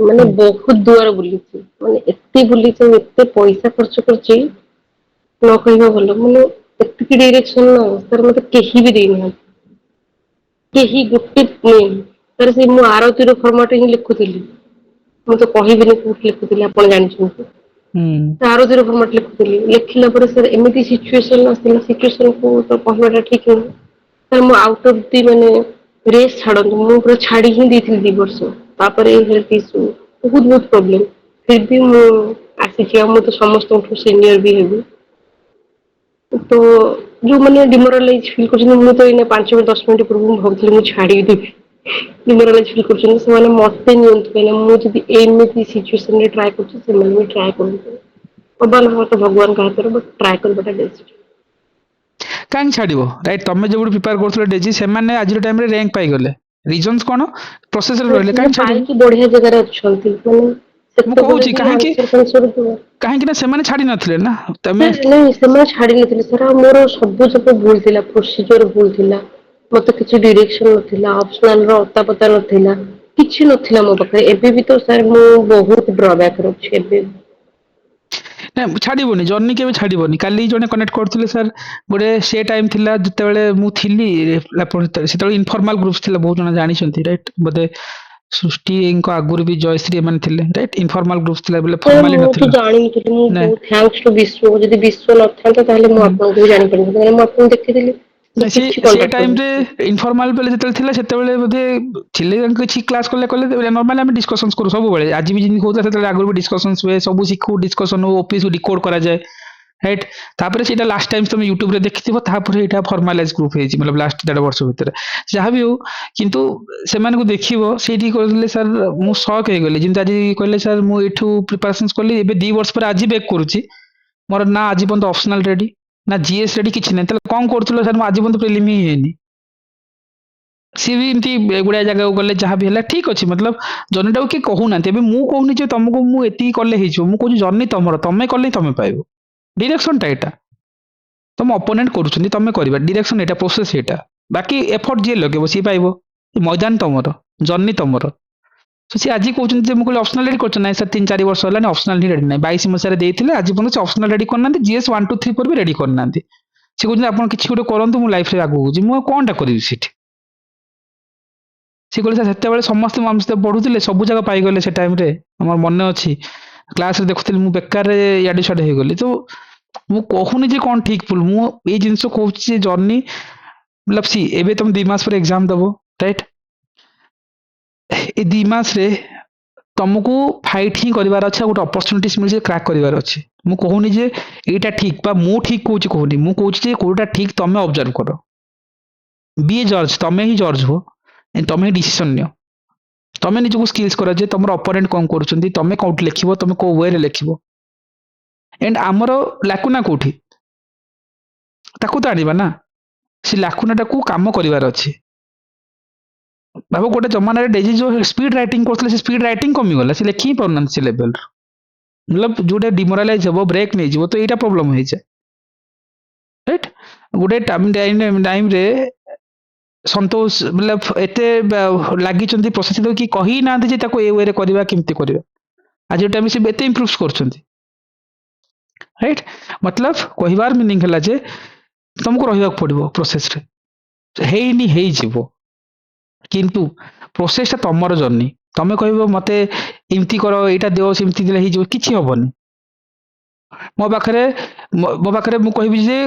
ମାନେ ବହୁତ ଦୁଆର ବୁଲିଛି ମାନେ ଏତେ ବୁଲିଛି ଏତେ ପଇସା ଖର୍ଚ୍ଚ କରିଛି ନ କହିବା ଭଲ ମାନେ ଏତିକି ଡାଇରେକ୍ସନ ନା ସାର୍ ମତେ କେହି ବି ଦେଇନାହାନ୍ତି କେହି ଗୋଟେ ସାର୍ ସେ ମୁଁ ଆରତିର ଫର୍ମାଟ ହିଁ ଲେଖୁଥିଲି ମୁଁ ତ କହିବିନି କୋଉଠି ଲେଖୁଥିଲି ଆପଣ ଜାଣିଛନ୍ତି ଆରତିର ଫର୍ମାଟ ଲେଖୁଥିଲି ଲେଖିଲା ପରେ ସାର୍ ଏମିତି ସିଚୁଏସନ ଆସିଲା ସିଚୁଏସନକୁ ତ କହିବାଟା ଠିକ ନୁହେଁ ସାର୍ ମୁଁ ଆଉଟ ଅଫ ଦି ମାନେ ରେସ୍ ଛାଡ଼ନ୍ତୁ ମୁଁ ପୁରା ଛାଡ଼ି ହିଁ ଦେଇଥିଲି 2 ବର୍ଷ ତାପରେ ହେଲ୍ଥ ଇସ୍ୟୁ ବହୁତ ବହୁତ ପ୍ରୋବ୍ଲେମ ଫିର ବି ମୁଁ ଆସିଛି ଆଉ ମୁଁ ତ ସମସ୍ତଙ୍କଠୁ ସିନିୟର ବି ହେବି तो जो मैंने डिमोरालाइज फील कर 5 10 मिनट पूर्व भावुली मुझे छाड़ी देवी डिमोरालाइज फील करछन से माने मते नियंत कहले मु जदी एमिति सिचुएशन रे ट्राई करछ से माने भी ट्राई करछ भगवान मते भगवान कहा करे बट ट्राई कर बेटा बेस्ट କାହିଁ ଛାଡିବ ରାଇଟ୍ ତମେ ଯୋଉଠି ପ୍ରିପେୟାର କରୁଥିଲ ଡେଜି ସେମାନେ ଆଜିର ଟାଇମରେ ରାଙ୍କ ପାଇଗଲେ ରିଜନ୍ସ କଣ ପ୍ରୋସେସରେ ରହିଲେ ସେମାନେ କାହିଁ ଛାଡିବ ପାଇକି ବଢିया ଜାଗାରେ ଅଛନ୍ତି ମାନେ ମୁଁ ସେତେବେଳେ କହୁଛି ବି କାହିଁକି ଆନ୍ସର ଫାନ୍ସର ଦବା କାହିଁକି ନା ସେମାନେ ଛାଡି ନଥିଲେ ନା ତମେ ସାର୍ ନାଇଁ ସେମାନେ ଛାଡି ନଥିଲେ ସାର୍ ଆଉ ମୋର ସବୁ ଯାକ ଭୁଲ ଥିଲା ପ୍ରୋସିଜର ଭୁଲ ଥିଲା ମତେ କିଛି ଡିରେକ୍ସନ ନଥିଲା ଅପସନାଲ ର ଅତା ପତା ନଥିଲା କିଛି ନଥିଲା ମୋ ପାଖରେ ଏବେ ବି ତ ସାର୍ ମୁଁ ବହୁତ ଡ୍ରବ୍ୟାକ୍ ରହୁଛି ଏବେ ବି। ନା ଛାଡିବନି ଜର୍ଣ୍ଣି କେବେ ଛାଡିବନି କାଲି ଜଣେ କନେକ୍ଟ କରୁଥିଲେ ସାର୍ ଗୋଟେ ସେ ଟାଇମ ଥିଲା ଯେତେବେଳେ ମୁଁ ଥିଲି ସେତେବେଳେ ଇନଫର୍ମାଲ ଗ୍ରୁପ ଥିଲା ବହୁତ ଜଣ ଜାଣିଛନ୍ତି ରାଇଟ୍ ବୋଧେ ସୃଷ୍ଟିଙ୍କ ଆଗରୁ ବି ଜୟଶ୍ରୀ ଏମାନେ ଥିଲେ ରାଇଟ୍ ଇନଫର୍ମାଲ ଗ୍ରୁପ ଥିଲା ବୋଲେ ସାର୍ ଫର୍ମାଲି ମୁଁ ତ ନଥିଲା ଜାଣିନଥିଲି ମୁଁ ନା ବହୁତ ଥ୍ୟାଙ୍କ୍ସ ଟୁ ବିଶ୍ୱ ଯଦି ବିଶ୍ୱ ନଥାନ୍ତା ତାହେଲେ ମୁଁ ହୁଁ। ଆପଣଙ୍କୁ ବି ଜାଣିପାରିନଥାନ୍ତି କାରଣ ମୁଁ ଆପଣଙ୍କୁ ଦେଖିଥିଲି ନା ମୁଁ ସେ କିଛି ସେ କଣ୍ଟାକ୍ଟ ଟାଇମରେ କରୁନଥିଲି ଇନଫର୍ମାଲ ବେଳେ ଯେତେବେଳେ ଥିଲା ସେତେବେଳେ ବୋଧେ ଥିଲେ କିଛି କ୍ଲାସ କଲେ କଲେ ନର୍ମାଲି ଆମେ ଡିସ୍କସନ୍ସ କରୁ ସବୁବେଳେ ଆଜି ବି ଯେମିତି ହଉଥିଲା ସେତେବେଳେ ଆଗରୁ ବି ଡିସ୍କସନ୍ସ ହୁଏ ସବୁ ଶିଖୁ ଡିସ୍କସନ ହଉ ଅଫିସକୁ ଡିକୋଡ୍ କରାଯାଏ ରାଇଟ୍ ତାପରେ ସେଇଟା ଲାଷ୍ଟ ଟାଇମ ତମେ ୟୁଟ୍ୟୁବରେ ଦେଖିଥିବ ତାପରେ ଏଇଟା ଫର୍ମାଲାଇଜ ଗ୍ରୁପ ହେଇଛି ମାନେ ଲାଷ୍ଟ 1.5 ବର୍ଷ ଭିତରେ ଯାହା ବି ହଉ କିନ୍ତୁ ସେମାନଙ୍କୁ ଦେଖିବ ସେଇଠି କହିଲେ ସାର୍ ମୁଁ ସକ୍ ହେଇଗଲି ଯେମିତି ଆଜି କହିଲେ ସାର୍ ମୁଁ ଏଇଠୁ ପ୍ରିପାରେସନ୍ସ କଲି ଏବେ 2 ବର୍ଷ ପରେ ଆଜି ବେକ୍ କରୁଛି ମୋର ନା ଆଜି ପର୍ଯ୍ୟନ୍ତ ଅପସନାଲ ରେଡି ନା ଜିଏସ୍ ରେଡି କିଛି ନାହିଁ ତାହେଲେ କଣ କରୁଥିଲ ସାର୍ ମୁଁ ଆଜି ପର୍ଯ୍ୟନ୍ତ ପ୍ରିଲିମ୍ ହିଁ ହେଇନି ସିଏ ବି ଏମିତି ଏଗୁଡାଏ ଜାଗାକୁ ଗଲେ ଯାହା ବି ହେଲା ଠିକ ଅଛି ମତଲବ ଜର୍ଣ୍ଣିଟାକୁ କିଏ କହୁନାହାନ୍ତି ଏବେ ମୁଁ କହୁନି ଯେ ତମକୁ ମୁଁ ଏତିକି କଲେ ହେଇଯିବ ମୁଁ କହୁଛି ଜର୍ଣ୍ଣି ତମର ତମେ କଲେ ହିଁ ତମେ ପାଇବ ଡିରେକ୍ସନଟା ଏଇଟା ତମ ଅପୋନେଣ୍ଟ କରୁଛନ୍ତି ତମେ କରିବା ଡିରେକ୍ସନ ଏଇଟା ପ୍ରୋସେସ ଏଇଟା ବାକି ଏଫର୍ଟ ଯିଏ ଲଗେଇବ ସିଏ ପାଇବ ମଇଦାନ ତମର ଜର୍ଣ୍ଣି ତମର So ସିଏ ଆଜି କହୁଛନ୍ତି ଯେ ମୁଁ କହିଲି ଅପସନାଲ ରେଡି କରୁଛ ନାଇଁ ସାର୍ 3-4 ବର୍ଷ ହେଲାଣି ଅପସନାଲ ହିଁ ରେଡି ନାହିଁ 22 ମସିହାରେ ଦେଇଥିଲେ ଆଜି ପର୍ଯ୍ୟନ୍ତ ସେ ଅପସନାଲ ରେଡି କରିନାହାନ୍ତି ଜିଏସ୍ 1 2 3 4 ବି ରେଡି କରିନାହାନ୍ତି ସେ କହୁଛନ୍ତି ଆପଣ କିଛି ଗୋଟେ କରନ୍ତୁ ମୁଁ ଲାଇଫରେ ଆଗକୁ ଯିବି ମୁଁ ଆଉ କଣଟା କରିବି ସେଠି ସେ କହିଲେ ସାର୍ ସେତେବେଳେ ସମସ୍ତେ ମୋ ସହିତ ପଢୁଥିଲେ ସବୁ ଜାଗା ପାଇଗଲେ ସେ ଟାଇମରେ ଆମର ମନେ ଅଛି କ୍ଲାସରେ ଦେଖୁଥିଲି ମୁଁ ବେକାରରେ ଇଆଡେ ସିଆଡେ ହେଇଗଲି ତ ମୁଁ କହୁନି ଯେ କଣ ଠିକ ଭୁଲ ମୁଁ ଏଇ ଜିନିଷ କହୁଛି ଯେ ଜର୍ଣ୍ଣି मतलब सी ଏବେ ତମେ 2 ମାସ ପରେ ଏକ୍ସାମ ଦବ ରାଇଟ୍ ଏ 2 ମାସରେ ତମକୁ ଫାଇଟ୍ ହିଁ କରିବାର ଅଛି ଆଉ ଗୋଟେ ଅପରଚ୍ୟୁନିଟି ମିଳିଛି କ୍ରାକ୍ କରିବାର ଅଛି ମୁଁ କହୁନି ଯେ ଏଇଟା ଠିକ ବା ମୁଁ ଠିକ କହୁଛି କହୁନି ମୁଁ କହୁଛି ଯେ କୋଉଟା ଠିକ ତମେ ଅବଜର୍ଭ କର ବି ଏ ଜଜ୍ ତମେ ହିଁ ଜଜ୍ ହୁଅ ତମେ ହିଁ ଡିସିସନ ନିଅ ତମେ ନିଜକୁ ସ୍କିଲ୍ସ କର ଯେ ତମର ଅପୋନେଣ୍ଟ କଣ କରୁଛନ୍ତି ତମେ କୋଉଠି ଲେଖିବ ତମେ କୋଉ ୱେରେ ଲେଖିବ ଏଣ୍ଡ ଆମର ଲାକୁନା କୋଉଠି ତାକୁ ତ ଆଣିବା ନା ସେ ଲାକୁନାଟାକୁ କାମ କରିବାର ଅଛି ଭାବ ଗୋଟେ ଜମାନାରେ ଡେଜି ଯୋଉ ସ୍ପିଡ ରାଇଟିଂ କରୁଥିଲେ ସେ ସ୍ପିଡ ରାଇଟିଂ କମିଗଲା ସେ ଲେଖି ହିଁ ପାରୁନାହାନ୍ତି ସେ ଲେଭେଲର मतलब ଯୋଉଟା ଡିମୋରାଲାଇଜ ହବ ବ୍ରେକ୍ ନେଇଯିବ ତ ଏଇଟା ପ୍ରୋବ୍ଲେମ ହେଇଯାଏ ରାଇଟ୍ ଗୋଟେ ଟାଇମରେ ସନ୍ତୋଷ मतलब ଏତେ ଲାଗିଛନ୍ତି ପ୍ରୋସେସ କି କହି ନାହାନ୍ତି ଯେ ତାକୁ ଏ ୱେରେ କରିବା କେମିତି କରିବା ଆଜି ଟାଇମ ସେ ଏତେ ଇମ୍ପ୍ରୁଭ କରୁଛନ୍ତି ରାଇଟ୍ मतलब କହିବାର ମିନିଂ ହେଲା ଯେ ତମକୁ ରହିବାକୁ ପଡିବ ପ୍ରୋସେସରେ ହେଇନି ହେଇଯିବ କିନ୍ତୁ ପ୍ରୋସେସଟା ତମର ଜର୍ଣ୍ଣି ତମେ କହିବ ମତେ ଏମିତି କର ଏଇଟା ଦିଅ ସେମିତି ଦେଲେ ହେଇଯିବ କିଛି ହବନି ମୋ ପାଖରେ ମୋ ପାଖରେ ମୁଁ କହିବି ଯେ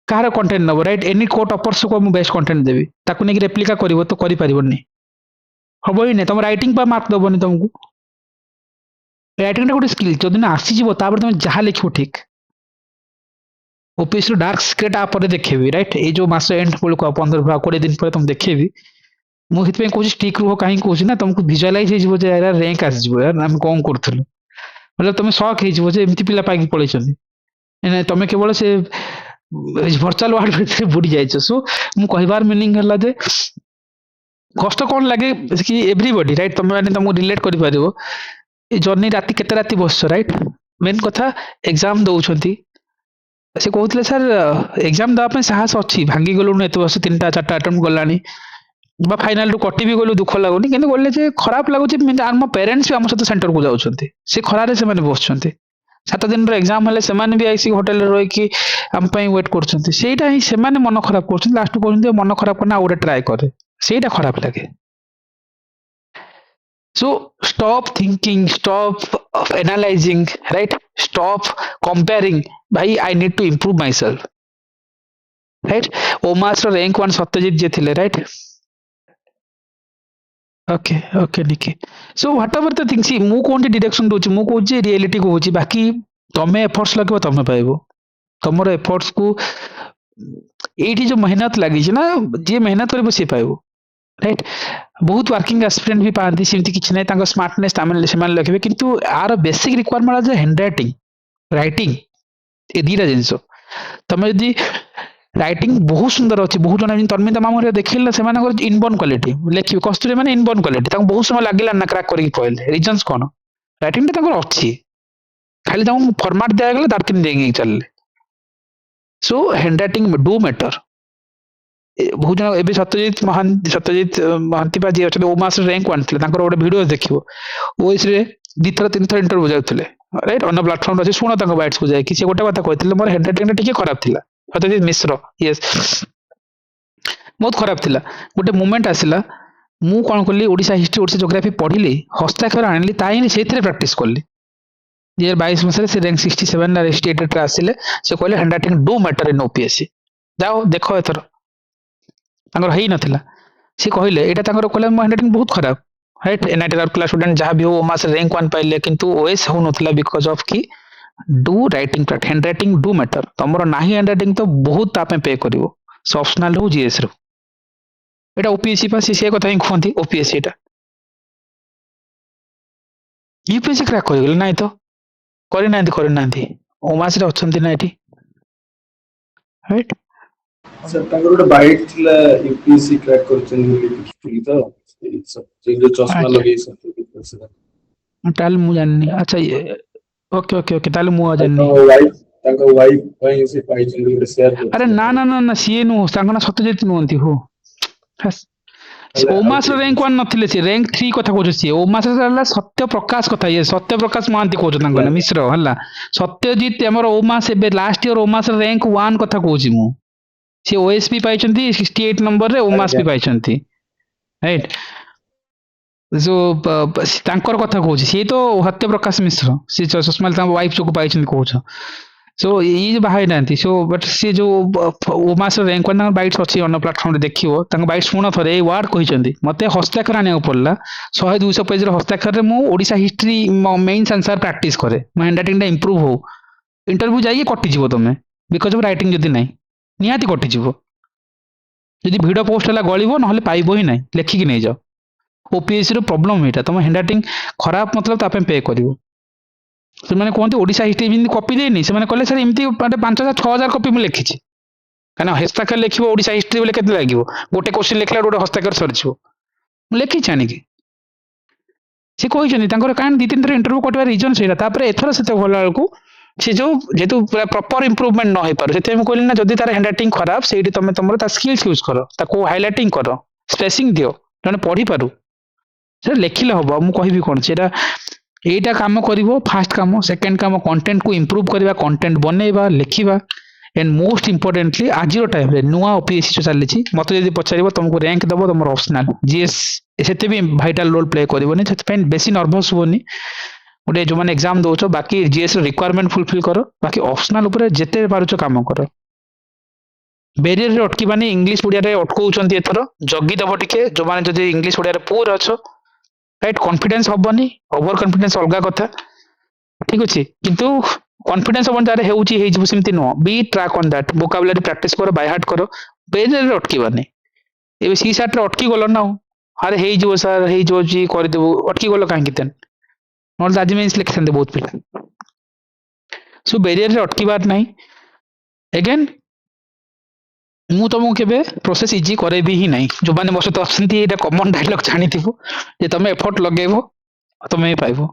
କାହାର କଣ୍ଟେଣ୍ଟ ନବ ରାଇଟ୍ ଏନି କୋ ଟପର୍ସକୁ ମୁଁ ବେଷ୍ଟ କଣ୍ଟେଣ୍ଟ ଦେବି ତାକୁ ନେଇକି ରେପ୍ଲିକା କରିବ ତ କରିପାରିବନି ହବ ହିଁ ନାହିଁ ତମ ରାଇଟିଂ ପା ମାର୍କ ଦବନି ତମକୁ ରାଇଟିଂଟା ଗୋଟେ ସ୍କିଲ୍ ଯଦି ନା ଆସିଯିବ ତାପରେ ତମେ ଯାହା ଲେଖିବ ଠିକ ଓପିଏସର ଡାର୍କ ସିକ୍ରେଟ ଆ ପରେ ଦେଖେଇବି ରାଇଟ୍ ଏଇ ଯୋଉ ମାସ ଏଣ୍ଡ ବେଳକୁ 15-20 ଦିନ ପରେ ତମକୁ ଦେଖେଇବି ମୁଁ ସେଥିପାଇଁ କହୁଛି ଷ୍ଟିକ୍ ରୁହ କାହିଁକି କହୁଛି ନା ତମକୁ ଭିଜୁଆଲାଇଜ ହେଇଯିବ ଯେ ଏରା ର୍ୟାଙ୍କ ଆସିଯିବ ଆମେ କଣ କରୁଥିଲୁ ବୋଲେ ତମେ ସକ୍ ହେଇଯିବ ଯେ ଏମିତି ପିଲା ପାଇକି ପଳେଇଛନ୍ତି ତମେ କେବଳ ସେ ଭର୍ଚୁଆଲ ୱାର୍ଲଡ ଭିତରେ ବୁଡି ଯାଇଛ ସୋ ମୁଁ କହିବାର ମିନିଂ ହେଲା ଯେ କଷ୍ଟ କଣ ଲାଗେ କି ଏଭ୍ରିବଡି ରାଇଟ୍ ତମେ ମାନେ ତମକୁ ରିଲେଟ୍ କରିପାରିବ ଏ ଜର୍ଣ୍ଣି ରାତି କେତେ ରାତି ବସଛ ରାଇଟ୍ ମେନ୍ କଥା ଏକ୍ସାମ ଦଉଛନ୍ତି ସେ କହୁଥିଲେ ସାର୍ ଏକ୍ସାମ ଦେବା ପାଇଁ ସାହସ ଅଛି ଭାଙ୍ଗି ଗଲୁଣୁ ଏତେ ବର୍ଷ 3ଟା 4ଟା ଆଟେମ୍ପ୍ଟ ଗଲାଣି ବା ଫାଇନାଲରୁ କଟି ବି ଗଲୁ ଦୁଃଖ ଲାଗୁନି କିନ୍ତୁ କହିଲେ ଯେ ଖରାପ ଲାଗୁଛି ଆମ ପ୍ୟାରେଣ୍ଟସ୍ ବି ଆମ ସହିତ ସେଣ୍ଟରକୁ ଯାଉଛନ୍ତି ସେ ଖରାରେ ସେମାନେ ବସୁଛନ୍ତି 7 ଦିନର ଏକ୍ସାମ ହେଲେ ସେମାନେ ବି ଆସିକି ହୋଟେଲରେ ରହିକି ଆମ ପାଇଁ ୱେଟ୍ କରୁଛନ୍ତି ସେଇଟା ହିଁ ସେମାନେ ମନ ଖରାପ କରୁଛନ୍ତି ଲାଷ୍ଟକୁ କହୁଛନ୍ତି ମନ ଖରାପ କରନା ଆଉ ଗୋଟେ ଟ୍ରାଏ କରେ ସେଇଟା ଖରାପ ଲାଗେ so stop thinking stop analyzing right stop comparing ଭାଇ I need to improve myself right ଓମାସର rank 1 Satyajit ଯିଏ ଥିଲେ right okay Niki so whatever the thing see ମୁଁ କୋଉଠି ଡିରେକ୍ସନ ଦଉଛି ମୁଁ କହୁଛି ରିଏଲିଟି କହୁଛି ବାକି ତମେ ଏଫର୍ଟସ ଲଗେଇବ ତମେ ପାଇବ ତମର ଏଫର୍ଟସ କୁ ଏଇଠି ଯୋଉ ମେହନତ ଲାଗିଛି ନା ଯିଏ ମେହନତ କରିବ ସିଏ ପାଇବ राइट बहुत वर्किंग एस्पिरेंट भी पाती सेमती किसी ना स्मार्टनेस से लिखे किंतु यार basic requirement hand writing writing ये दीटा जिनस तुम जदि राइटिंग बहुत सुंदर अच्छी बहुत जन तन्मिता मामू देखिले से इनबोर्न क्वालिटी लिखे कस्तूरी मैंने इनबोर्न क्वालिटी बहुत समय लगे ना क्रैक करके पढ़ले रिजन्स कौन राइटिंग अच्छी खाली फॉर्मेट दिगला दार्किन देंगे चलले सो हैंड रईटिंग डू मैटर बहुत जन ए सत्यजित महांती जी अच्छे ओमास रैंक आनी गोटे भिड देखो ओएस दी थर तीन थर इंटरव्यू जाते राइट अन्न प्लाटफर्म अच्छे शुण बैट्स को जाकि गोटे कथा कहते मोर हैंड रईटिंग खराब थी सत्यजित मिश्र यस बहुत खराब थी गोटे मोमेंट आसला मु कौन कली ओडिशा हिस्ट्री ओडिशा जोग्राफी पढ़ी हस्ताक्षर आनी से प्राक्ट कली 2022 मसीह से रैंक 67 68 आसिले से कहले hand writing do matter in OPSC जाओ देख एथर ही नथिला सी कहले एटा कहले मो हैंड रईटिंग बहुत खराब राइट एनआईटी राउरकेला स्टूडेंट जहाँ भी हो ओमास रैंक 1 पाइले किंतु ओएस हो नथिला बिकॉज ऑफ की do writing hand writing do matter तुमर नाही हैंड रईटिंग तो बहुत तापे पे करिवो सो ऑप्शनल हो जीएस रो एटा ओपीएससी पास से कथा ही कहती ओपीएससी एटा यूपीएससी क्रैक कर ना तो करना ओमास रे अछंती ना एठी राइट सर तांकर गोटे बाइट थिला यूपीएससी क्रैक करछन बोली देखिली तो जे जो चश्मा अच्छा लगे सब ताल मु जाननी अच्छा ओके ओके ओके ताल मु जाननी तांका वाइफ भाई से पाइछन गोटे शेयर अरे ना ना ना ना सीए नु तांका सत्यजित नुहंती हो ओमास रैंक 1 नथिले सी रैंक 3 कथा कहू सी ओमास हला सत्य प्रकाश कथा ये सत्य प्रकाश महांती कहू तांका ना मिश्र हला सत्यजित हमर ओमास एबे लास्ट ईयर ओमास रैंक 1 कथा कहू छी मु सी ओएसपी पाइछंती 68 नंबर रे ओमास भी पाइछंती राइट जो तांकर कथा कहू छी सी तो सत्य प्रकाश मिश्र सी सुषमा तांका वाइफ जो पाइछंती कहू छ सो ये बाहर नांती सो बट सी जो ओमास रैंक 1 बाइट्स अच्छी अन्न प्लेटफॉर्म रे देखिवो तांका बाइट शुण थरे ए वर्ड कहिसंती मते हस्ताक्षर आने पड़ला 100 200 पेज रे हस्ताक्षर रे मु Odisha history main answer practice करे मो हैंड राइटिंग टा इंप्रूव हो इंटरव्यू जाइए कटि जीवो तमे बिकॉज ऑफ राइटिंग जदी नाही निहाती कटि जीवो जदी वीडियो पोस्ट हला गळिवो नहले पाइबो ही नाही लेखि कि नै जाओ ओपीएससी रो प्रॉब्लम हेटा तम हैंड राइटिंग खराब मतलब तापे पे करिवो से मैंने कहते ओडिशा हिस्ट्री भी कॉपी देनी से मैंने कहले सर एमती 5000 6000 कॉपी मैं लिखी कहना हस्ताक्षर लिखो ओडिशा हिस्ट्री बोले केते लागिवो गोटे क्वेश्चन लिखला गोटे हस्ताक्षर सरजिवो लिखी छानी से कहिसनी तांकर कान दी तीन थर इंटरव्यू कटवा रीजन सेटा तापर एथर से भला को से जो जेतु प्रॉपर इंप्रूवमेंट न होई पारो सेते हम कहली ना जदी तार हैंड राइटिंग खराब सेठी तमे तमरो ता स्किल्स यूज करो ताको हाइलाइटिंग करो स्पेसिंग दियो जने पढ़ी पारू से लिखिले हबो मु कहिबी कोन सेटा एटा काम करिवो फास्ट काम सेकंड काम कंटेंट को इंप्रूव करबा कंटेंट बनेबा लिखिबा एंड मोस्ट इंपोर्टेंटली आज टाइम रे नुआ ओपीएससी जो चली छी मते जदी पचारिबो तुमको रैंक दबो तुम ऑप्शनल जीएस सेते भी वाइटल रोल प्ले करिवोनी सेते बेसी नर्वस होनी गोटे जो मैंने एग्जाम दौच बाकी जीएस रिक्वायरमेंट फुलफिल करो बाकी ऑप्शनल ऊपर जेते पारुछ काम करो बेरियर रे अटकीबानी इंग्लिश ओडिया रे अटकौचंती एथरो जगी दबो टिके जो माने जदी इंग्लिश ओडिया रे पुअर अछो राइट कॉन्फिडेंस हबनी ओवर कॉन्फिडेंस अलगा कथा ठीक अछि किंतु कॉन्फिडेंस हबन जारे हेउची हे जिवो सेमती नो बी track on that vocabulary practice करो बाय हार्ट करो बेरियर रे अटकीबानी एबे सी सेट रे अटकी गलो ना अरे हे जिवो सर हे जिवो जी कर देबो अटकी गलो काहे कितन नॉट आज मींस लिख संदे बहुत पिला सो बेरियर रे अटकीबार नाही अगेन मु तुमको केबे प्रोसेस इजी करेबी ही नहीं जो माने मोर सहित अछंती एटा कॉमन डायलॉग जानिथिबो जे तमे एफर्ट लगेबो तमे पाइबो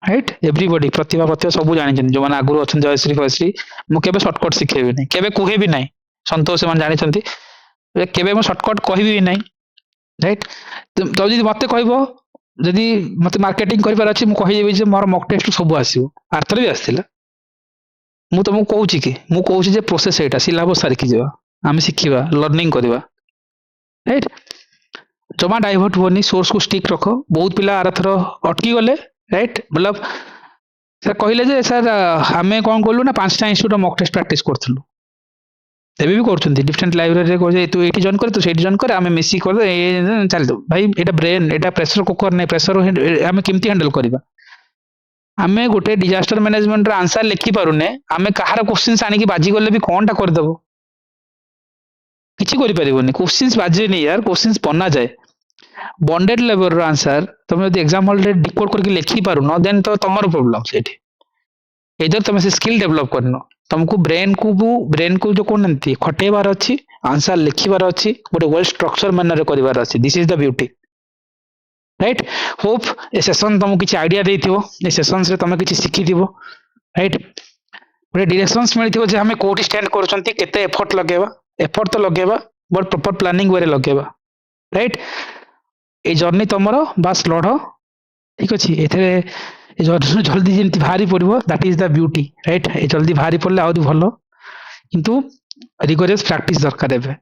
राइट एवरीबॉडी प्रतिभा प्रतिभा सब जानि जो माने आगुर अछन जयश्री फयश्री मु केबे शॉर्टकट सिखेबी नहीं केबे कुहे भी नहीं संतोष मान जानिछंती केबे मु शॉर्टकट कहिबी भी नहीं राइट तो जदी मते कहबो जदी मते मार्केटिंग करिबार अछि मु कहि देबी जे मोर मॉक टेस्ट सब आसीबो आर्थर भी आस्थिला मु तुमको कहूची कि मु कहूची जे प्रोसेस एटा सिलेबस सारिकी जेबा आमे शिखिबा लर्निंग करबा राइट जमा डाइवर्ट होनी सोर्स को स्टिक रखो बहुत पिला आरथर अटकी गले राइट मतलब सर कहले जे सर आमे कोन करलु ना पांचटा इंस्टीट्यूट मॉक टेस्ट प्रैक्टिस करथलु एबे भी करछंती डिफरेंट लाइब्रेरी रे को जे तू एठी जॉइन कर तू सेठी जॉइन कर आमे मिसी कर ए चल दो भाई एटा ब्रेन एटा प्रेशर कुकर नै प्रेशर आमे केमती हैंडल करबा आमे गोटे डिजास्टर मैनेजमेंट रा आंसर लिखि पारुने आमे कहार क्वेश्चंस आनी की बाजी गले भी कोनटा कर देबो କିଛି କରିପାରିବନି, କ୍ୱେଶ୍ଚିନ୍ସ ବାଜେନି यार, क्वेश्चंस बना जाए बॉन्डेड लेवल रो आंसर तुम यदि एग्जाम हॉल रे डिकोड करके लिखी पारुनो देन तो तमरो प्रॉब्लम सेठी। इधर तुम से स्किल डेवलप करनो, तुमको ब्रेन को जो कोनंती खटेबार अछि, आंसर लिखिबार अछि, गोटे वेल स्ट्रक्चर मैनर रे करिबार अछि। This is the beauty, right. Hope A session तुमको किछि आइडिया देथिबो, ए सेशंस रे तुम किछि सिखिथिबो, राइट। गोटे डायरेक्शंस मिलिथिबो जे हमें कोठी स्टैंड करूछंती, केते एफर्ट लगेबा, एफर्ट तो लगेबा बट प्रॉपर प्लानिंग वे रे लगेबा, राइट। ए जर्नी तुमरो बास लढ, ठीक अछि। एथरे ए जर्नी जल्दी जेंति भारी पड़िबो, that is the beauty, right. ए जल्दी भारी पड़ले आउरी भलो, किंतु रिगोरियस प्रैक्टिस दरकार एबे।